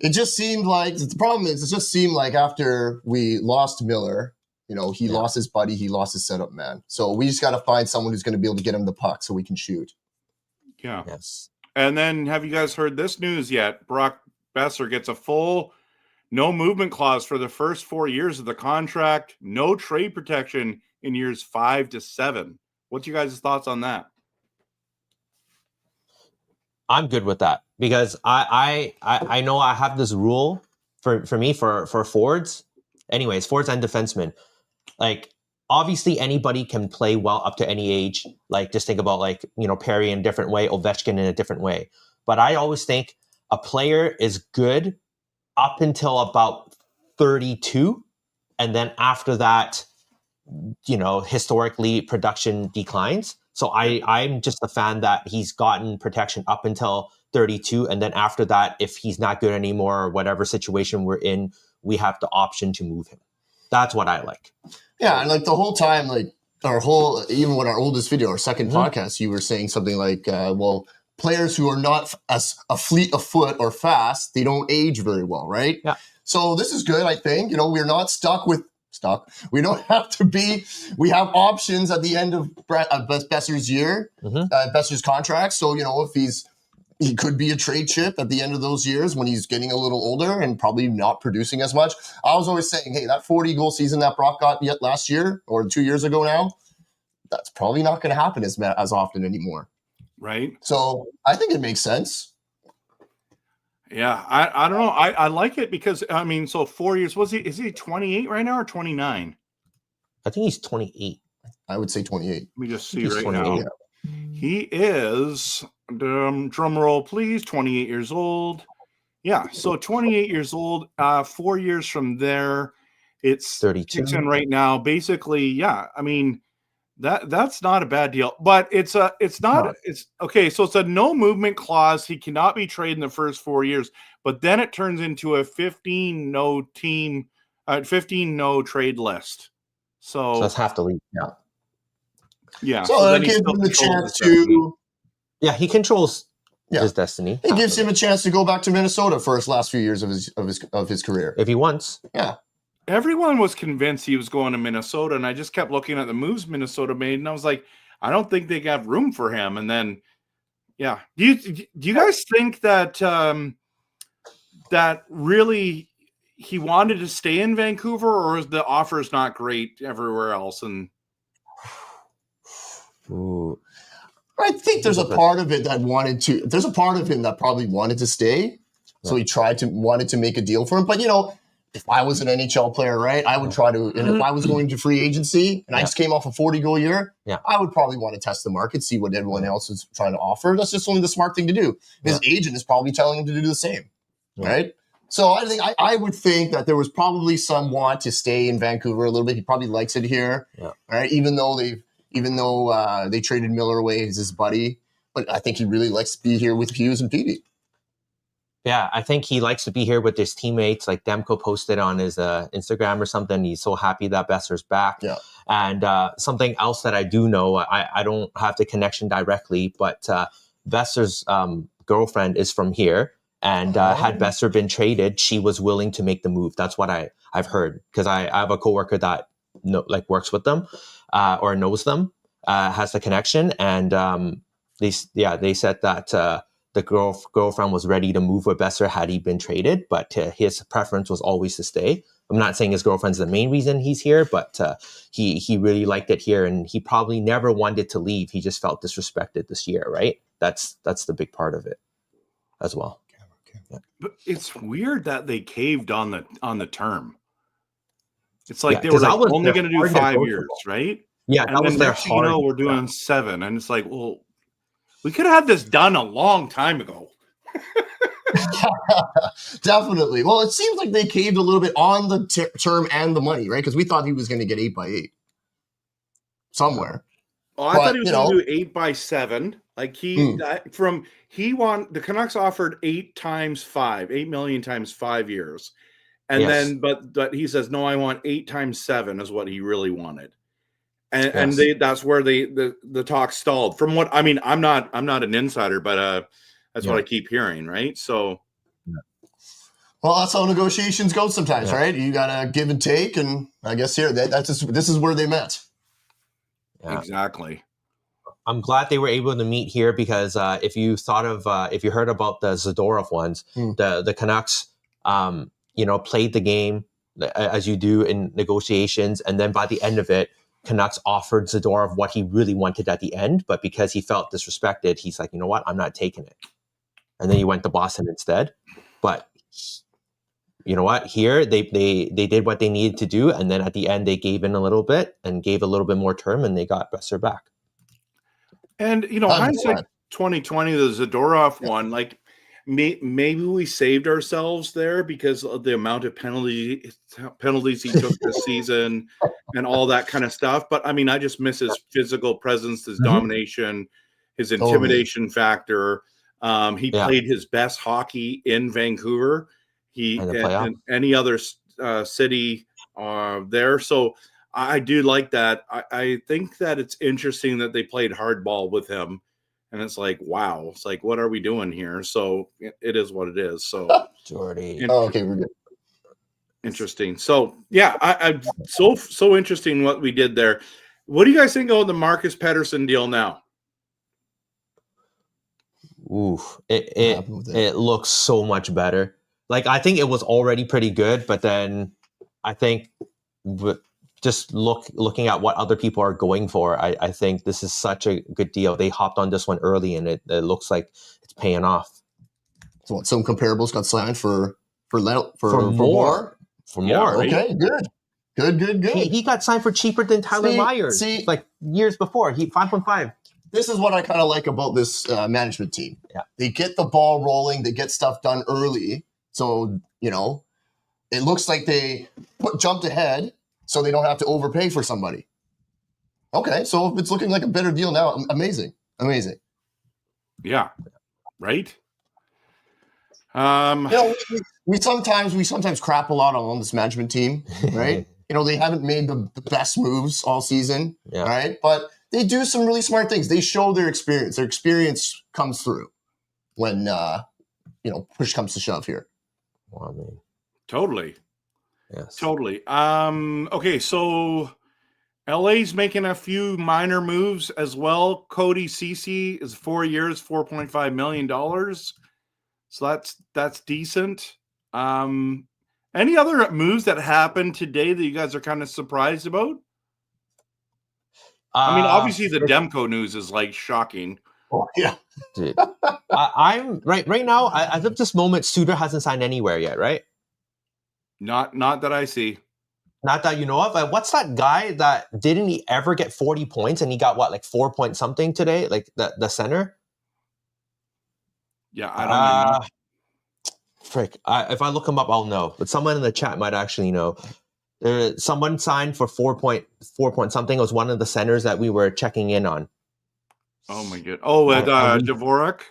it just seemed like the problem is it just seemed like after we lost Miller, he lost his buddy, he lost his setup man. So we just got to find someone who's going to be able to get him the puck so we can shoot. Yeah. Yes. And then have you guys heard this news yet? Brock Boeser gets a full no movement clause for the first 4 years of the contract, no trade protection in years 5 to 7. What's your guys' thoughts on that? I'm good with that because I know I have this rule for forwards. Anyways, forwards and defensemen. Like, obviously anybody can play well up to any age. Like, just think about Perry in a different way, Ovechkin in a different way. But I always think a player is good up until about 32, and then after that, historically production declines. So I'm just a fan that he's gotten protection up until 32, and then after that, if he's not good anymore or whatever situation we're in, we have the option to move him. That's what I like. Yeah, and the whole time, even with our oldest video, our second podcast, you were saying something like, players who are not as fleet of foot or fast, they don't age very well, right? Yeah. So this is good, I think. We're not stuck. We don't have to be. We have options at the end of Boeser's year, Boeser's contract. So if he could be a trade chip at the end of those years when he's getting a little older and probably not producing as much. I was always saying, hey, that 40-goal season that Brock got last year or 2 years ago now, that's probably not going to happen as often anymore. Right. So I think it makes sense. Yeah, I don't know. I like it because I mean, so 4 years. Is he 28 right now or 29? I think he's 28. I would say 28. Let me just see He's right 28. now. He is drum roll, please. 28 years old. Yeah, so 28 years old. 4 years from there, it's 32. kicks in right now. Basically, yeah. I mean, that's not a bad deal, but it's okay. So it's a no movement clause. He cannot be traded in the first 4 years, but then it turns into a 15 no trade list. So that's half the league. Yeah. Yeah. So then it he gives still him the controls chance his destiny. to. Yeah, he controls Yeah. his destiny. It gives him a chance to go back to Minnesota for his last few years of his career. If he wants. Yeah. Everyone was convinced he was going to Minnesota, and I just kept looking at the moves Minnesota made, and I was like, I don't think they got room for him. And then, yeah, do you guys think that that really he wanted to stay in Vancouver, or is the offer is not great everywhere else? And Ooh. I think there's a part of it that wanted to. There's a part of him that probably wanted to stay, so he wanted to make a deal for him. But if I was an NHL player, right, I would try to. And if I was going to free agency and I just came off a 40-goal year, I would probably want to test the market, see what everyone else is trying to offer. That's just only the smart thing to do. His agent is probably telling him to do the same, right? So I think I would think that there was probably some want to stay in Vancouver a little bit. He probably likes it here, right? Even though they traded Miller away as his buddy, but I think he really likes to be here with Hughes and Petey. Yeah, I think he likes to be here with his teammates. Like Demko posted on his Instagram or something. He's so happy that Boeser's back. Yeah. And something else that I do know, I don't have the connection directly, but Boeser's girlfriend is from here. And had Boeser been traded, she was willing to make the move. That's what I've heard, because I have a coworker that works with them or knows them, has the connection, and they said that the girlfriend was ready to move with Boeser had he been traded, but his preference was always to stay. I'm not saying his girlfriend's the main reason he's here, but he really liked it here, and he probably never wanted to leave. He just felt disrespected this year, right? That's the big part of it as well. But it's weird that they caved on the term. It's like they were only going to do 5 years, right? Yeah, and that was their hard. We're doing 7, and it's like, well, we could have had this done a long time ago. Definitely. Well, it seems like they caved a little bit on the term and the money, right? Because we thought he was going to get 8x8 somewhere. Oh, I thought he was going to do 8x7. Like the Canucks offered 8 million times 5 years. And then, but he says, no, I want 8 times 7 is what he really wanted. And that's where the talk stalled. From what, I mean, I'm not an insider, but that's what I keep hearing. Right. So. Well, that's how negotiations go sometimes, right? You got to give and take. And I guess here, this is where they met. Yeah. Exactly. I'm glad they were able to meet here, because if you heard about the Zadorov ones, the Canucks, played the game as you do in negotiations, and then by the end of it, Canucks offered Zadorov what he really wanted at the end, but because he felt disrespected, he's like, you know what, I'm not taking it, and then he went to Boston instead. But you know what? Here they did what they needed to do, and then at the end they gave in a little bit and gave a little bit more term, and they got Boeser back. And hindsight 2020, the Zadorov one, like maybe we saved ourselves there because of the amount of penalties he took this season and all that kind of stuff. But I mean, I just miss his physical presence, his domination, his intimidation factor. He played his best hockey in Vancouver. And any other city there. So I do like that. I think that it's interesting that they played hardball with him. And it's like, wow. It's like, what are we doing here? So it is what it is. So Jordy. Okay, we're good. Interesting. So yeah, I so interesting what we did there. What do you guys think of the Marcus Pettersson deal now? Ooh, it looks so much better. Like, I think it was already pretty good, but then I think just looking at what other people are going for, I think this is such a good deal. They hopped on this one early, and it looks like it's paying off. So what, some comparables got signed for more. more? For Yeah, more. right. Okay, good. He got signed for cheaper than Tyler Myers. See, like years before. He 5.5. this is what I kind of like about this management team. Yeah. They get the ball rolling. They get stuff done early. So, it looks like they jumped ahead so they don't have to overpay for somebody. Okay, so if it's looking like a better deal now, amazing. Yeah. Right. We sometimes crap a lot on this management team, right? They haven't made the best moves all season, right? But they do some really smart things. They show their experience. Their experience comes through when push comes to shove here. Well, I mean, Totally. yes. Totally. Okay, so LA's making a few minor moves as well. Cody Ceci is 4 years, $4.5 million. So that's decent. Any other moves that happened today that you guys are kind of surprised about? I mean, obviously the Demko news is like shocking. Oh, yeah. Dude. I'm right now. As of this moment, Suter hasn't signed anywhere yet, right? Not that I see. Not that you know of. What's that guy that didn't he ever get 40 points and he got what, like 4 point something today? Like the center? Yeah, I don't know. Frick. If I look him up, I'll know. But someone in the chat might actually know. Someone signed for 4 point something. It was one of the centers that we were checking in on. Oh my god. Oh, Dvorak?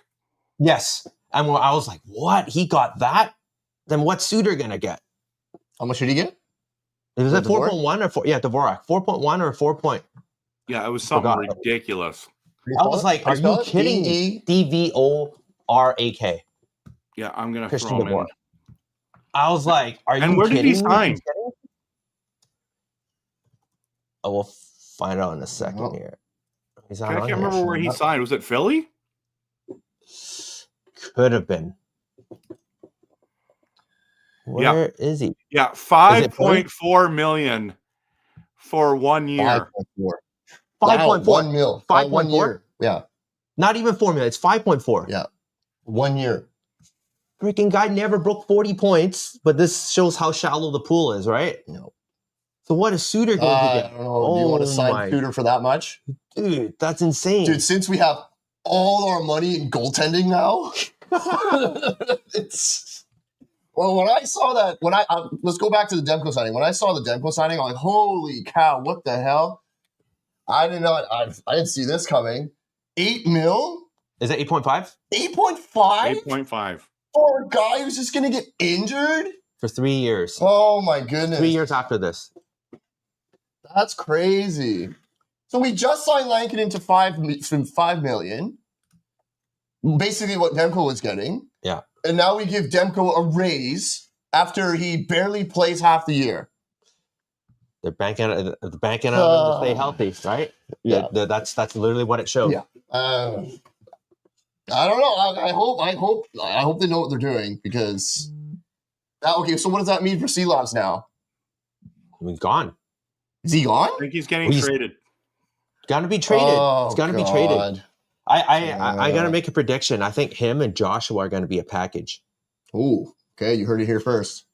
Yes. And I was like, what? He got that? Then what's Suter gonna get? How much did he get? It was at 4.1 or 4. Yeah, Dvorak. 4.1 or 4 point. Yeah, it was something ridiculous. I was like, are you kidding me? Dvorak. Yeah, I'm gonna Christian throw him in. Dvorak. I was like, are you kidding me? And where did he sign? Oh, we'll find out in a second here. He's I can't remember where he signed. Was it Philly? Could have been. Where is he? Yeah, $5.4 million for 1 year. 5.4. 5.4. 1 mil. 5.4? year. Yeah. Not even 4 million. It's 5.4. Yeah. 1 year. Freaking guy never broke 40 points, but this shows how shallow the pool is, right? No. So what is Suter going to get? I don't know. Do you want to sign Suter for that much? Dude, that's insane. Dude, since we have all our money in goaltending now, well, when I saw that, let's go back to the Demko signing. When I saw the Demko signing, I'm like, holy cow, what the hell? I didn't see this coming. 8 mil? Is it 8.5? 8.5? 8.5. For a guy who's just going to get injured? For 3 years. Oh, my goodness. 3 years after this. That's crazy. So we just signed Lankin to $5 million. Basically what Demko was getting. Yeah. And now we give Demko a raise after he barely plays half the year. They're banking on him to stay healthy, right? Yeah. That's literally what it showed. Yeah. I don't know. I hope they know what they're doing because. Okay, so what does that mean for Seelobs now? He's gone. Is he gone? I think he's getting traded. Gonna be traded. Oh, it's gonna be traded. I gotta make a prediction. I think him and Joshua are gonna be a package. Oh, okay. You heard it here first.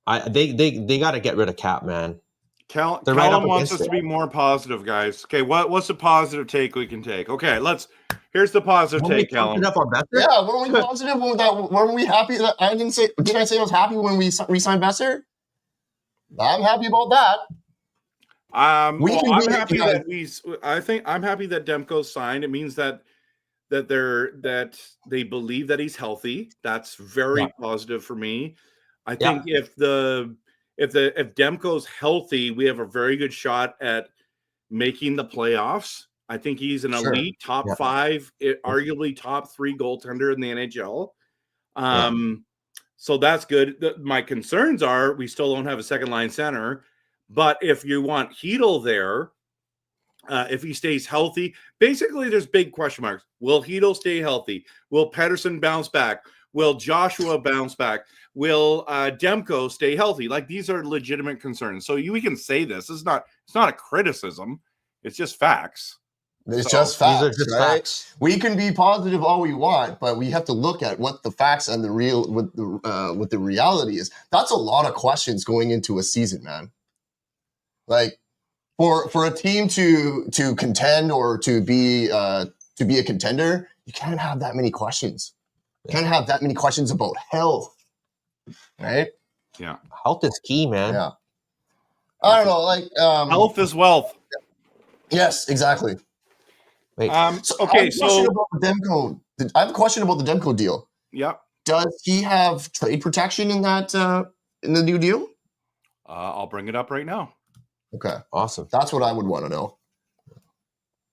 They gotta get rid of Cap, man. Callum right up wants us against to be more positive, guys. Okay, what's the positive take we can take? Okay, here's the positive take, Callum. Up on Boeser? Yeah, weren't we positive with that? Weren't we happy that did I say I was happy when we re-signed Boeser? I'm happy about that. I'm happy that Demko signed. It means that they believe that he's healthy. That's very positive for me. I think if Demko's healthy, we have a very good shot at making the playoffs. I think he's an elite top 5, arguably top 3 goaltender in the NHL. So that's good. My concerns are we still don't have a second line center. But if you want Hedl there, if he stays healthy, basically there's big question marks. Will Hedl stay healthy? Will Pettersson bounce back? Will Joshua bounce back? Will Demko stay healthy? Like, these are legitimate concerns. So we can say this. It's not a criticism. It's just facts. It's So, just These facts, are just right? facts. We can be positive all we want, but we have to look at what the facts and what the reality is. That's a lot of questions going into a season, man. Like for a team to contend or to be a contender, you can't have that many questions. You can't have that many questions about health, right? yeah. Health is key, man. Yeah. I don't know, like Health is wealth. yes, exactly. Wait, So Okay, I have a question about the Demko. I have a question about the Demko deal. Yep. Does he have trade protection in that in the new deal? I'll bring it up right now. Okay, awesome. that's what I would want to know.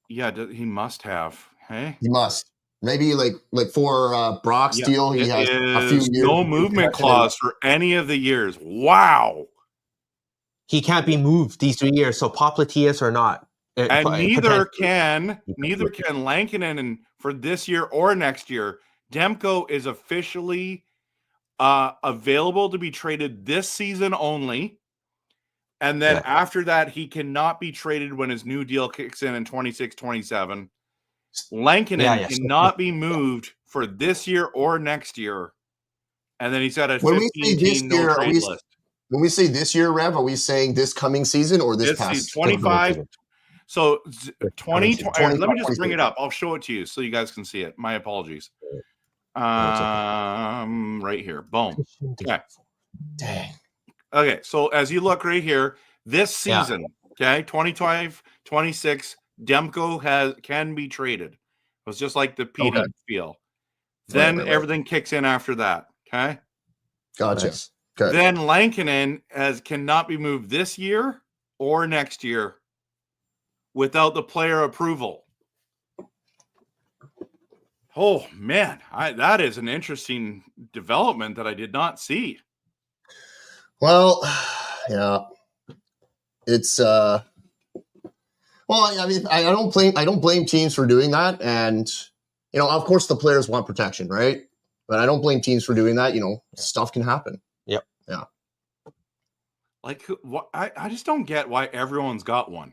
Yeah, he must have. Hey, He must. Maybe like for Brock's Yeah, deal, he it has a few is years. no of movement protection. clause for any of the years. Wow. He can't be moved these 3 years, so Poplatius or not. And neither potentially. can Lankinen and for this year or next year. Demko is officially available to be traded this season only. And then after that, he cannot be traded when his new deal kicks in 26-27. Lankinen cannot be moved for this year or next year. And then he's got a 15-team no-trade list. When we say this year, Rev, are we saying this coming season or this past? Season, 25. So 20. Let me just bring it up. I'll show it to you so you guys can see it. My apologies. Right here. Boom. Okay. Dang. Okay. So as you look right here, this season, okay, 25-26, Demko can be traded. It was just like the PD feel. Then everything kicks in after that. Okay. Gotcha. Nice. Okay. Then Lankinen cannot be moved this year or next year without the player approval. Oh man, that is an interesting development that I did not see. Well, yeah, it's well, I mean, I don't blame teams for doing that, and of course the players want protection, right? But I don't blame teams for doing that. Stuff can happen. Yep. Yeah. Like, I just don't get why everyone's got one.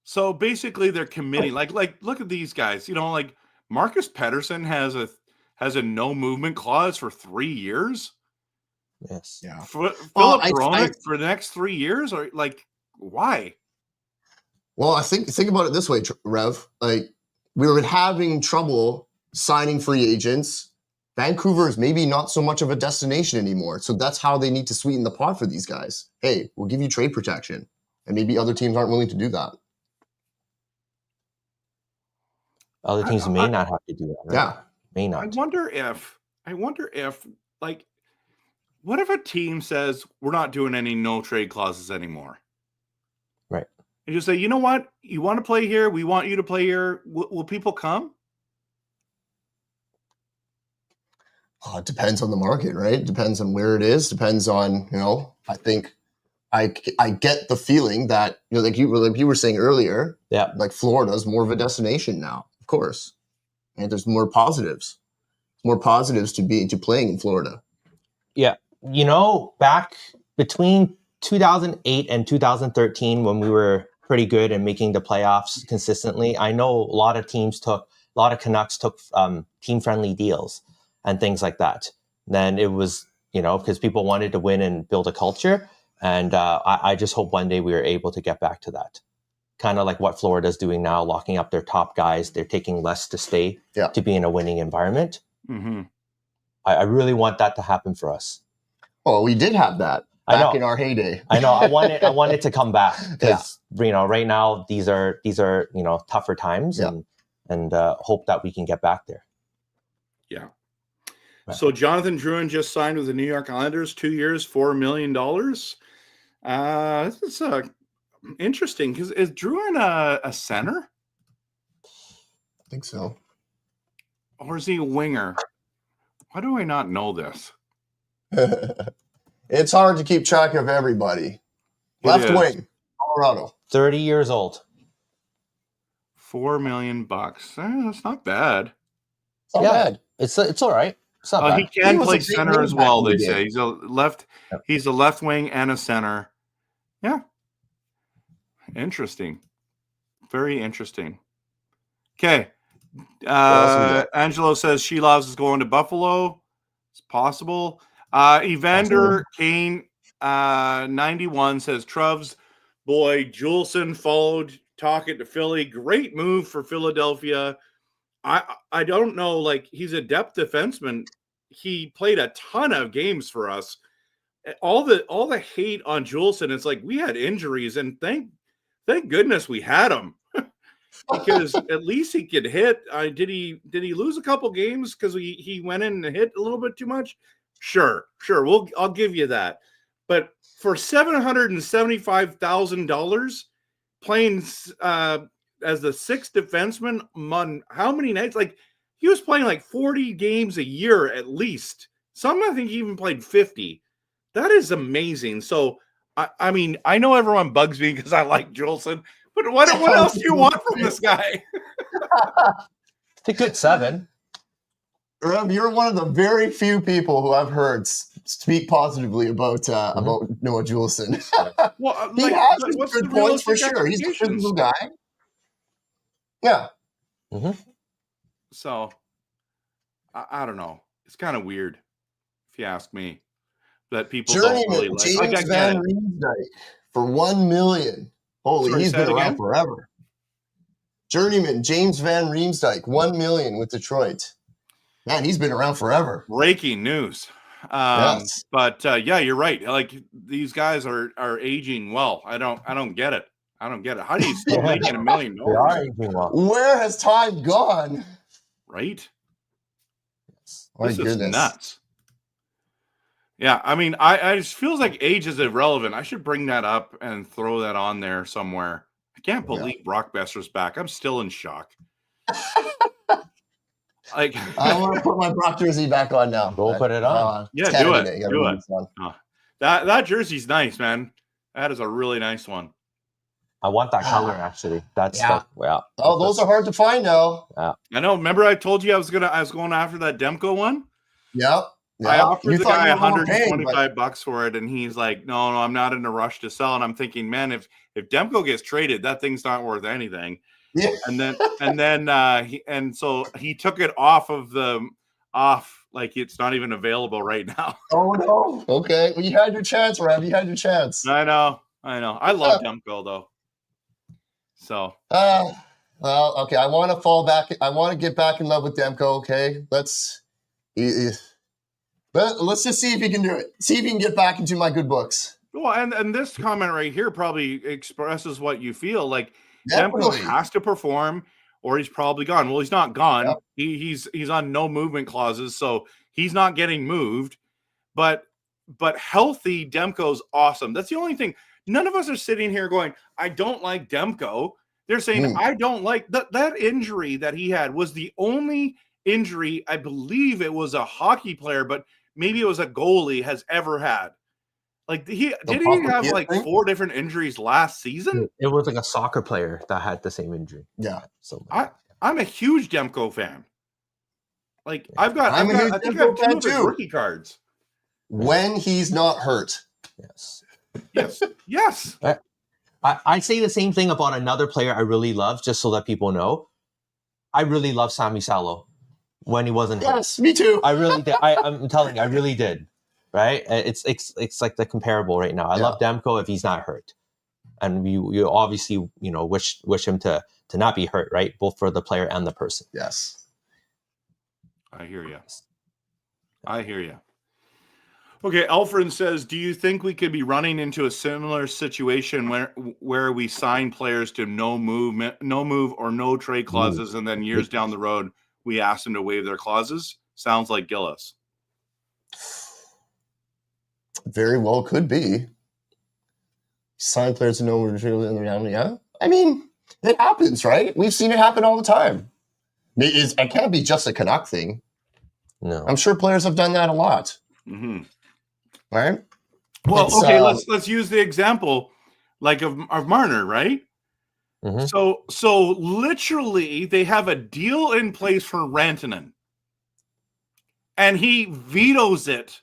So basically, they're committing. Like, look at these guys. Like Marcus Pettersson has a no movement clause for 3 years. Yes. Yeah. Philip Hronek for the next 3 years, or like, why? Well, I think about it this way, Rev. Like, we were having trouble signing free agents. Vancouver is maybe not so much of a destination anymore. So that's how they need to sweeten the pot for these guys. Hey, we'll give you trade protection. And maybe other teams aren't willing to do that. Other teams may not have to do that. Right? Yeah. May not. I wonder if, like, what if a team says, we're not doing any no trade clauses anymore? Right. And you say, you know what? You want to play here? We want you to play here. Will people come? It depends on the market, right? Depends on where it is. Depends on, I think I get the feeling that, like you were saying earlier, like Florida is more of a destination now, of course. And there's more positives. More positives to playing in Florida. Yeah. Back between 2008 and 2013, when we were pretty good and making the playoffs consistently, I know a lot of Canucks took team-friendly deals and things like that. Then it was, because people wanted to win and build a culture. And I just hope one day we are able to get back to that. Kind of like what Florida's doing now, locking up their top guys. They're taking less to stay to be in a winning environment. Mm-hmm. I really want that to happen for us. Well, we did have that back in our heyday. I know. I want it to come back because right now these are tougher times, and hope that we can get back there. Yeah. So Jonathan Drouin just signed with the New York Islanders, 2 years, $4 million. This is interesting because is Drouin a center? I think so. Or is he a winger? Why do I not know this? It's hard to keep track of everybody. Left wing, Colorado. 30 years old. $4 million. That's not bad. It's not bad. It's all right. It's not bad. He can play center as well, they say. He's a left wing and a center. Yeah. Interesting. Very interesting. Okay. else we got? Angelo says Shelovs is going to Buffalo. It's possible. Evander Kane 91 says Trev's boy Juleson followed talking to Philly. Great move for Philadelphia. I don't know, like, he's a depth defenseman. He played a ton of games for us. All the hate on Juleson, it's like we had injuries, and thank goodness we had him. Because at least he could hit. Did he lose a couple games because he went in and hit a little bit too much? Sure. I'll give you that. But for $775,000 playing as the sixth defenseman on how many nights? Like, he was playing like 40 games a year at least. Some, I think, he even played 50. That is amazing. So I mean, I know everyone bugs me because I like Juleson. But what else do you want from this guy? It's a good 7. Rev, you're one of the very few people who I've heard speak positively about Noah Juleson. Well, He has some good points for sure. He's a physical guy. Yeah. Mm-hmm. So, I don't know. It's kind of weird, if you ask me, that people don't really like. James Van Riemsdyk for $1 million. Holy, Sorry, he's been around again? forever. Journeyman James Van Riemsdyk, $1 million with Detroit. Man, he's been around forever. Breaking news. Yes. But yeah, you're right. Like, these guys are aging well. I don't get it. How do you still making $1 million? They are aging well. Where has time gone? Right? My This goodness. is nuts. Yeah, I mean, I just feels like age is irrelevant. I should bring that up and throw that on there somewhere. I can't believe Brock Boeser's back. I'm still in shock. Like, I want to put my Brock jersey back on now. Go put it on. Yeah, it's do Canada it. Day. Do it. That jersey's nice, man. That is a really nice one. I want that color, actually. That's Yeah. yeah. Oh, those are hard to find now. I know. Remember, I told you I was going after that Demko one. Yep. I offered the guy $125 $125 for it, and he's like, "No, I'm not in a rush to sell." And I'm thinking, man, if Demko gets traded, that thing's not worth anything. Yeah. So he took it off, like it's not even available right now. Oh no. Okay. Well, you had your chance, Rev. You had your chance. I know. I love Demko though. So. Well, okay. I want to fall back. I want to get back in love with Demko. Okay. Let's just see if he can do it. See if he can get back into my good books. Well, and this comment right here probably expresses what you feel. Like, Definitely. Demko has to perform, or he's probably gone. Well, he's not gone. Yep. He's on no movement clauses, so he's not getting moved. But healthy Demko's awesome. That's the only thing. None of us are sitting here going, I don't like Demko. They're saying, I don't like that injury that he had was the only injury, I believe it was a hockey player, but maybe it was a goalie has ever had. Like, he have like 4 different injuries last season? It was like a soccer player that had the same injury. Yeah. So I'm a huge Demko fan. Like, I think I have 2 of his rookie cards. When he's not hurt. Yes. I say the same thing about another player I really love, just so that people know. I really love Sami Salo when he wasn't hurt. Yes, me too. I really did. I'm telling you, I really did. Right? It's like the comparable right now. I love Demko if he's not hurt, and you obviously wish him to not be hurt, right? Both for the player and the person. Yes. I hear you. Okay, Alfred says, do you think we could be running into a similar situation where we sign players to no move or no trade clauses, and then years down the road we ask them to waive their clauses? Sounds like Gillis. Very well could be. Sign players to no move. Yeah. I mean, it happens, right? We've seen it happen all the time. It can't be just a Canuck thing. No, I'm sure players have done that a lot. Mm-hmm. Right? Well, okay, let's use the example like of Marner, right? Mm-hmm. So literally they have a deal in place for Rantanen, and he vetoes it.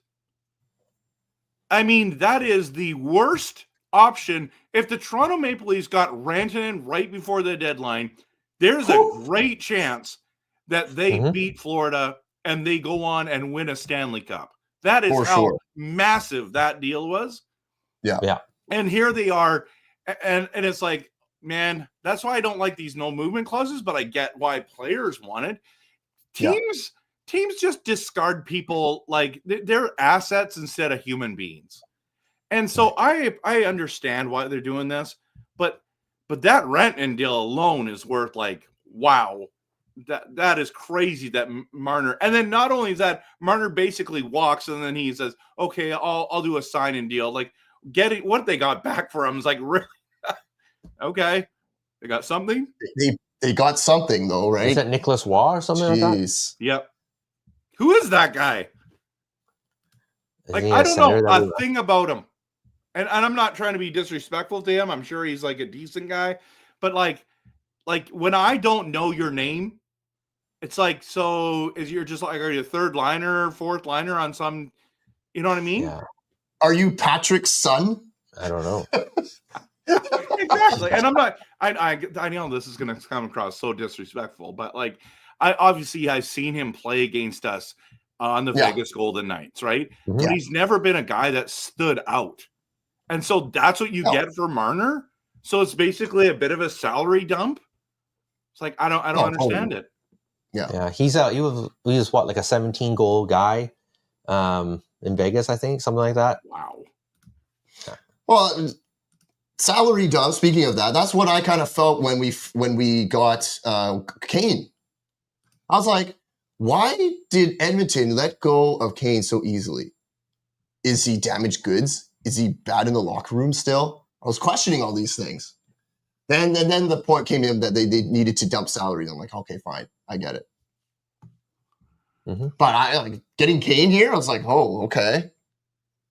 I mean, that is the worst option. If the Toronto Maple Leafs got Rantanen right before the deadline, there's a great chance that they beat Florida and they go on and win a Stanley Cup. That is For how sure. massive that deal was. Yeah. And here they are. And it's like, man, that's why I don't like these no movement clauses, but I get why players want it. Teams just discard people like they're assets instead of human beings. And so I understand why they're doing this, but that Rantanen deal alone is worth like, wow, that is crazy that Marner. And then not only is that, Marner basically walks and then he says, okay, I'll do a sign and deal. Like getting what they got back for him is like, really? Okay, they got something. They got something though, right? Is that Nicholas Waugh or something like that? Yep. Who is that guy? Is like he I a don't center know that a thing about him. And I'm not trying to be disrespectful to him. I'm sure he's like a decent guy. But like when I don't know your name, it's like, so is you're just like, are you a third liner, fourth liner on some, you know what I mean? Yeah. Are you Patrick's son? I don't know. Exactly. And I'm not, I know this is going to come across so disrespectful, but like, I've seen him play against us on the Vegas Golden Knights, right? Mhm. But he's never been a guy that stood out. And so that's what you get for Marner. So it's basically a bit of a salary dump. It's like, I don't understand it. Yeah. He was what, like a 17 goal guy in Vegas, I think, something like that. Wow. Well, salary dump. Speaking of that, that's what I kind of felt when we got Kane. I was like, why did Edmonton let go of Kane so easily? Is he damaged goods? Is he bad in the locker room still? I was questioning all these things. Then the point came in that they needed to dump salary. I'm like, okay, fine, I get it. Mm-hmm. But I like getting Kane here. I was like, oh, okay.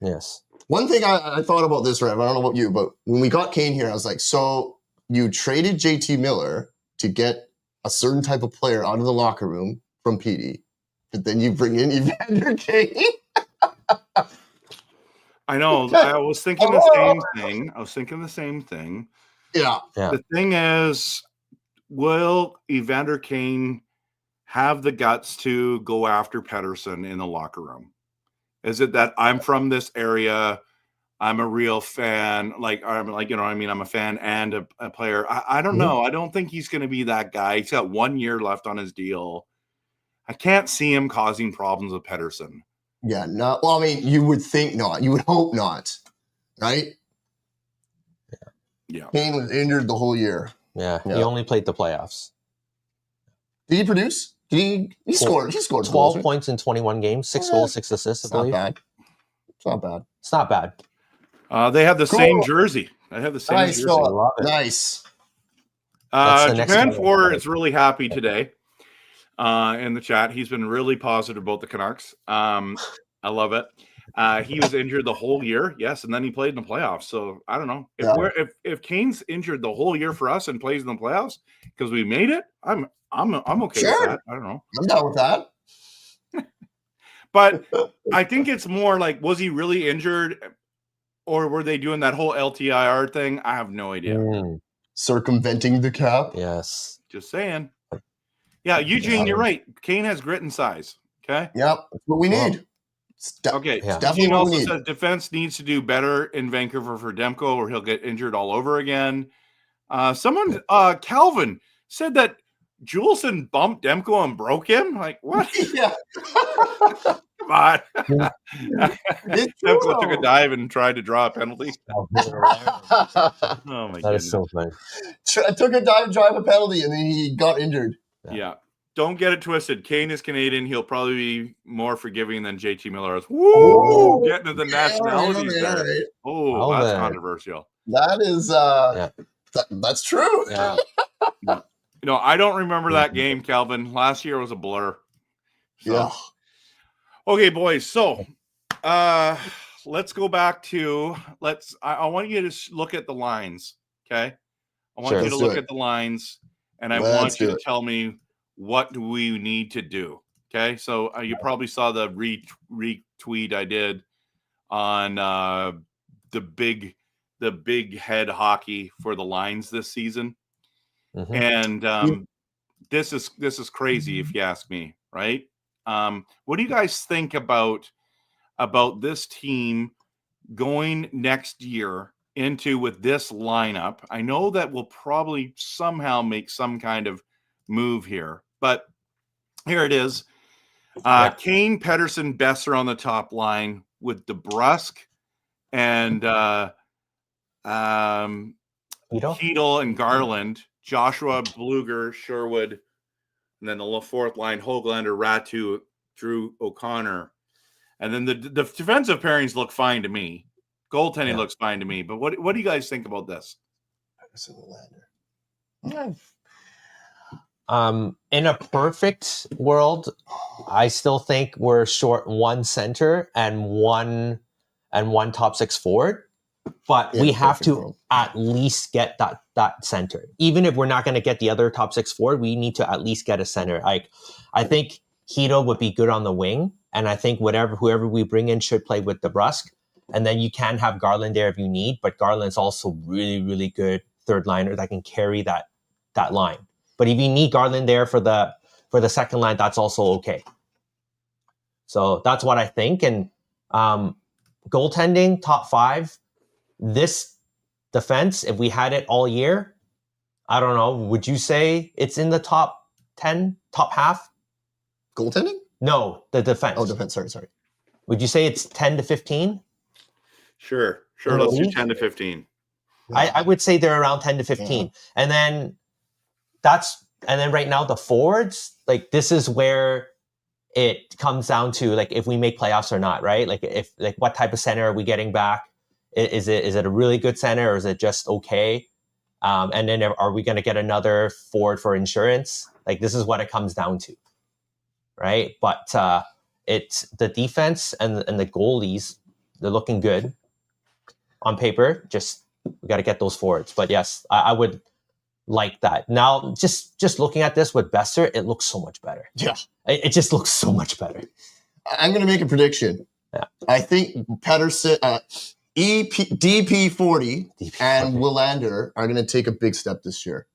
Yes. One thing I thought about this, Rev, I don't know about you, but when we got Kane here, I was like, so you traded JT Miller to get a certain type of player out of the locker room from PD, but then you bring in Evander Kane? I know. I was thinking the same thing. Yeah. The thing is, will Evander Kane have the guts to go after Pettersson in the locker room? Is it that I'm from this area, I'm a real fan, I'm a fan and a player? I don't know. I don't think he's going to be that guy. He's got 1 year left on his deal. I can't see him causing problems with Pettersson. Yeah, no. Well, I mean, you would think not. You would hope not, right? Yeah. Kane was injured the whole year. Yeah. He only played the playoffs. Did he produce? He scored 12 goals, right? points in 21 games, 6 goals, 6 assists, I believe. It's not bad. It's not bad. They have the same jersey. I have the same jersey. Love it. Nice. Japan 4 is really happy today in the chat. He's been really positive about the Canucks. I love it. He was injured the whole year, yes, and then he played in the playoffs. So I don't know if Kane's injured the whole year for us and plays in the playoffs because we made it. I'm okay with that. I don't know. I'm down with that. But I think it's more like, was he really injured, or were they doing that whole LTIR thing? I have no idea. Circumventing the cap. Yes. Just saying. Yeah, Eugene, you're right. Kane has grit and size. Okay. Yep, that's what we need. Okay. It's definitely what we need. Says defense needs to do better in Vancouver for Demko, or he'll get injured all over again. Calvin said that Juleson bumped Demko and broke him. Like, what? Yeah. Come on. Demko took a dive and tried to draw a penalty. Oh my That goodness. is so funny. Took a dive, drive a penalty, and then he got injured. Yeah. Don't get it twisted. Kane is Canadian. He'll probably be more forgiving than JT Miller is. Woo! Getting to the nationalities there. Right. Oh, that's controversial. That is that's true. Yeah. I don't remember that game, Calvin. Last year was a blur. So. Yeah. Okay, boys. So let's go back to I want you to look at the lines. Okay. I want you to look at the lines, and I want you to tell me, what do we need to do? Okay. So you probably saw the retweet I did on the big the big head hockey for the lines this season. Mhm. And this is crazy if you ask me, right? What do you guys think about this team going next year into with this lineup? I know that we'll probably somehow make some kind of move here, but here it is. Kane, Pettersson, Boeser on the top line with DeBrusk and Hedl and Garland, Joshua, Bluger, Sherwood, and then the fourth line, Höglander, Ratu, Drew, O'Connor. And then the defensive pairings look fine to me. Goaltending looks fine to me. But what do you guys think about this? In a perfect world, I still think we're short one center and one top six forward. But we have to at least get that center. Even if we're not going to get the other top six forward, we need to at least get a center. I think Hedl would be good on the wing, and I think whoever we bring in should play with DeBrusk. And then you can have Garland there if you need, but Garland's also really, really good third liner that can carry that line. But if you need Garland there for the second line, that's also okay. So that's what I think. And goaltending, top five. This defense, if we had it all year, I don't know, would you say it's in the top 10, top half? Goaltending? No, the defense. Oh, defense. Sorry. Would you say it's 10 to 15? Sure. Let's do 10 to 15. I would say they're around 10 to 15. And then right now the forwards, like this is where it comes down to like if we make playoffs or not, right? Like what type of center are we getting back? Is it a really good center or is it just okay? And then are we going to get another forward for insurance? Like this is what it comes down to, right? But it's the defense and the goalies, they're looking good on paper. Just we got to get those forwards. But yes, I would like that. Now, just looking at this with Boeser, it looks so much better. Yeah, it just looks so much better. I'm going to make a prediction. Yeah, I think Pettersson, DP40 and Willander are going to take a big step this year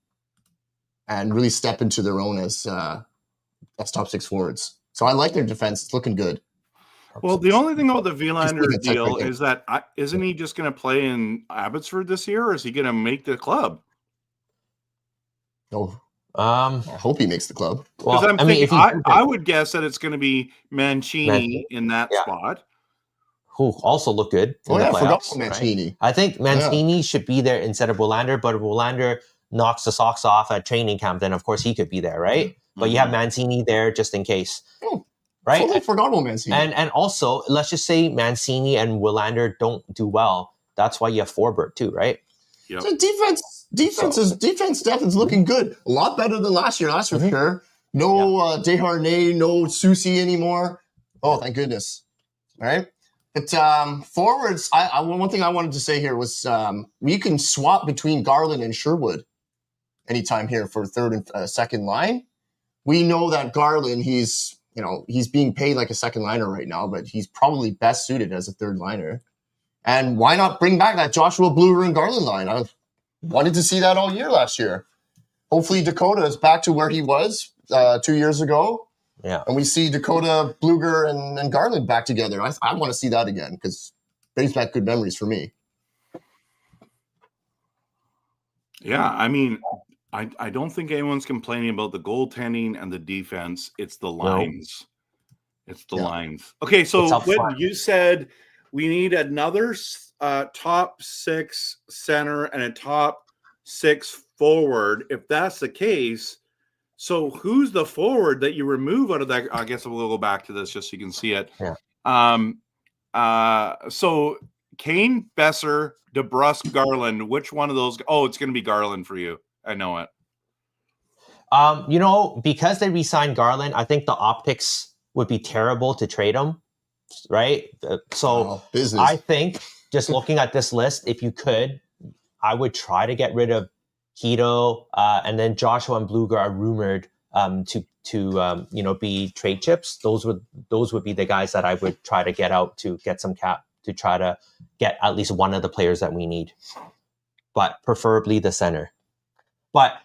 and really step into their own as top six forwards. So I like their defense. It's looking good. Well, the only thing about the Willander deal is that isn't he just going to play in Abbotsford this year, or is he going to make the club? No. I hope he makes the club. Because I would guess that it's going to be Mancini in that spot. Who also look good in the playoffs, I forgot Mancini. Right? I think Mancini should be there instead of Willander, but if Willander knocks the socks off at training camp, then of course he could be there, right? Mm-hmm. But you have Mancini there just in case. Right? Totally forgot about Mancini. And also, let's just say Mancini and Willander don't do well. That's why you have Forbert too, right? Yep. So defense depth is looking good. A lot better than last year, that's for sure. No Desharnais, no Soucy anymore. Oh, thank goodness. All right. But forwards, one thing I wanted to say here was we can swap between Garland and Sherwood anytime here for third and second line. We know that Garland, he's being paid like a second liner right now, but he's probably best suited as a third liner. And why not bring back that Joshua Bluger and Garland line? I wanted to see that all year last year. Hopefully Dakota is back to where he was 2 years ago. Yeah. And we see Dakota, Bluger, and Garland back together. I want to see that again because brings back good memories for me. Yeah, I mean, I don't think anyone's complaining about the goaltending and the defense. It's the lines. No. It's the lines. Okay, so when you said we need another top six center and a top six forward, if that's the case, so who's the forward that you remove out of that? I guess we'll go back to this just so you can see it. Yeah. So Kane, Boeser, DeBrusk, Garland, which one of those? Oh, it's going to be Garland for you. I know it. Because they re-signed Garland, I think the optics would be terrible to trade him, right? I think just looking at this list, if you could, I would try to get rid of Hedl, and then Joshua and Bluger are rumored to be trade chips. Those would be the guys that I would try to get out to get some cap to try to get at least one of the players that we need, but preferably the center. But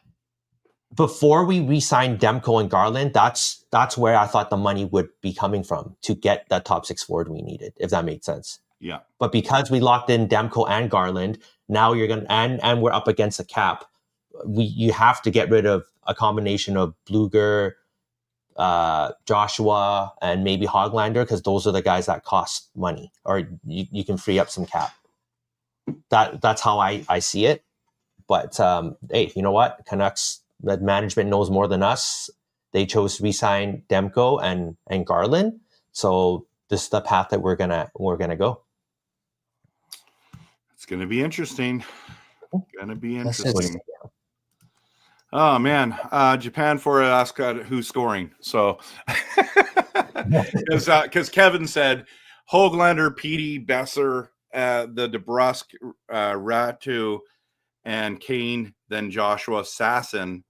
before we re-sign Demko and Garland, that's where I thought the money would be coming from to get that top 6 forward we needed, if that made sense. Yeah. But because we locked in Demko and Garland, now you're gonna and we're up against the cap. You have to get rid of a combination of Bluger, Joshua, and maybe Hoglander, because those are the guys that cost money, or you can free up some cap. That's how I see it. But hey, you know what? Canucks, the management knows more than us. They chose to re-sign Demko and Garland, so this is the path that we're gonna go. It's gonna be interesting. Oh man, Japan for asked who's scoring. So because Kevin said Hoglander, Petey, Boeser, the DeBrusque, Ratu, and Kane, then Joshua, Sasson,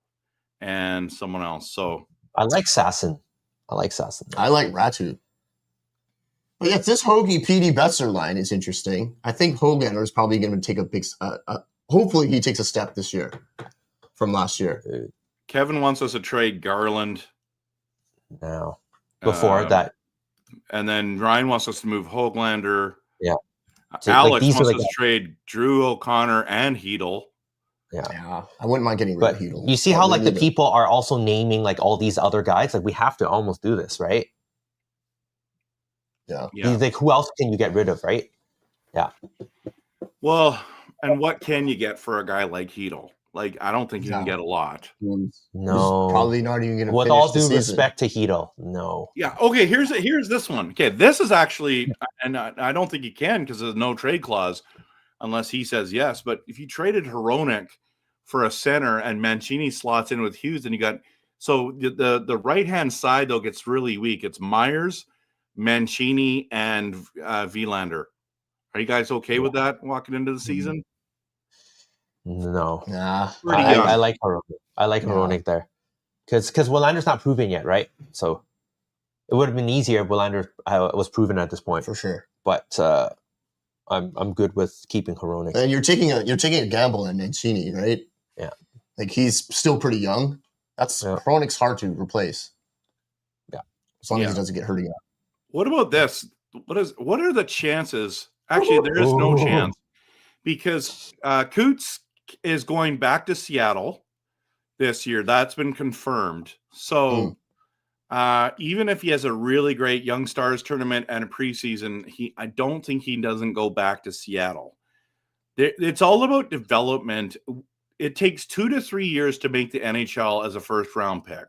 and someone else. So I like Sasson. I like Ratu. But yeah, this Hoagie Petey Boeser line is interesting. I think Hoglander is probably going to take a big. Hopefully, he takes a step this year from last year. Kevin wants us to trade Garland now before that, and then Ryan wants us to move Hoglander. Yeah, so Alex wants us to trade Drew O'Connor and Hedel. Yeah, I wouldn't mind getting rid of Hedel. You see how like the people are also naming like all these other guys. Like we have to almost do this, right? Yeah. Like who else can you get rid of, right? Yeah. Well, and what can you get for a guy like Hedel? Like, I don't think you can get a lot. No. He's probably not even going to. With all due respect to Hedel, no. Yeah. Okay. Here's this one. Okay. This is actually, and I don't think you can because there's no trade clause unless he says yes. But if you traded Hronek for a center and Mancini slots in with Hughes, then you got the right hand side though gets really weak. It's Myers, Mancini, and Vilander. Are you guys okay with that walking into the season? No. Nah. I like Hronek. I like Hronek there. Because Wilander's not proven yet, right? So it would have been easier if Wilander was proven at this point. For sure. But I'm good with keeping Hronek. And you're taking a gamble on Mancini, right? Yeah. Like he's still pretty young. Hronek's hard to replace. Yeah. As long as he doesn't get hurt again. What about this? What are the chances? Actually, there is no chance because Coots is going back to Seattle this year. That's been confirmed. So even if he has a really great Young Stars tournament and a preseason, I don't think he doesn't go back to Seattle. It's all about development. It takes 2 to 3 years to make the NHL as a first round pick,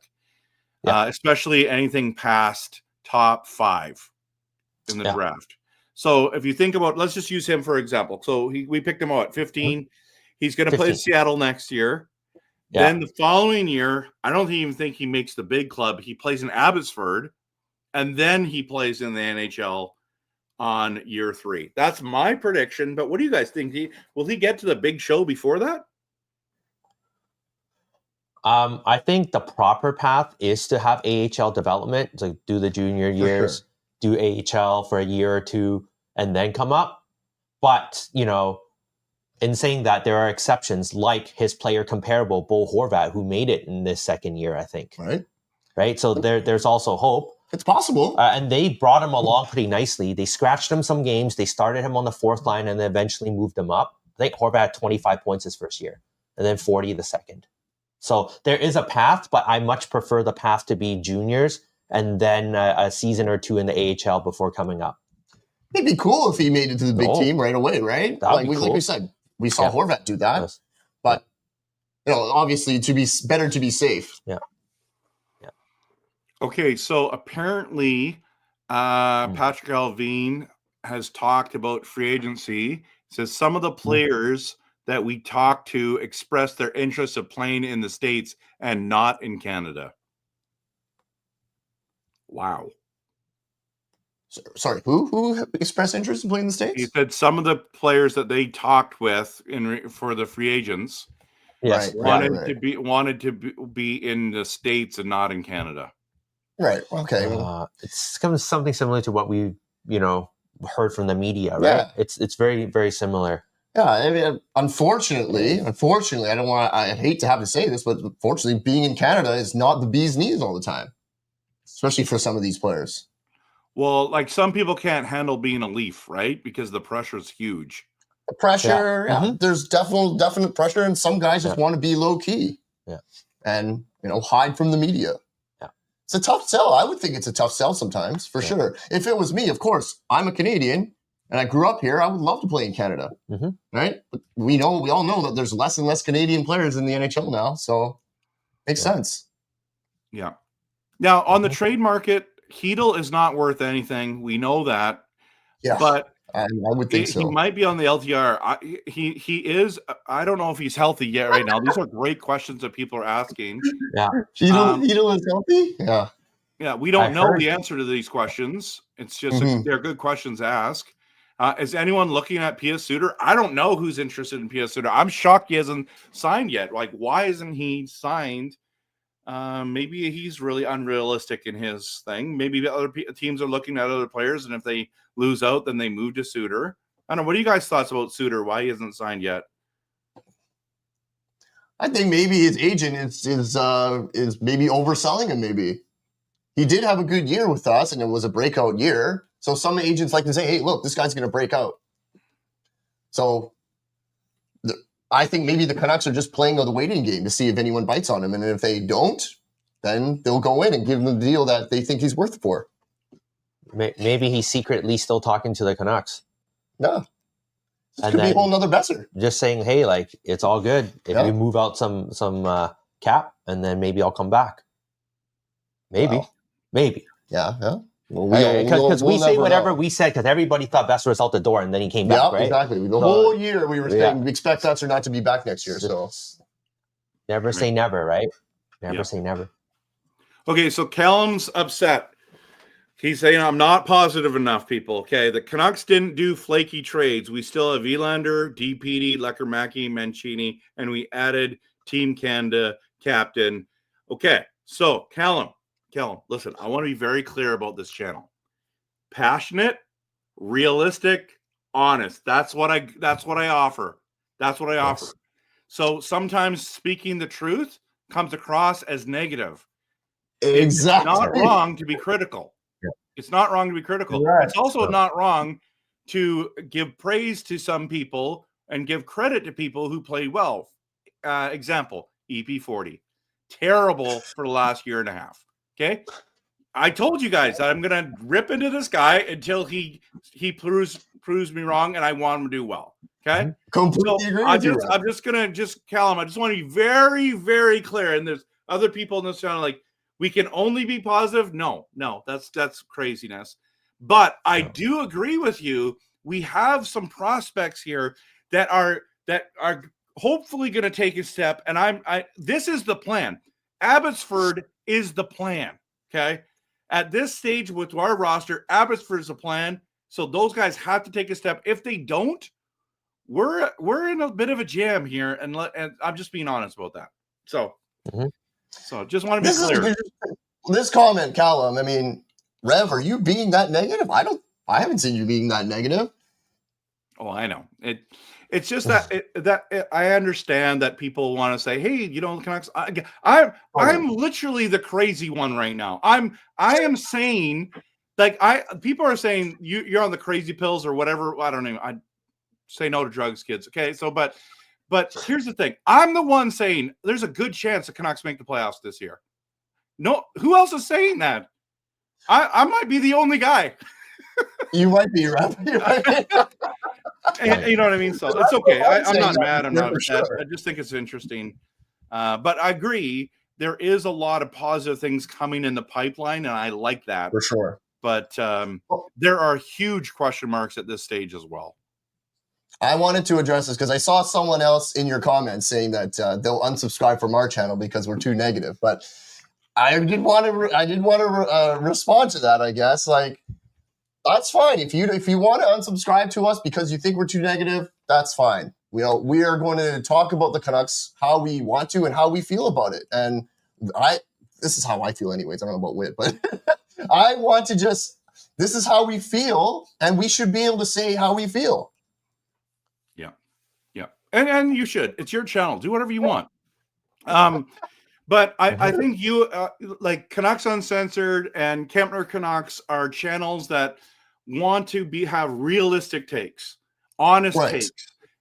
especially anything past top 5 in the draft. So if you think about, let's just use him for example. So we picked him out at 15. He's going to play Seattle next year. Yeah. Then the following year, I don't even think he makes the big club. He plays in Abbotsford, and then he plays in the NHL on year 3. That's my prediction. But what do you guys think? Will he get to the big show before that? I think the proper path is to have AHL development, to do the junior years, do AHL for a year or two, and then come up. But, in saying that, there are exceptions like his player comparable, Bo Horvat, who made it in this second year, I think. Right? So there's also hope. It's possible. And they brought him along pretty nicely. They scratched him some games. They started him on the 4th line and then eventually moved him up. I think Horvat had 25 points his first year and then 40 the second. So there is a path, but I much prefer the path to be juniors and then a season or two in the AHL before coming up. It'd be cool if he made it to the big team right away, right? Like we said, we saw Horvat do that. Yes. But, obviously better to be safe. Yeah. Okay, so apparently Patrick Alvin has talked about free agency. He says some of the players that we talked to expressed their interest of playing in the States and not in Canada. Wow. Sorry, who expressed interest in playing in the States? He said some of the players that they talked with for the free agents wanted to be in the States and not in Canada. Right. Okay. It's something similar to what we heard from the media, right? Yeah. It's very, very similar. Yeah, I mean, unfortunately, I hate to have to say this, but unfortunately, being in Canada is not the bee's knees all the time, especially for some of these players. Well, like some people can't handle being a Leaf, right? Because the pressure is huge. The pressure, Yeah. Mhm. There's definite pressure, and some guys just want to be low key, and hide from the media. Yeah, it's a tough sell. I would think it's a tough sell sometimes, for sure. If it was me, of course, I'm a Canadian. And I grew up here. I would love to play in Canada, right? But we all know that there's less and less Canadian players in the NHL now, so makes sense. Yeah. Now on the trade market, Hedl is not worth anything. We know that. Yeah, but I would think so. He might be on the LTR. He is. I don't know if he's healthy yet right now. These are great questions that people are asking. Yeah, Hedl is healthy. Yeah, yeah. We don't know the answer to these questions. It's just they're good questions to ask. Is anyone looking at P.S. Suter? I don't know who's interested in P.S. Suter. I'm shocked he hasn't signed yet. Like, why isn't he signed? Maybe he's really unrealistic in his thing. Maybe other teams are looking at other players, and if they lose out, then they move to Suter. I don't know. What are you guys' thoughts about Suter? Why he hasn't signed yet? I think maybe his agent is maybe overselling him. Maybe he did have a good year with us, and it was a breakout year. So some agents like to say, hey, look, this guy's going to break out. So I think maybe the Canucks are just playing the waiting game to see if anyone bites on him. And if they don't, then they'll go in and give him the deal that they think he's worth for. Maybe he's secretly still talking to the Canucks. No. This could be a whole nother Boeser. Just saying, hey, like, it's all good. If we move out some cap, and then maybe I'll come back. Maybe. Wow. Maybe. Yeah. Because we say whatever we said because everybody thought Boeser was out the door and then he came back, right? Exactly. The whole year we were saying we expect Boeser not to be back next year. So never say never, right? Never say never. Okay, so Callum's upset. He's saying, I'm not positive enough, people. Okay, the Canucks didn't do flaky trades. We still have Elander, DPD, Lecker-Mackey, Mancini, and we added Team Canada captain. Okay, so Callum, listen, I want to be very clear about this channel. Passionate, realistic, honest. That's what I offer. That's what I offer. So sometimes speaking the truth comes across as negative. Exactly. It's not wrong to be critical. It's not wrong to be critical. Right. It's also not wrong to give praise to some people and give credit to people who play well. Example, EP40. Terrible for the last year and a half. Okay, I told you guys that I'm gonna rip into this guy until he proves me wrong, and I want him to do well. Okay, completely agree with you. I'm just gonna Callum. I just want to be very, very clear. And there's other people in this channel like we can only be positive. No, that's craziness. But I do agree with you. We have some prospects here that are hopefully going to take a step. And this is the plan. Abbotsford is the plan. Okay. At this stage with our roster, Abbotsford is the plan. So those guys have to take a step. If they don't, we're in a bit of a jam here. And I'm just being honest about that. So, so just want to be clear. This comment, Callum, I mean, Rev, are you being that negative? I haven't seen you being that negative. Oh, I know. It's just that I understand that people want to say, "Hey, the Canucks." I'm literally the crazy one right now. I am saying, like, people are saying you're on the crazy pills or whatever. I don't know. I say no to drugs, kids. Okay, so but here's the thing. I'm the one saying there's a good chance the Canucks make the playoffs this year. No, who else is saying that? I might be the only guy. You might be, Rev. And, you know what I mean? So it's okay. I'm not mad. I'm not upset. Sure. I just think it's interesting. But I agree. There is a lot of positive things coming in the pipeline, and I like that. For sure. But there are huge question marks at this stage as well. I wanted to address this because I saw someone else in your comments saying that they'll unsubscribe from our channel because we're too negative. But I did want to respond to that, I guess. Like, that's fine. If you want to unsubscribe to us because you think we're too negative, that's fine. We are going to talk about the Canucks how we want to and how we feel about it. And this is how I feel anyways. I don't know about Whit, but I want to just this is how we feel, and we should be able to say how we feel. Yeah. And you should. It's your channel. Do whatever you want. But I think you like Canucks Uncensored and Kempner Canucks are channels that want to have realistic takes, honest takes.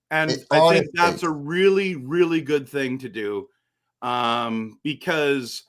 And I think that's a really, really good thing to do. Because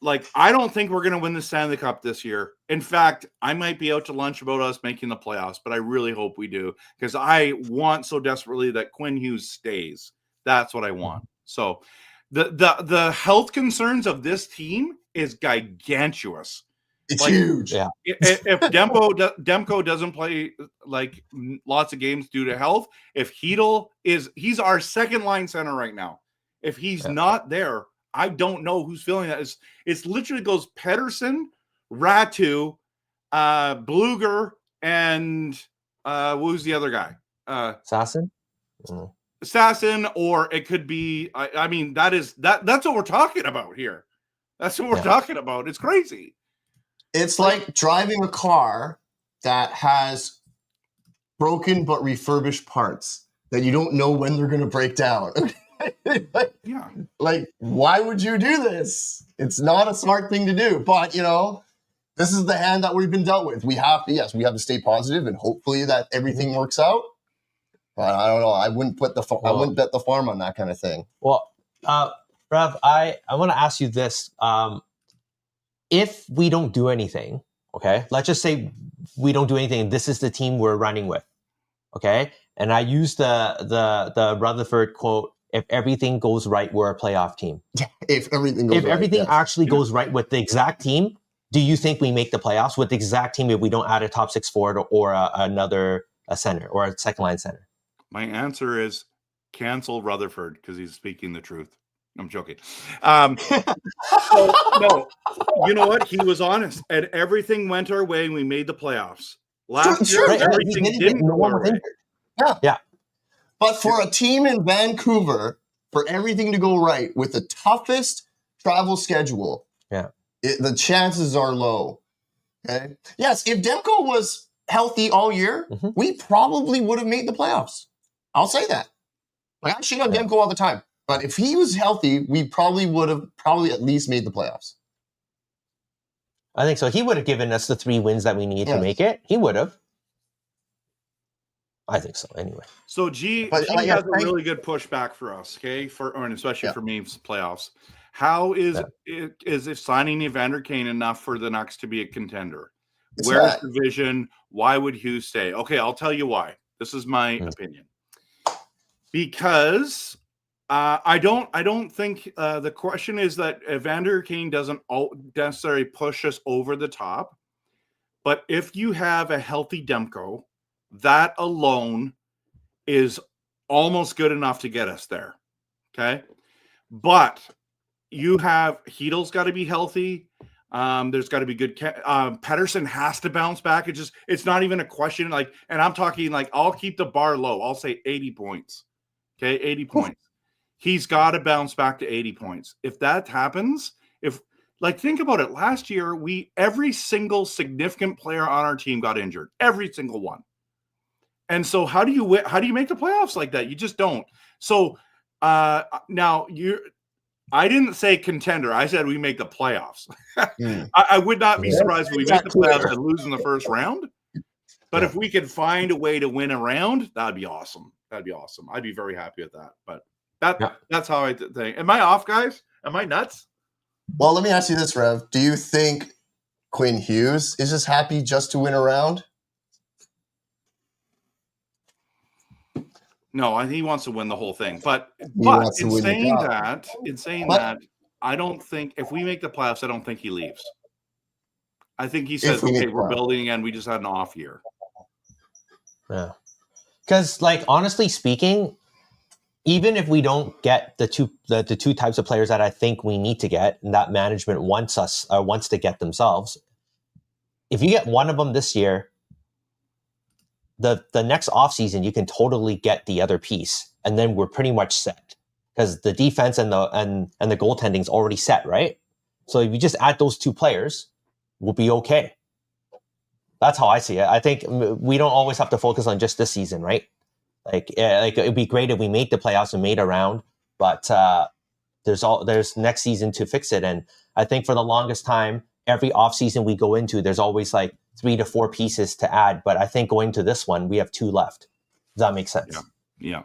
like, I don't think we're going to win the Stanley Cup this year. In fact, I might be out to lunch about us making the playoffs, but I really hope we do, because I want so desperately that Quinn Hughes stays. That's what I want. So the health concerns of this team is gigantuous. It's huge. Yeah. If Demko doesn't play like lots of games due to health, if he's our second line center right now. If he's not there, I don't know who's feeling that. It's literally goes Pedersen, Ratu, Bluger, and who's the other guy? Assassin? Assassin, or it could be. I mean, that's what we're talking about here. That's what we're talking about. It's crazy. It's like driving a car that has broken but refurbished parts that you don't know when they're going to break down. Like, why would you do this? It's not a smart thing to do, but this is the hand that we've been dealt with. We have to stay positive and hopefully that everything works out. But I don't know. I wouldn't bet the farm on that kind of thing. Well, Rev, I want to ask you this. If we don't do anything, okay, let's just say we don't do anything, and this is the team we're running with, okay? And I use the Rutherford quote, if everything goes right, we're a playoff team. If everything actually goes right with the exact team, do you think we make the playoffs with the exact team if we don't add a top six forward or another center or a second line center? My answer is cancel Rutherford because he's speaking the truth. I'm joking. No, you know what? He was honest, and everything went our way, and we made the playoffs. Last year, everything didn't go our way. Yeah. But for a team in Vancouver, for everything to go right with the toughest travel schedule, the chances are low. Okay. Yes, if Demko was healthy all year, we probably would have made the playoffs. I'll say that. Like, I shit on Demko all the time. But if he was healthy, we probably would have at least made the playoffs. I think so. He would have given us the 3 wins that we need to make it. He would have. I think so. Anyway. So G has a really good pushback for us, okay? And especially for me, playoffs. How is if signing Evander Kane enough for the Ducks to be a contender? Where's the vision? Why would Hughes stay? Okay, I'll tell you why. This is my opinion. Because I don't think the question is that Evander Kane doesn't necessarily push us over the top. But if you have a healthy Demko, that alone is almost good enough to get us there. Okay. But you have Heedle's got to be healthy. There's got to be good. Pedersen has to bounce back. It's not even a question. And I'm talking I'll keep the bar low. I'll say 80 points. Okay. 80 points. He's got to bounce back to 80 points. If that happens, think about it. Last year, every single significant player on our team got injured. Every single one. And so how do you make the playoffs like that? You just don't. So now I didn't say contender. I said we make the playoffs. I would not be surprised if we make the playoffs and lose in the first round. But if we could find a way to win a round, that'd be awesome. I'd be very happy with that. But that's how I think. Am I off, guys? Am I nuts? Well, let me ask you this, Rev. Do you think Quinn Hughes is just happy just to win a round? No, he wants to win the whole thing. But in saying that, I don't think if we make the playoffs, I don't think he leaves. I think he says, okay, we're building again. We just had an off year. Yeah. Because, honestly speaking, even if we don't get the two types of players that I think we need to get, and that management wants to get themselves, if you get one of them this year, the next offseason, you can totally get the other piece, and then we're pretty much set because the defense and the goaltending is already set, right? So if you just add those 2 players, we'll be okay. That's how I see it. I think we don't always have to focus on just this season, right? Like it'd be great if we make the playoffs and made a round, but there's next season to fix it. And I think for the longest time, every offseason we go into, there's always like 3 to 4 pieces to add. But I think going to this one, we have 2 left. Does that make sense? Yeah.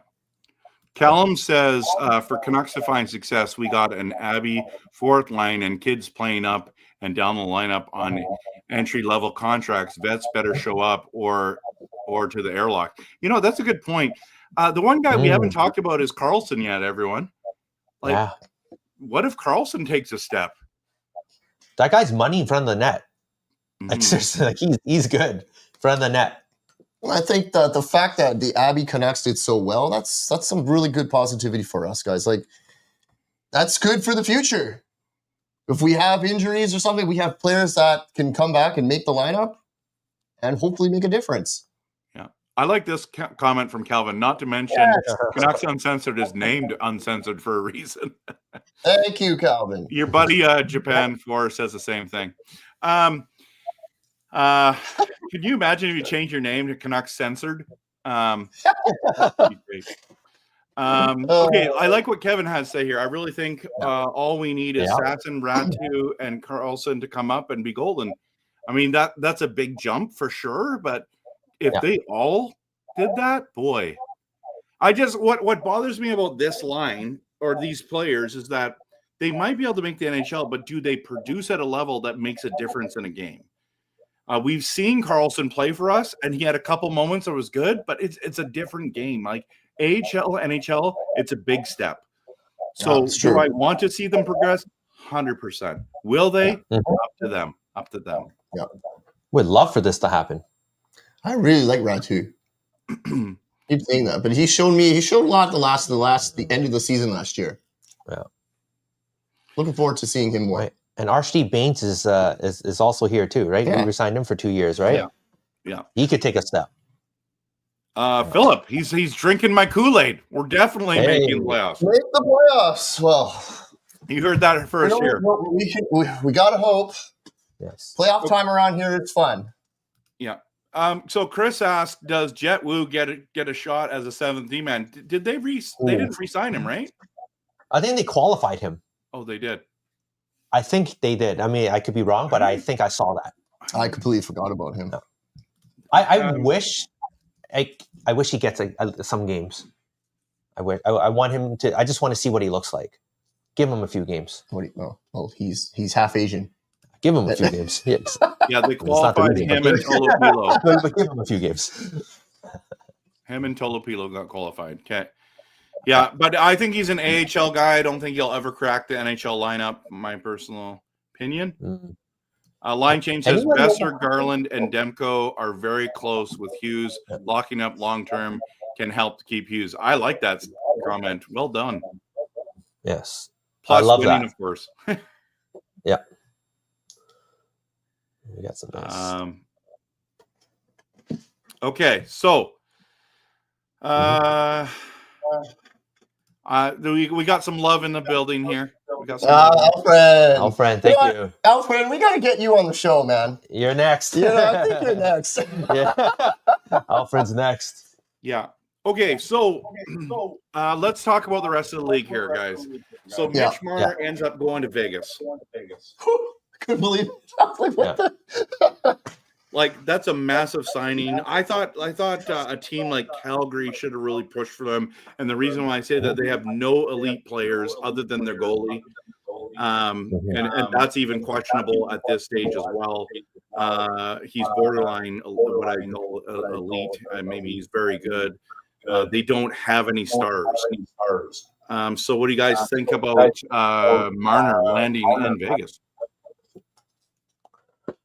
Callum says, for Canucks to find success, we got an Abby fourth line and kids playing up and down the lineup on entry-level contracts. Vets better show up or to the airlock. You know, that's a good point. The one guy we haven't talked about is Carlson yet, everyone. Like, what if Carlson takes a step? That guy's money in front of the net. Like, seriously, like he's good in front of the net. I think that the fact that the Abbey Canucks did so well, that's some really good positivity for us, guys. Like, that's good for the future. If we have injuries or something, we have players that can come back and make the lineup and hopefully make a difference. Yeah. I like this comment from Calvin, not to mention Canucks Uncensored is named Uncensored for a reason. Thank you, Calvin. Your buddy Japan 4 says the same thing. Could you imagine if you change your name to Canucks Censored? That'd be great. Okay, I like what Kevin has to say here. I really think all we need is Satson, Ratu, and Carlson to come up and be golden. I mean, that's a big jump for sure, but if they all did that, boy. What bothers me about this line or these players is that they might be able to make the NHL, but do they produce at a level that makes a difference in a game? We've seen Carlson play for us, and he had a couple moments that was good, but it's a different game. Like AHL, NHL, it's a big step. So do I want to see them progress? 100%. Will they? Up to them. Up to them. Yeah. Would love for this to happen. I really like Ratu. Keep saying that, but he showed a lot the end of the season last year. Yeah. Looking forward to seeing him more. Right. And Archie Baines is also here too, right? Yeah. We resigned him for 2 years, right? Yeah. He could take a step. Philip, he's drinking my Kool-Aid. We're definitely making playoffs. Make the playoffs. Well, you heard that first here. We gotta hope. Yes. Playoff time around here, it's fun. Yeah. So Chris asked, does Jet Wu get a shot as a 7th D-man? Did they didn't re-sign him, right? I think they qualified him. Oh, they did. I think they did. I mean, I could be wrong, but I think I saw that. I completely forgot about him. No. I wish he gets some games. I want him to. I just want to see what he looks like. Give him a few games. He's half Asian. Give him a few games. Yes. Yeah, they qualified him and Tolopilo. But give him a few games. Him and Tolopilo got qualified. Okay. Yeah, but I think he's an AHL guy. I don't think he'll ever crack the NHL lineup, my personal opinion. Line change says Boeser, Garland, and Demko are very close with Hughes. Locking up long-term can help to keep Hughes. I like that comment. Well done. Yes. Plus I love winning, that. of course. Yeah. We got some nice. Okay, so we got some love in the building here. We got some Alfred, thank you. Alfred, we got to get you on the show, man. You're next. Yeah, I think you're next. Yeah. Alfred's next. Yeah. Okay, so let's talk about the rest of the league here, guys. So Mitch Marner ends up going to Vegas. Couldn't believe it. I was like, what the? Like, that's a massive signing. I thought a team like Calgary should have really pushed for them. And the reason why I say that, they have no elite players other than their goalie. And that's even questionable at this stage as well. He's borderline what I call elite. Maybe he's very good. They don't have any stars. So what do you guys think about Marner landing in Vegas?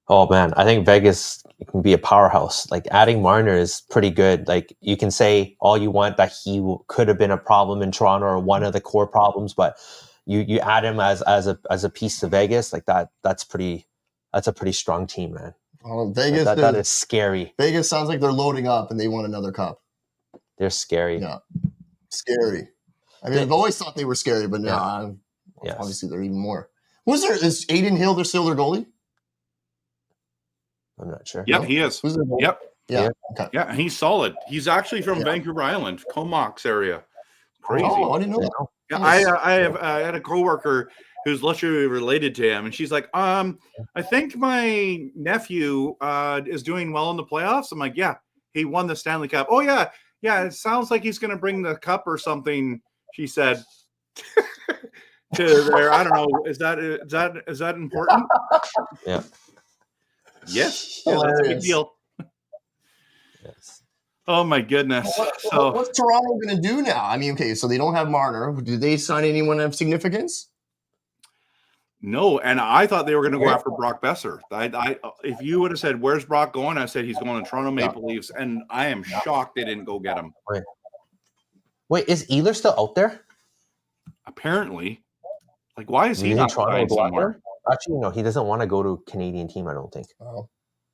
Oh man, I think Vegas can be a powerhouse. Like, adding Marner is pretty good. Like, you can say all you want that he could have been a problem in Toronto or one of the core problems, but you add him as a piece to Vegas, like that's a pretty strong team, man. Oh, Vegas, that is scary. Vegas sounds like they're loading up and they want another cup. They're scary. Yeah, scary. I mean, I've always thought they were scary, but now obviously they're even more. Is Aiden Hill? They're still their goalie. I'm not sure. Yeah, No? he is. Who's their goalie? Yep. Yeah. Okay. Yeah, he's solid. He's actually from Yeah. Vancouver Island, Comox area. Crazy. Oh, I didn't know that. Yeah, Nice. I had a coworker who's literally related to him, and she's like, I think my nephew is doing well in the playoffs. I'm like, yeah, he won the Stanley Cup. Oh yeah, it sounds like he's going to bring the cup or something. She said to there. I don't know. Is that important? Yeah. Yes. Yeah, that's a big Hilarious. deal. Yes. Oh my goodness. So What's Toronto going to do now? I mean, okay, so they don't have Marner. Did they sign anyone of significance? no, and I thought they were going to go after Brock Boeser. I if you would have said, "Where's Brock going?" I said he's going to Toronto Maple Leafs, and I am shocked they didn't go get him. Wait, is Ehlers still out there? Apparently, like, why is he You not think Toronto signed will go somewhere? after him? Actually, no, he doesn't want to go to a Canadian team, I don't think. Oh.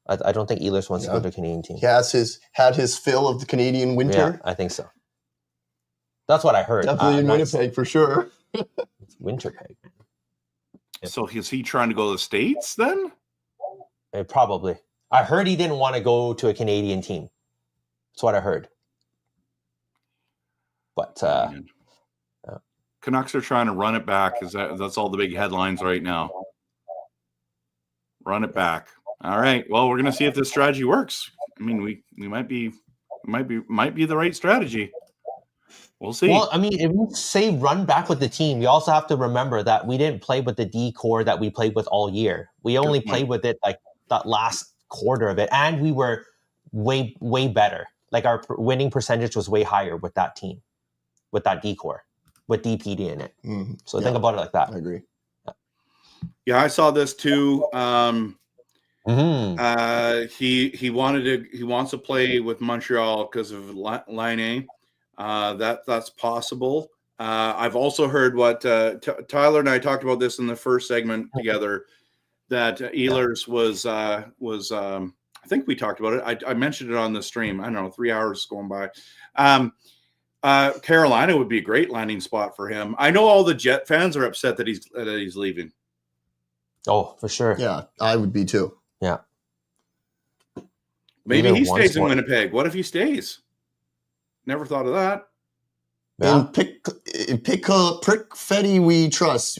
I don't think Ehlers wants to Yeah. go to a Canadian team. He had his fill of the Canadian Yeah, winter. I think so. That's what I heard. Definitely in Winnipeg for sure. It's Winterpeg. Yeah. So is he trying to go to the States then? Probably. I heard he didn't want to go to a Canadian team. That's what I heard. But Man. Canucks are trying to run it back. That's all the big headlines right now. Run it back. All right. Well, we're gonna see if this strategy works. I mean, we might be the right strategy. We'll see. well, I mean, if we say run back with the team, we also have to remember that we didn't play with the D core that we played with all year. We only point. played with it like that last quarter of it, and we were way better. Like our winning percentage was way higher with that team, with that D core, with DPD in it. Mhm. So Yeah. think about it like that. I agree. Yeah, I saw this too. Mm-hmm. He wants to play with Montreal because of Line A. That's possible. I've also heard what Tyler and I talked about this in the first segment together. That Ehlers was I think we talked about it. I mentioned it on the stream. I don't know, 3 hours going by. Carolina would be a great landing spot for him. I know all the Jet fans are upset that he's leaving. Oh, for sure. Yeah, I would be too. Yeah. Maybe Either he stays in one's Winnipeg. What if he stays? Never thought of that. Yeah. And Prick Fetty we trust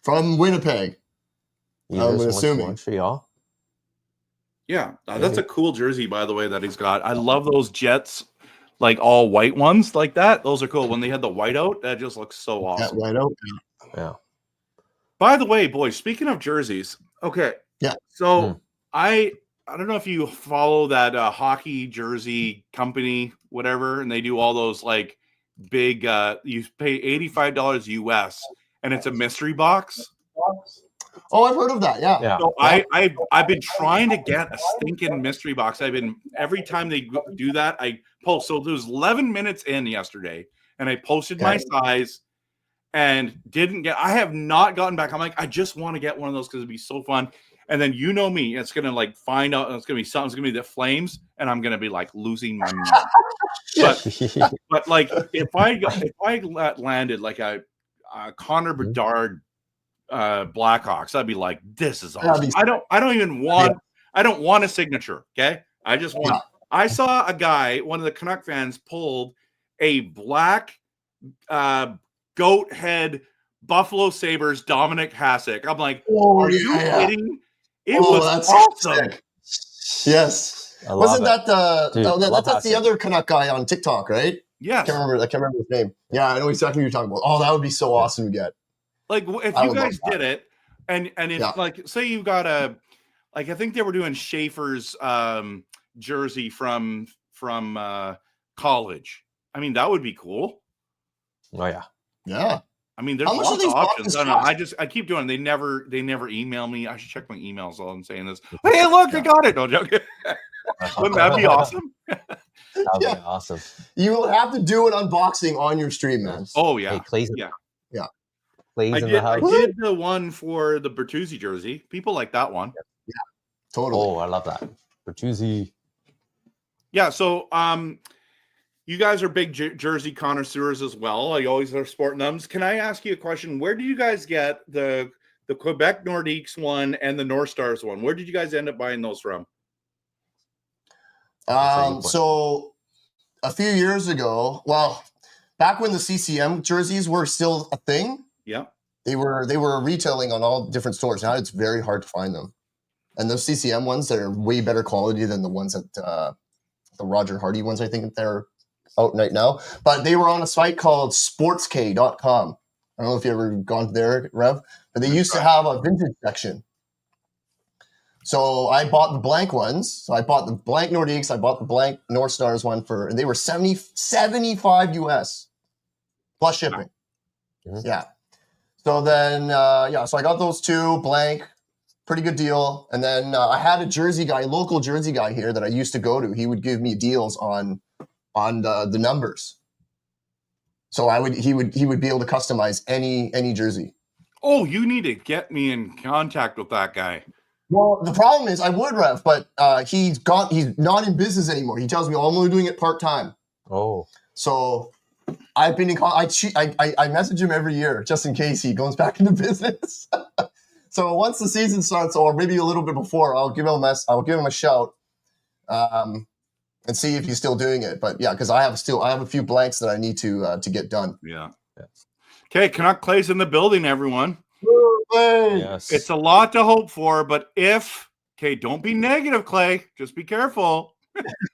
from Winnipeg. Ehlers I'm wants to assuming. Montreal. Yeah, that's a cool jersey, by the way, that he's got. I love those Jets, like all white ones like that. Those are cool. When they had the whiteout, that just looks so awesome. Right out. Yeah. By the way, boys, speaking of jerseys, okay. Yeah. So I don't know if you follow that hockey jersey company, whatever, and they do all those like big. You pay $85 US, and it's a mystery box. Oh, I've heard of that. Yeah. Yeah. So I've been trying to get a stinking mystery box. Every time they do that, I post. So there was 11 minutes in yesterday, and I posted my size and didn't get. I have not gotten back. I'm like, I just want to get one of those because it'd be so fun. And then you know me, it's gonna like find out. It's gonna be something. It's gonna be the Flames, and I'm gonna be like losing my mind. But like if I landed like a Connor Bedard Blackhawks, I'd be like, this is awesome. I don't even want a signature. Okay. I just want I saw a guy, one of the Canuck fans, pulled a black goat head Buffalo Sabres Dominic Hasek. I'm like, are you kidding? It was that's awesome. sick. Yes. I love Wasn't it. that Dude, I love that's the Hasek. other Canuck guy on TikTok, right? Yes. I can't remember his name. Yeah, I know exactly what you're talking about. Oh, that would be so awesome to get. Like if I you would guys love that. did it, and if like say you got I think they were doing Schaefer's jersey from college. I mean, that would be cool. Oh yeah. Yeah. I mean, there's How much are lots of these options. I boxes don't know. cost? I keep doing it. They never email me. I should check my emails while I'm saying this. Hey, look, I got it. No joke. Wouldn't that be awesome? That would be awesome. You will have to do an unboxing on your stream, man. Oh yeah. Hey, Clay's, Yeah. Clay's I in did, the I house. did the one for the Bertuzzi jersey. People like that one. Totally. Oh, I love that. Bertuzzi. Yeah. So, you guys are big jersey connoisseurs as well. You always are sporting them. Can I ask you a question? Where do you guys get the the Quebec Nordiques one and the North Stars one. Where did you guys end up buying those from? So a few years ago, well, back when the CCM jerseys were still a thing, Yeah. they were retailing on all different stores. Now it's very hard to find them. And those CCM ones, they're way better quality than the ones that the Roger Hardy ones, I think they're out right now. But they were on a site called sportsk.com. I don't know if you ever gone there, Rev, but they used to have a vintage section. So I bought the blank ones. So I bought the blank Nordiques. I bought the blank North Stars one and they were 75 US plus shipping. Mhm. Yeah. So then, so I got those two blank, pretty good deal. And then I had a local Jersey guy here that I used to go to. He would give me deals on the numbers. So he would be able to customize any jersey. Oh, you need to get me in contact with that guy. Well, the problem is I would, Rev, but he's not in business anymore. He tells me, I'm only doing it part-time. Oh. So I've been I message him every year just in case he goes back into business. So once the season starts, or maybe a little bit before, I'll give him a shout, and see if he's still doing it. But yeah, because I have a few blanks that I need to get done. Yeah. Okay, Canuck Clay's in the building, everyone. Yes. It's a lot to hope for, but don't be negative, Clay. Just be careful.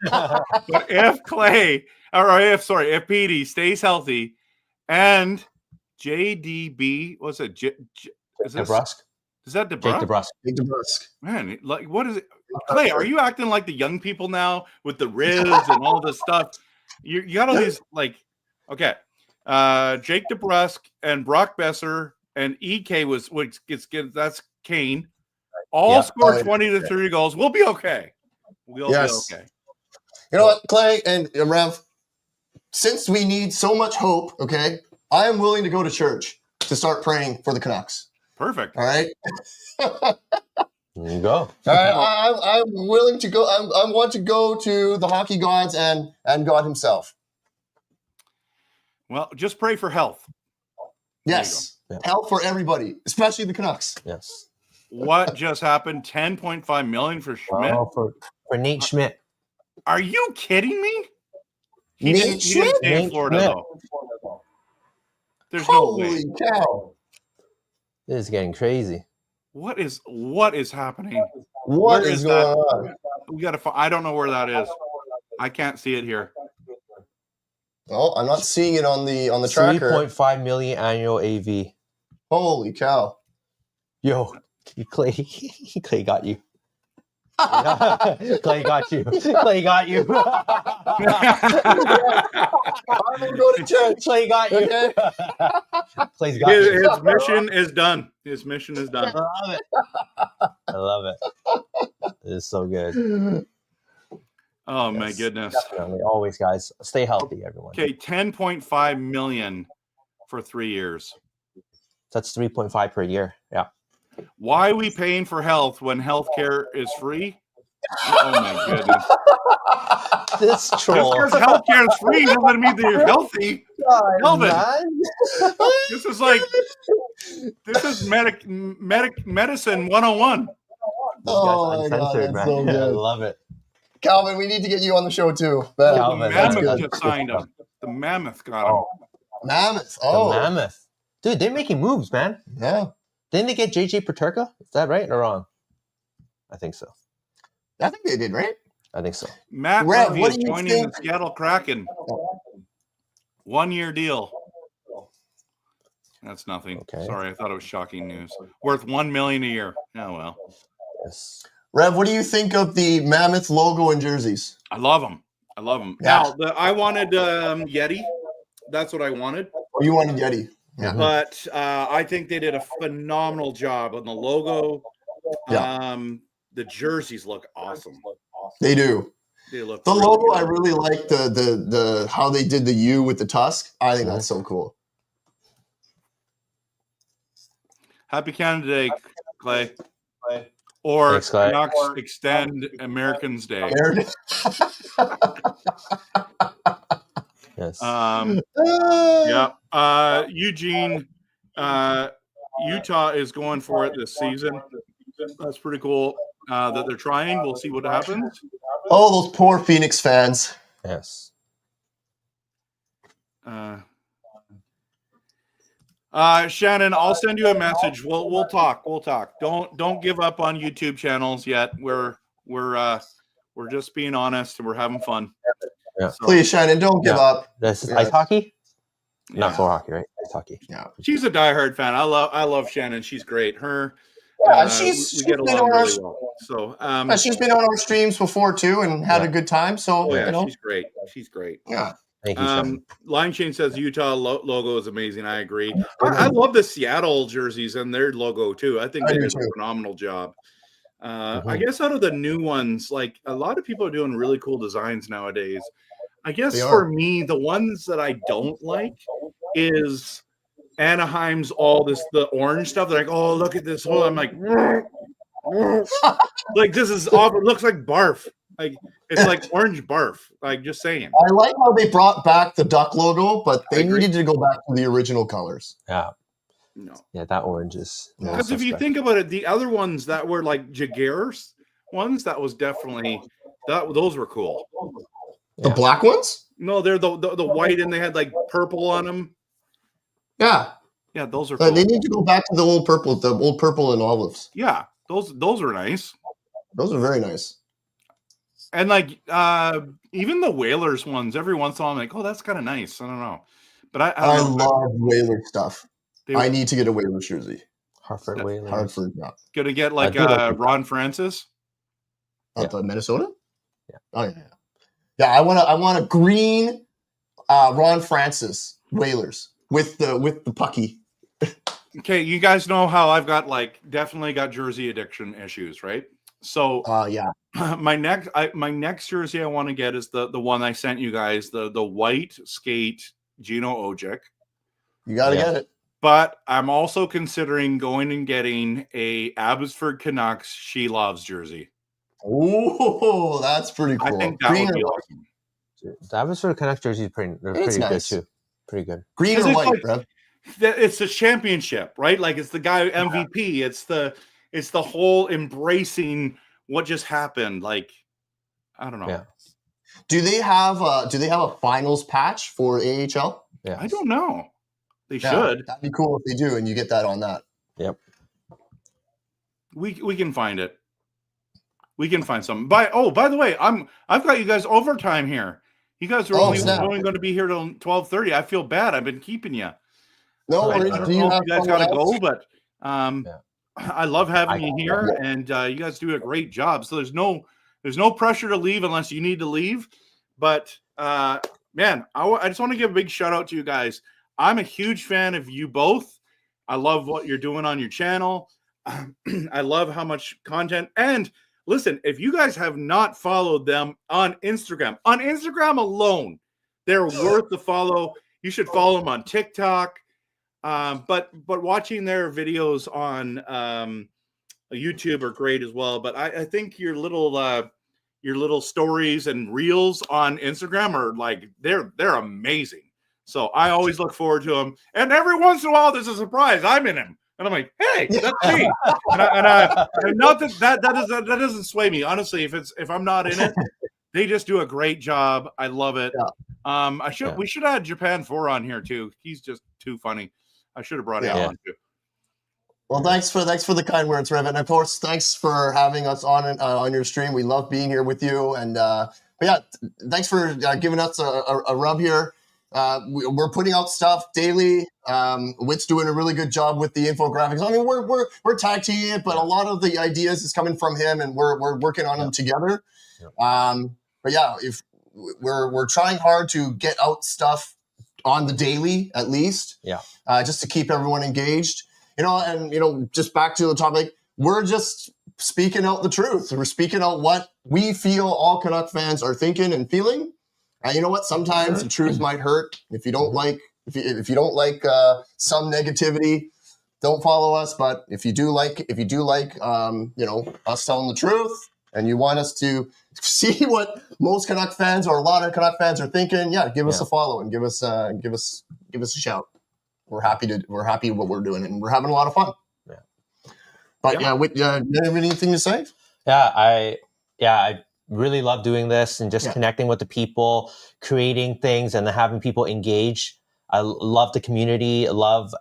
But if Petey stays healthy and JDB, what's it? DeBrusque. Is that Jake DeBrusque? DeBrusque. Big DeBrusque. Man, like, what is it? Clay, are you acting like the young people now with the Riz and all this stuff? You got all these, like, okay. Jake DeBrusque and Brock Boeser and EK that's Kane. All scored 20 to 30 goals. We'll be okay. We'll be okay. You know what, Clay and Rev? Since we need so much hope, okay, I am willing to go to church to start praying for the Canucks. Perfect. All right. There you go. I'm willing to go. I want to go to the hockey gods and God himself. Well, just pray for health. Yes. Yeah. Health for everybody, especially the Canucks. Yes. What just happened? $10.5 million for Schmidt. Oh, for Nate Schmidt. Are you kidding me? He Nate didn't Schmidt? stay in Nate Florida, Schmidt. though. There's no way. Holy cow! This is getting crazy. What is happening? What Where is is going that? on? We got to. I don't know where that is. I can't see it here. Oh, I'm not seeing it on the tracker. 3.5 million annual AV. Holy cow! Yo, Clay got you. Clay got you. Clay got you. I'm gonna go to church. Clay got you. Okay. Clay's got you. His mission is done. His mission is done. I love it. It is so good. Oh my Yes, goodness. Definitely. Always, guys. Stay healthy, everyone. Okay, $10.5 million for 3 years. That's 3.5 per year. Yeah. Why are we paying for health when healthcare is free? Oh my goodness. This Just troll. because healthcare is free doesn't mean that you're healthy. Melvin, this is medicine 101. Oh my God, Uncensored, that's so I good. love it. Calvin, we need to get you on the show too. The Calvin, that's Mammoth good. just signed him. The Mammoth got him. Mammoth. The Oh, Mammoth. Dude, they're making moves, man. yeah. Didn't they get JJ Paterka? Is that right or wrong? I think so. I think they did, right? I think so. Matt Rev, Murphy what is do you joining think? the Seattle Kraken. 1 year deal. That's nothing. Okay. Sorry, I thought it was shocking news. Worth $1 million a year. Oh well. Yes. Rev, what do you think of the Mammoth logo and jerseys? I love them. I love them. Yeah. Now, I wanted Yeti. That's what I wanted. Oh, you wanted Yeti. Yeah. Mhm. But I think they did a phenomenal job on the logo. Yeah. The jerseys look awesome. They do. They look The really logo, good. I really like the how they did the U with the tusk. I think that's so cool. Happy Canada Day, Clay. Or Thanks, Clay. Canucks extend Americans Day. Yes. Yeah. Eugene, Utah is going for it this season. That's pretty cool that they're trying. We'll see what happens. Oh, those poor Phoenix fans. Yes. Shannon, I'll send you a message. We'll talk. We'll talk. Don't give up on YouTube channels yet. We're just being honest and we're having fun. Yeah. So, Please, Shannon, don't give up. This is ice hockey? yeah. Not floor hockey, right? Ice hockey. Yeah. She's a diehard fan. I love Shannon. She's great. Her she's we get been along on really well. So she's been on our streams before too and had a good time. So yeah, you know. she's great. She's great. Yeah. Thank you, Shannon. Line Chain says Utah logo is amazing. I agree. I love the Seattle jerseys and their logo too. I think they did a phenomenal job. I guess out of the new ones, like a lot of people are doing really cool designs nowadays. I guess for me, the ones that I don't like is Anaheim's the orange stuff. They're like, oh, look at this whole. I'm like, like this is awful. It looks like barf. Like it's like orange barf. Like just saying. I like how they brought back the duck logo, but they needed to go back to the original colors. Yeah. No. Yeah, that orange is. Because if you think about it, the other ones that were like Jaguars ones, that was definitely those were cool. The black ones? No, they're the white and they had like purple on them. Yeah. Yeah, those are cool. They need to go back to the old purple and olives. Yeah, those are nice. Those are very nice. And like even the Whalers ones, every once in a while I'm like, oh, that's kind of nice. I don't know. But I love Whaler stuff. I need to get a Whalers jersey. Hartford Whalers. Hartford, yeah. Gonna get like Ron Francis. Minnesota? Yeah. Oh yeah. Yeah, I want a green Ron Francis Whalers with the pucky. Okay, you guys know how I've got definitely got jersey addiction issues, right? So yeah. My next jersey I want to get is the one I sent you guys, the white skate Gino Ojic. You gotta get it. But I'm also considering going and getting a Abbotsford Canucks She Loves jersey. Oh, that's pretty cool. I think that would be awesome. The Abbotsford Canucks jersey is pretty nice. Good too. Pretty good. Green or white, Rev? It's the championship, right? Like it's the guy MVP. It's the whole embracing what just happened. Like, I don't know. Yeah. Do they have a finals patch for AHL? Yeah. I don't know. They should. That'd be cool if they do, and you get that on that. Yep. We can find it. We can find something. By the way, I've got you guys overtime here. You guys are only going to be here till 12:30. I feel bad. I've been keeping you. No worries. I don't know if you guys got to go, but I love having you here, and you guys do a great job. So there's no pressure to leave unless you need to leave. But man, I just want to give a big shout out to you guys. I'm a huge fan of you both. I love what you're doing on your channel. I love how much content. And listen, if you guys have not followed them on Instagram alone, they're worth the follow. You should follow them on TikTok. But watching their videos on YouTube are great as well. But I think your little stories and reels on Instagram are like they're amazing. So I always look forward to them. And every once in a while, there's a surprise. I'm in them. And I'm like, hey, that's me. And not that doesn't sway me. Honestly, if I'm not in it, they just do a great job. I love it. Yeah. We should add Japan 4 on here too. He's just too funny. I should have brought him on too. Well, thanks for the kind words, Rev. And of course, thanks for having us on your stream. We love being here with you. And but yeah, thanks for giving us a rub here. We're putting out stuff daily. Witt's doing a really good job with the infographics. I mean, we're tag teaming it, but a lot of the ideas is coming from him, and we're working on them together. But yeah, if we're trying hard to get out stuff on the daily at least. Just to keep everyone engaged. And just back to the topic, we're just speaking out the truth. We're speaking out what we feel all Canuck fans are thinking and feeling. And you know what? Sometimes the truth might hurt. If you don't like, if you don't like some negativity, don't follow us. But if you do like, us telling the truth, and you want us to see what most Canuck fans or a lot of Canuck fans are thinking, give us a follow and give us a shout. we're happy what we're doing, and we're having a lot of fun. Yeah. But do you have anything to say? I really love doing this and just connecting with the people, creating things, and having people engage. I love the community. I love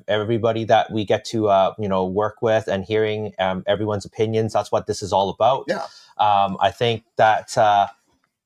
everybody that we get to work with, and hearing everyone's opinions. That's what this is all about. Yeah. I think that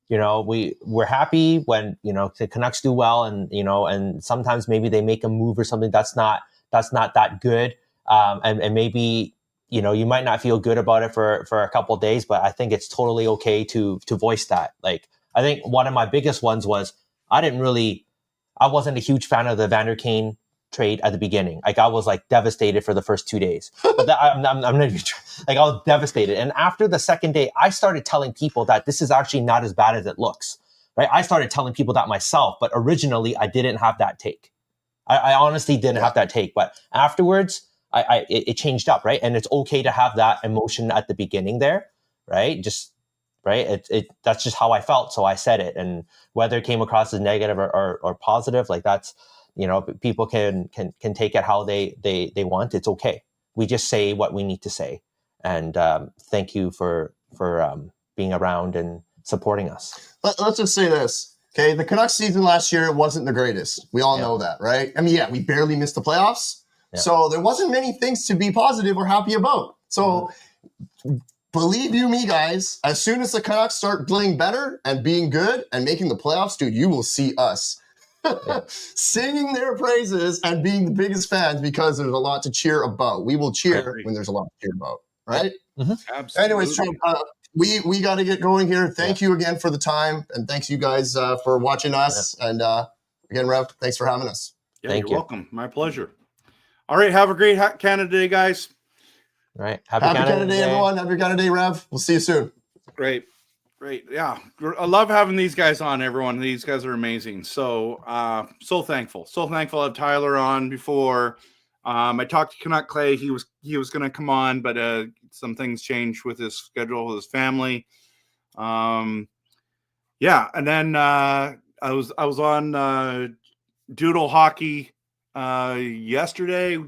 we're happy when the Canucks do well, and sometimes maybe they make a move or something that's not that good, and maybe you might not feel good about it for a couple of days, but I think it's totally okay to voice that. Like, I think one of my biggest ones was I wasn't a huge fan of the Vander Kane trade at the beginning. Like, I was like devastated for the first 2 days, but I'm not even like, I was devastated. And after the second day, I started telling people that this is actually not as bad as it looks, right? I started telling people that myself, but originally I didn't have that take. I honestly didn't have that take, but afterwards it changed up, right? And it's okay to have that emotion at the beginning there, right? Right. That's just how I felt. So I said it, and whether it came across as negative or positive, like, that's, people can take it how they want. It's okay. We just say what we need to say. And thank you for being around and supporting us. Let's just say this. Okay. The Canucks season last year wasn't the greatest. We all know that, right? I mean, we barely missed the playoffs. Yeah. So there wasn't many things to be positive or happy about. So believe you me, guys, as soon as the Canucks start playing better and being good and making the playoffs, dude, you will see us singing their praises and being the biggest fans, because there's a lot to cheer about. We will cheer when there's a lot to cheer about, right? Mm-hmm. Absolutely. Anyways, Trump, we got to get going here. Thank you again for the time, and thanks you guys for watching us. And again, Rev, thanks for having us. Yeah, you're welcome. My pleasure. All right, have a great Canada Day, guys. All right. Happy Canada Day, everyone. Happy Canada Day, Rev. We'll see you soon. Great. Yeah. I love having these guys on, everyone. These guys are amazing. So, so thankful. So thankful to have Tyler on before. I talked to Canuck Clay. He was going to come on, but some things changed with his schedule, with his family. And then I was on Doodle Hockey yesterday,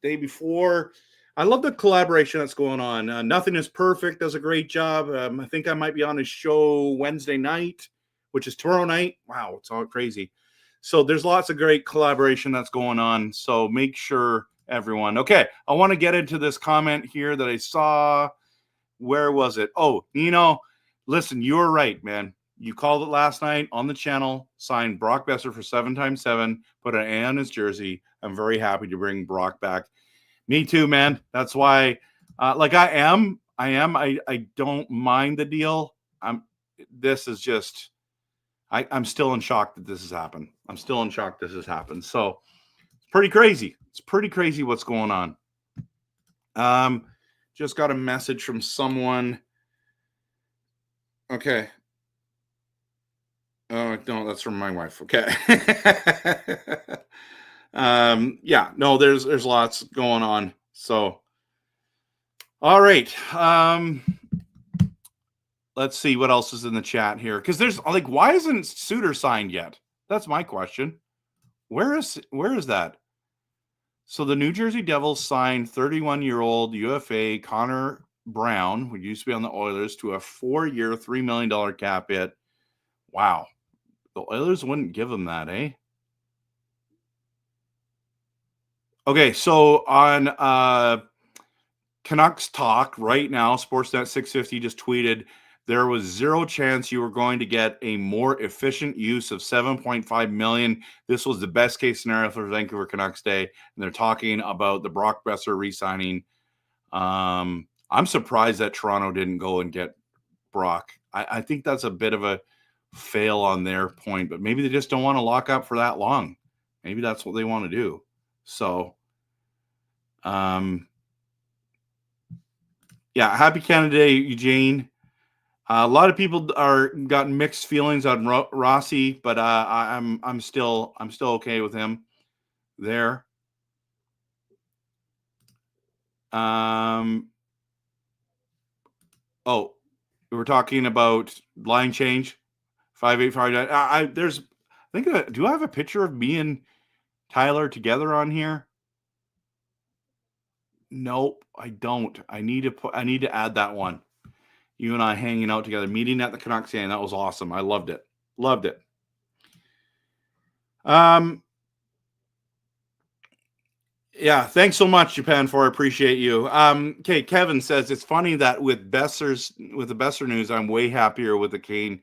day before. I love the collaboration that's going on. Nothing is Perfect does a great job. I think I might be on his show Wednesday night, which is tomorrow night. Wow, it's all crazy. So there's lots of great collaboration that's going on. So make sure, everyone. Okay, I want to get into this comment here that I saw. Where was it? Oh, Nino, listen, you were right, man. You called it last night on the channel. Signed Brock Boeser for 7x7. Put an A on his jersey. I'm very happy to bring Brock back. Me too, man. That's why, I don't mind the deal. I'm still in shock that this has happened. So it's pretty crazy. It's pretty crazy what's going on. Just got a message from someone. Okay. Oh, no, that's from my wife. Okay. There's lots going on. So, all right. Let's see what else is in the chat here. Because there's why isn't Suter signed yet? That's my question. Where is that? So the New Jersey Devils signed 31-year-old UFA Connor Brown, who used to be on the Oilers, to a 4-year, $3 million cap hit. Wow. The Oilers wouldn't give him that, eh? Okay, so on Canucks Talk right now, Sportsnet 650 just tweeted, there was zero chance you were going to get a more efficient use of $7.5 million. This was the best case scenario for Vancouver Canucks Day, and they're talking about the Brock Boeser re-signing. I'm surprised that Toronto didn't go and get Brock. I think that's a bit of a fail on their point, but maybe they just don't want to lock up for that long. Maybe that's what they want to do. So, happy Canada Day, Eugene. A lot of people got mixed feelings on Rossi, but I'm still okay with him there. We were talking about line change 5859. Do I have a picture of me and Tyler together on here? Nope, I don't. I need to add that one. You and I hanging out together, meeting at the Canucks game. That was awesome. I loved it. Loved it. Yeah, thanks so much, Japan, for appreciate you. Okay, Kevin says it's funny that with the Boeser news, I'm way happier with the Kane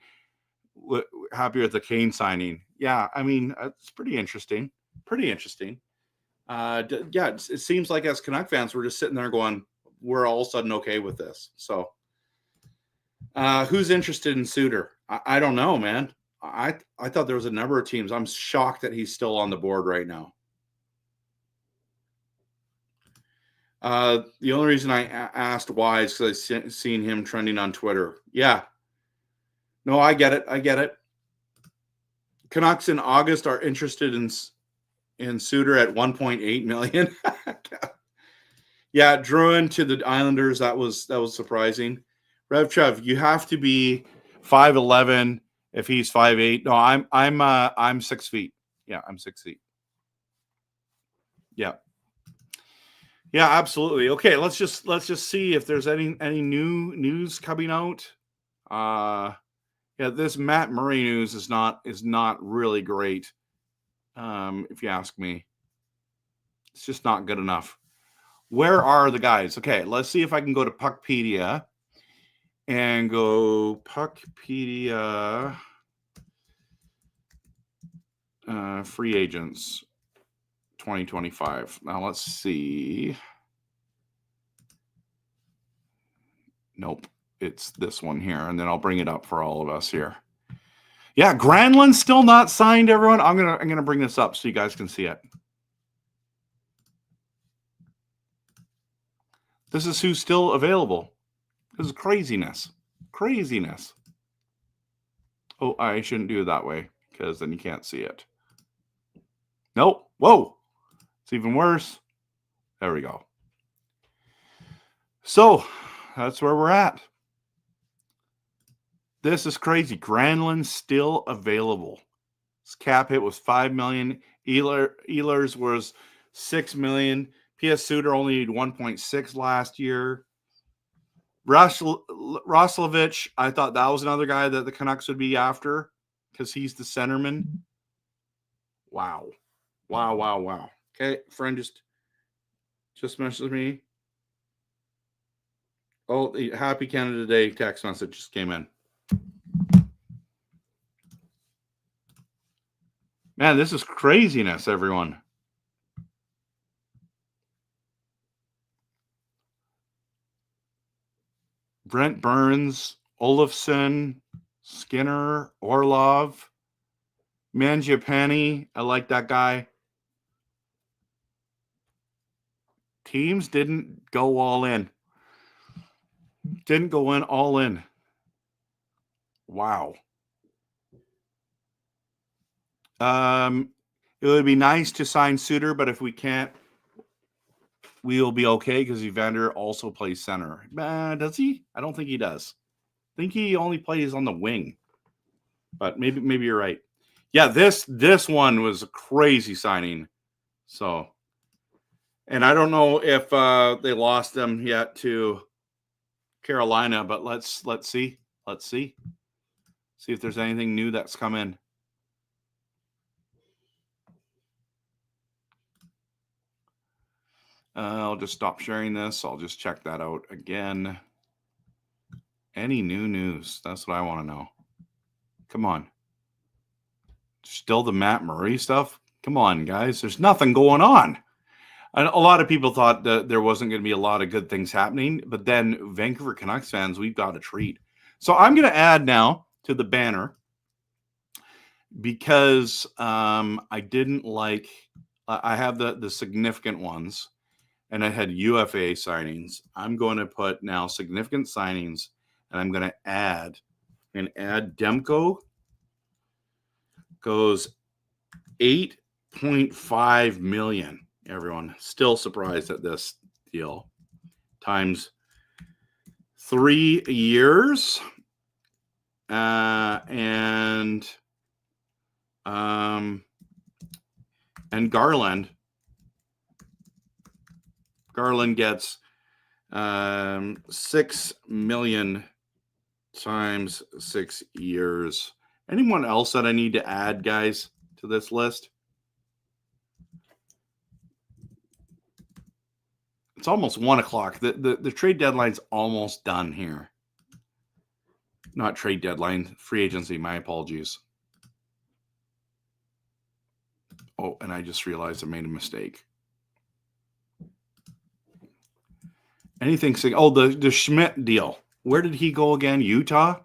signing. Yeah, I mean, it's pretty interesting. Pretty interesting. Yeah, it seems like as Canuck fans, we're just sitting there going, we're all of a sudden okay with this. So, who's interested in Suter? I don't know, man. I thought there was a number of teams. I'm shocked that he's still on the board right now. The only reason I asked why is because I've seen him trending on Twitter. Yeah. No, I get it. Canucks in August are interested in Suter at 1.8 million. Yeah, Druin to the Islanders. That was surprising. RevTrev, you have to be 5'11" if he's 5'8". No, I'm 6 feet. Yeah, I'm 6 feet. Yeah. Yeah, absolutely. Okay, let's just see if there's any new news coming out. Yeah, this Matt Murray news is not really great. If you ask me, it's just not good enough. Where are the guys? Okay, let's see if I can go to Puckpedia and go Puckpedia free agents 2025. Now let's see. Nope, it's this one here, and then I'll bring it up for all of us here. Yeah, Granlund's still not signed, everyone. I'm gonna bring this up so you guys can see it. This is who's still available. This is craziness. Craziness. Oh, I shouldn't do it that way because then you can't see it. Nope. Whoa. It's even worse. There we go. So that's where we're at. This is crazy. Granlund's still available. His cap hit was $5 million. Ehlers was $6 million. P.S. Suter only did 1.6 last year. Roslovich, I thought that was another guy that the Canucks would be after because he's the centerman. Wow. Okay, friend just messaged me. Oh, the Happy Canada Day text message just came in. Man, this is craziness, everyone. Brent Burns, Olofsson, Skinner, Orlov, Mangiapane. I like that guy. Teams didn't go all in. Didn't go in all in. Wow. It would be nice to sign Suter, but if we can't, we will be okay because Evander also plays center. Does he? I don't think he does. I think he only plays on the wing. But maybe you're right. Yeah, this one was a crazy signing. So, and I don't know if they lost them yet to Carolina, but let's see. Let's see if there's anything new that's come in. I'll just stop sharing this. I'll just check that out again. Any new news? That's what I want to know. Come on. Still the Matt Murray stuff? Come on, guys. There's nothing going on. And a lot of people thought that there wasn't going to be a lot of good things happening. But then Vancouver Canucks fans, we've got a treat. So I'm going to add now to the banner because I didn't like – I have the significant ones. And I had UFA signings. I'm going to put now significant signings, and I'm going to add Demko goes 8.5 million. Everyone still surprised at this deal. Times 3 years, And Garland gets 6 million times 6 years. Anyone else that I need to add, guys, to this list? It's almost 1 o'clock. The trade deadline's almost done here. Not trade deadline, free agency. My apologies. Oh, and I just realized I made a mistake. Anything? Oh, the Schmidt deal. Where did he go again? Utah.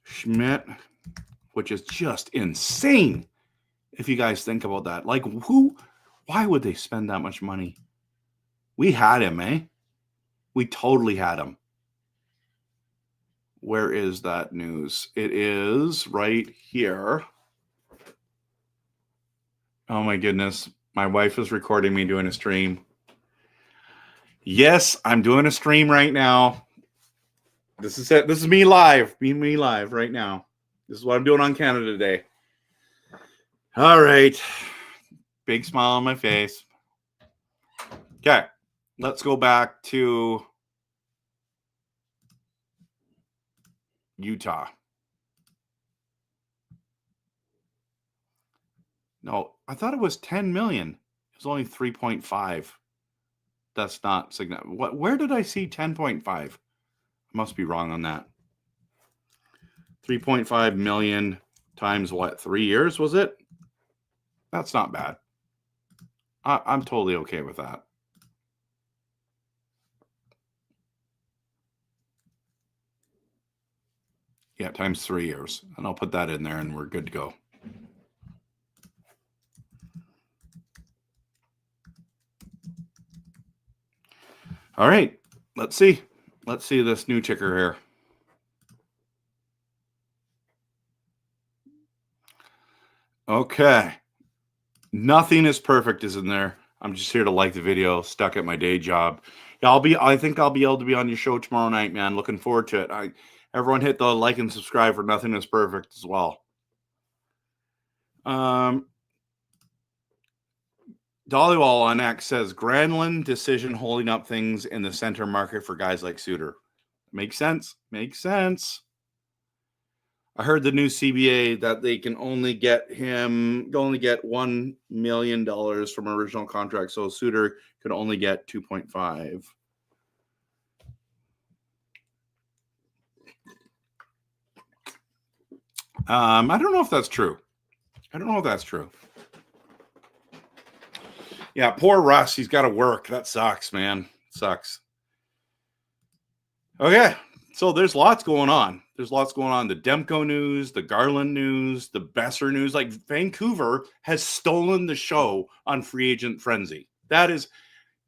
Schmidt, which is just insane. If you guys think about that, like why would they spend that much money? We had him, eh? We totally had him. Where is that news? It is right here. Oh my goodness. My wife is recording me doing a stream. Yes, I'm doing a stream right now. This is it. This is me live. Me live right now. This is what I'm doing on Canada Day. All right. Big smile on my face. Okay. Let's go back to Utah. No, I thought it was 10 million. It was only 3.5. That's not significant. Where did I see 10.5? I must be wrong on that. 3.5 million times what? 3 years, was it? That's not bad. I'm totally okay with that. Yeah, times 3 years. And I'll put that in there and we're good to go. All right. Let's see. Let's see this new ticker here. Okay. Nothing is perfect is in there. I'm just here to like the video, stuck at my day job. Yeah, I think I'll be able to be on your show tomorrow night, man. Looking forward to it. Everyone hit the like and subscribe for Nothing is Perfect as well. Dollywall on X says Granlund decision holding up things in the center market for guys like Suter. Makes sense. Makes sense. I heard the new CBA that they can only get $1 million from original contract. So Suter could only get 2.5. I don't know if that's true. Yeah, poor Russ. He's got to work. That sucks, man. Sucks. Okay. So there's lots going on. The Demko news, the Garland news, the Boeser news. Like Vancouver has stolen the show on Free Agent Frenzy. That is,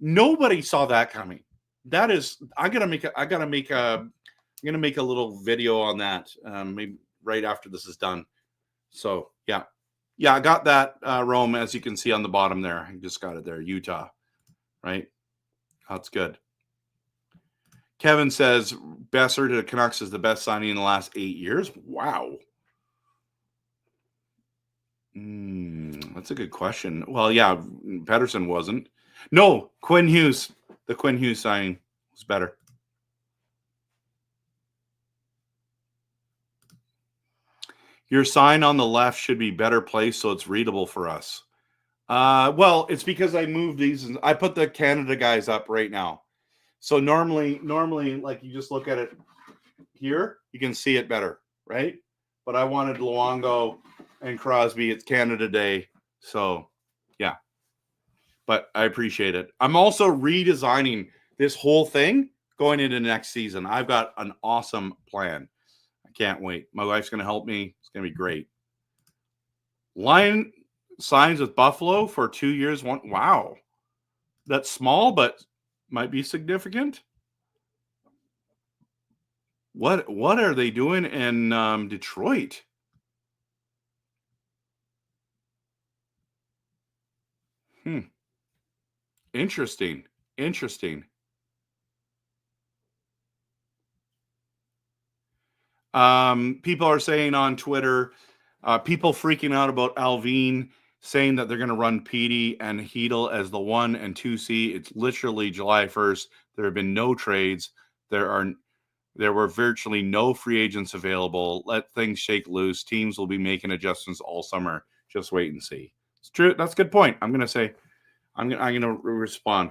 nobody saw that coming. That is, I'm gonna make a little video on that. Maybe right after this is done. So yeah, I got that Rome, as you can see on the bottom there. I just got it there, Utah, right? That's good. Kevin says Boeser to the Canucks is the best signing in the last 8 years. Wow. That's a good question. Well, yeah, Pedersen wasn't. No, Quinn Hughes. The Quinn Hughes signing was better. Your sign on the left should be better placed so it's readable for us. Well, it's because I moved these and I put the Canada guys up right now. So normally, like you just look at it here, you can see it better, right? But I wanted Luongo and Crosby. It's Canada Day. So, yeah. But I appreciate it. I'm also redesigning this whole thing going into next season. I've got an awesome plan. I can't wait. My wife's going to help me. It's going to be great. Line signs with Buffalo for 2 years. Wow. That's small, but might be significant. What are they doing in Detroit? Interesting. People are saying on Twitter, people freaking out about Alvin, saying that they're going to run Petey and Hedel as the 1 and 2C. It's literally July 1st. There have been no trades. There were virtually no free agents available. Let things shake loose. Teams will be making adjustments all summer. Just wait and see. It's true. That's a good point. I'm going to respond.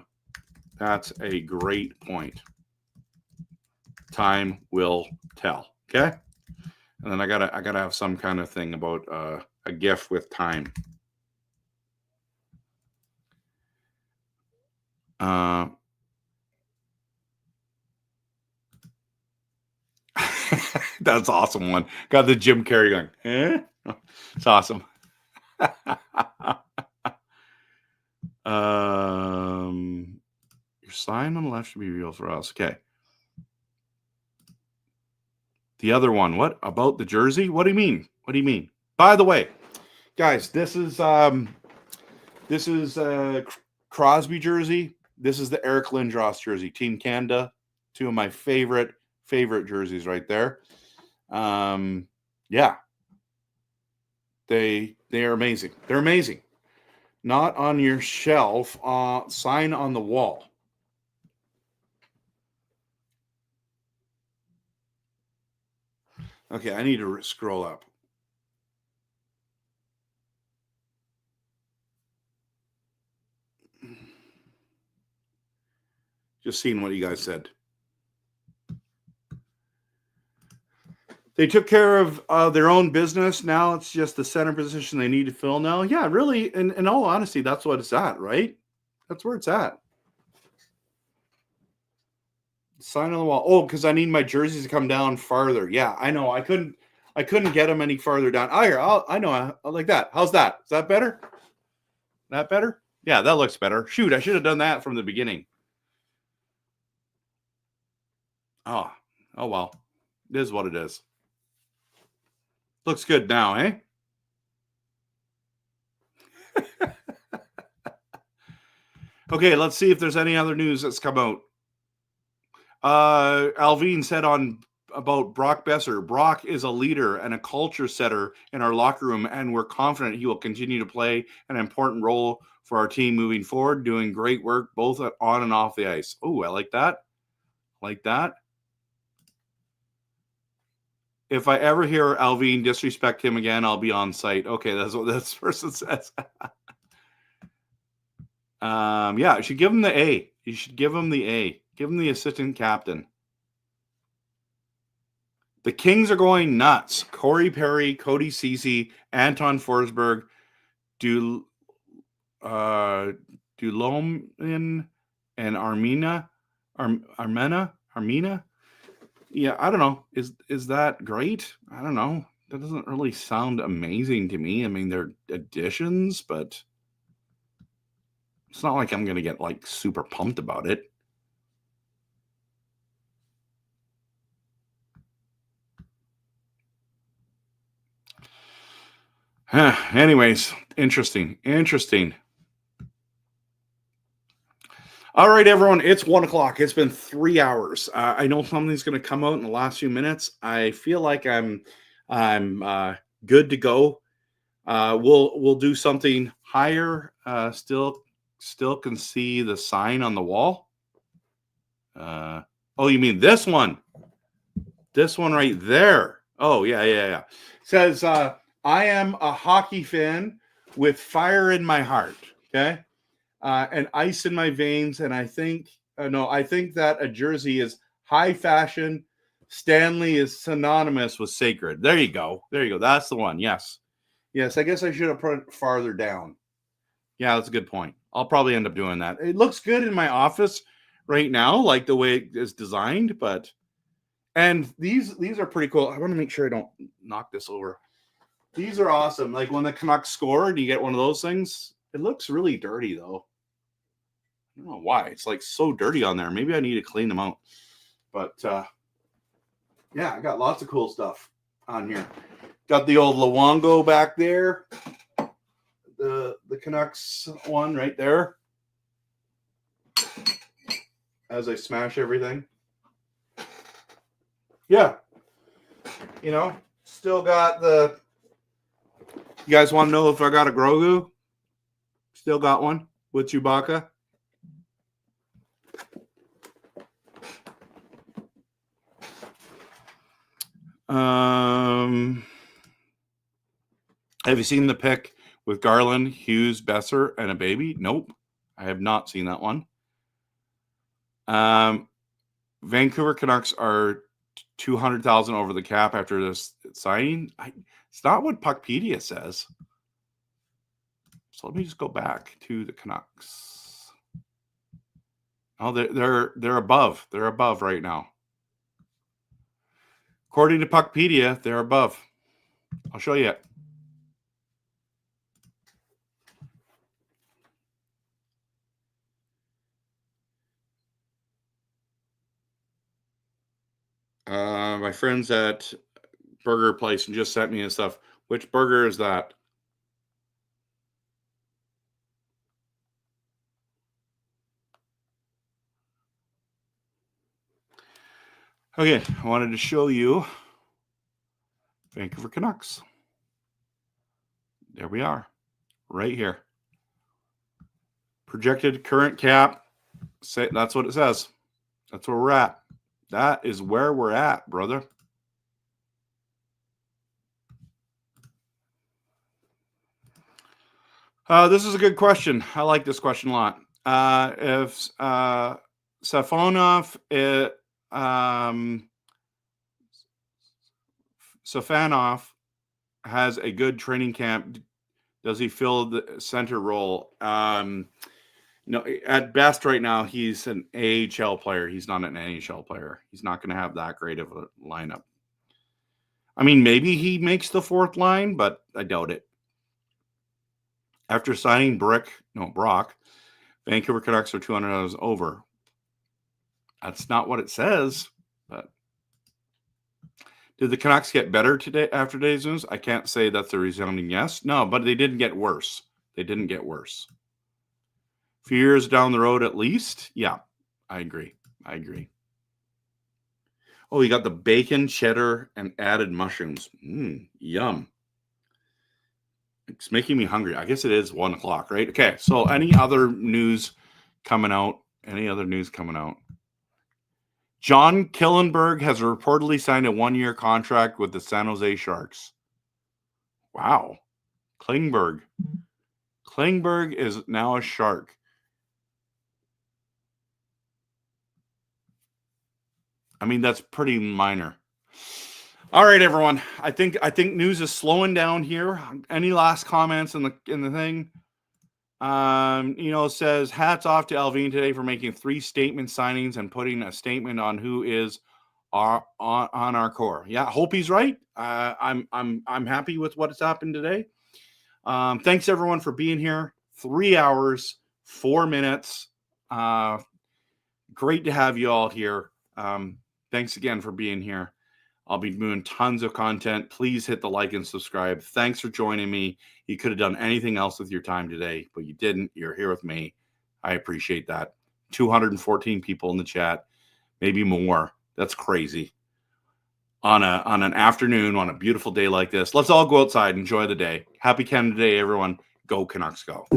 That's a great point. Time will tell. Okay. And then I gotta have some kind of thing about a GIF with time. That's awesome one. Got the Jim Carrey going. Eh? It's awesome. Your sign on the left should be real for us. Okay. The other one. What about the jersey? What do you mean? What do you mean? By the way, guys, this is Crosby jersey. This is the Eric Lindros jersey. Team Canada. 2 of my favorite jerseys right there. Yeah. They are amazing. They're amazing. Not on your shelf. Sign on the wall. Okay, I need to scroll up. Just seeing what you guys said. They took care of their own business. Now it's just the center position they need to fill now. Yeah, really, in all honesty, that's what it's at, right? That's where it's at. Sign on the wall. Oh, because I need my jerseys to come down farther. Yeah, I know. I couldn't get them any farther down. I know. I like that. How's that? Is that better? That better? Yeah, that looks better. Shoot, I should have done that from the beginning. Oh well. It is what it is. Looks good now, eh? Okay, let's see if there's any other news that's come out. Alvin said about Brock Boeser. Brock is a leader and a culture setter in our locker room, and we're confident he will continue to play an important role for our team moving forward, doing great work both on and off the ice. Oh, I like that. Like that. If I ever hear Alvin disrespect him again, I'll be on site. Okay, that's what this person says. Yeah, you should give him the A. You should give him the A. Give him the assistant captain. The Kings are going nuts. Corey Perry, Cody Ceci, Anton Forsberg, Dulomin, and Armina. Yeah, I don't know. Is that great? I don't know. That doesn't really sound amazing to me. I mean, they're additions, but it's not like I'm going to get like super pumped about it. Anyways, interesting. All right, everyone. It's 1:00. It's been 3 hours. I know something's going to come out in the last few minutes. I feel like I'm good to go. We'll do something higher. Still can see the sign on the wall. Oh, you mean this one? This one right there. Oh, yeah. It says, I am a hockey fan with fire in my heart. Okay. And ice in my veins. And I think that a jersey is high fashion. Stanley is synonymous with sacred. There you go. That's the one. Yes. I guess I should have put it farther down. Yeah, that's a good point. I'll probably end up doing that. It looks good in my office right now, like the way it is designed, and these are pretty cool. I want to make sure I don't knock this over. These are awesome. Like when the Canucks score and you get one of those things, it looks really dirty though. I don't know why. It's like so dirty on there. Maybe I need to clean them out. But yeah, I got lots of cool stuff on here. Got the old Luongo back there. The Canucks one right there. As I smash everything. Yeah. You know, still got the. You guys want to know if I got a Grogu? Still got one with Chewbacca. Have you seen the pic with Garland, Hughes, Boeser, and a baby? Nope, I have not seen that one. Vancouver Canucks are 200,000 over the cap after this signing. It's not what Puckpedia says. So let me just go back to the Canucks. Oh, they're above. They're above right now. According to Puckpedia, they're above. I'll show you it. My friends at Burger Place just sent me and stuff. Which burger is that? Okay, I wanted to show you Vancouver Canucks. There we are, right here. Projected current cap. That's what it says. That's where we're at. That is where we're at, brother. This is a good question. I like this question a lot. If Safonov, Safanov has a good training camp, does he fill the center role? No, at best right now, he's an AHL player. He's not an NHL player. He's not going to have that great of a lineup. I mean, maybe he makes the fourth line, but I doubt it. After signing Brock, Vancouver Canucks are $200 over. That's not what it says, but did the Canucks get better today after today's news? I can't say that's a resounding yes. No, but they didn't get worse. They didn't get worse. A few years down the road, at least. Yeah, I agree. Oh, you got the bacon, cheddar, and added mushrooms. Yum. It's making me hungry. I guess it is 1 o'clock, right? Okay, so any other news coming out? John Killenberg has reportedly signed a 1-year contract with the San Jose Sharks. Wow. Klingberg is now a Shark. I mean, that's pretty minor. All right, everyone. I think news is slowing down here. Any last comments in the thing? Says hats off to Alvin today for making 3 statement signings and putting a statement on who is on our core. Yeah, hope he's right. I'm happy with what's happened today. Thanks everyone for being here. 3 hours, 4 minutes. Great to have you all here. Thanks again for being here. I'll be doing tons of content. Please hit the like and subscribe. Thanks for joining me. You could have done anything else with your time today, but you didn't. You're here with me. I appreciate that. 214 people in the chat, maybe more. That's crazy. On an afternoon, on a beautiful day like this, let's all go outside and enjoy the day. Happy Canada Day, everyone. Go Canucks, go.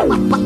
Wow.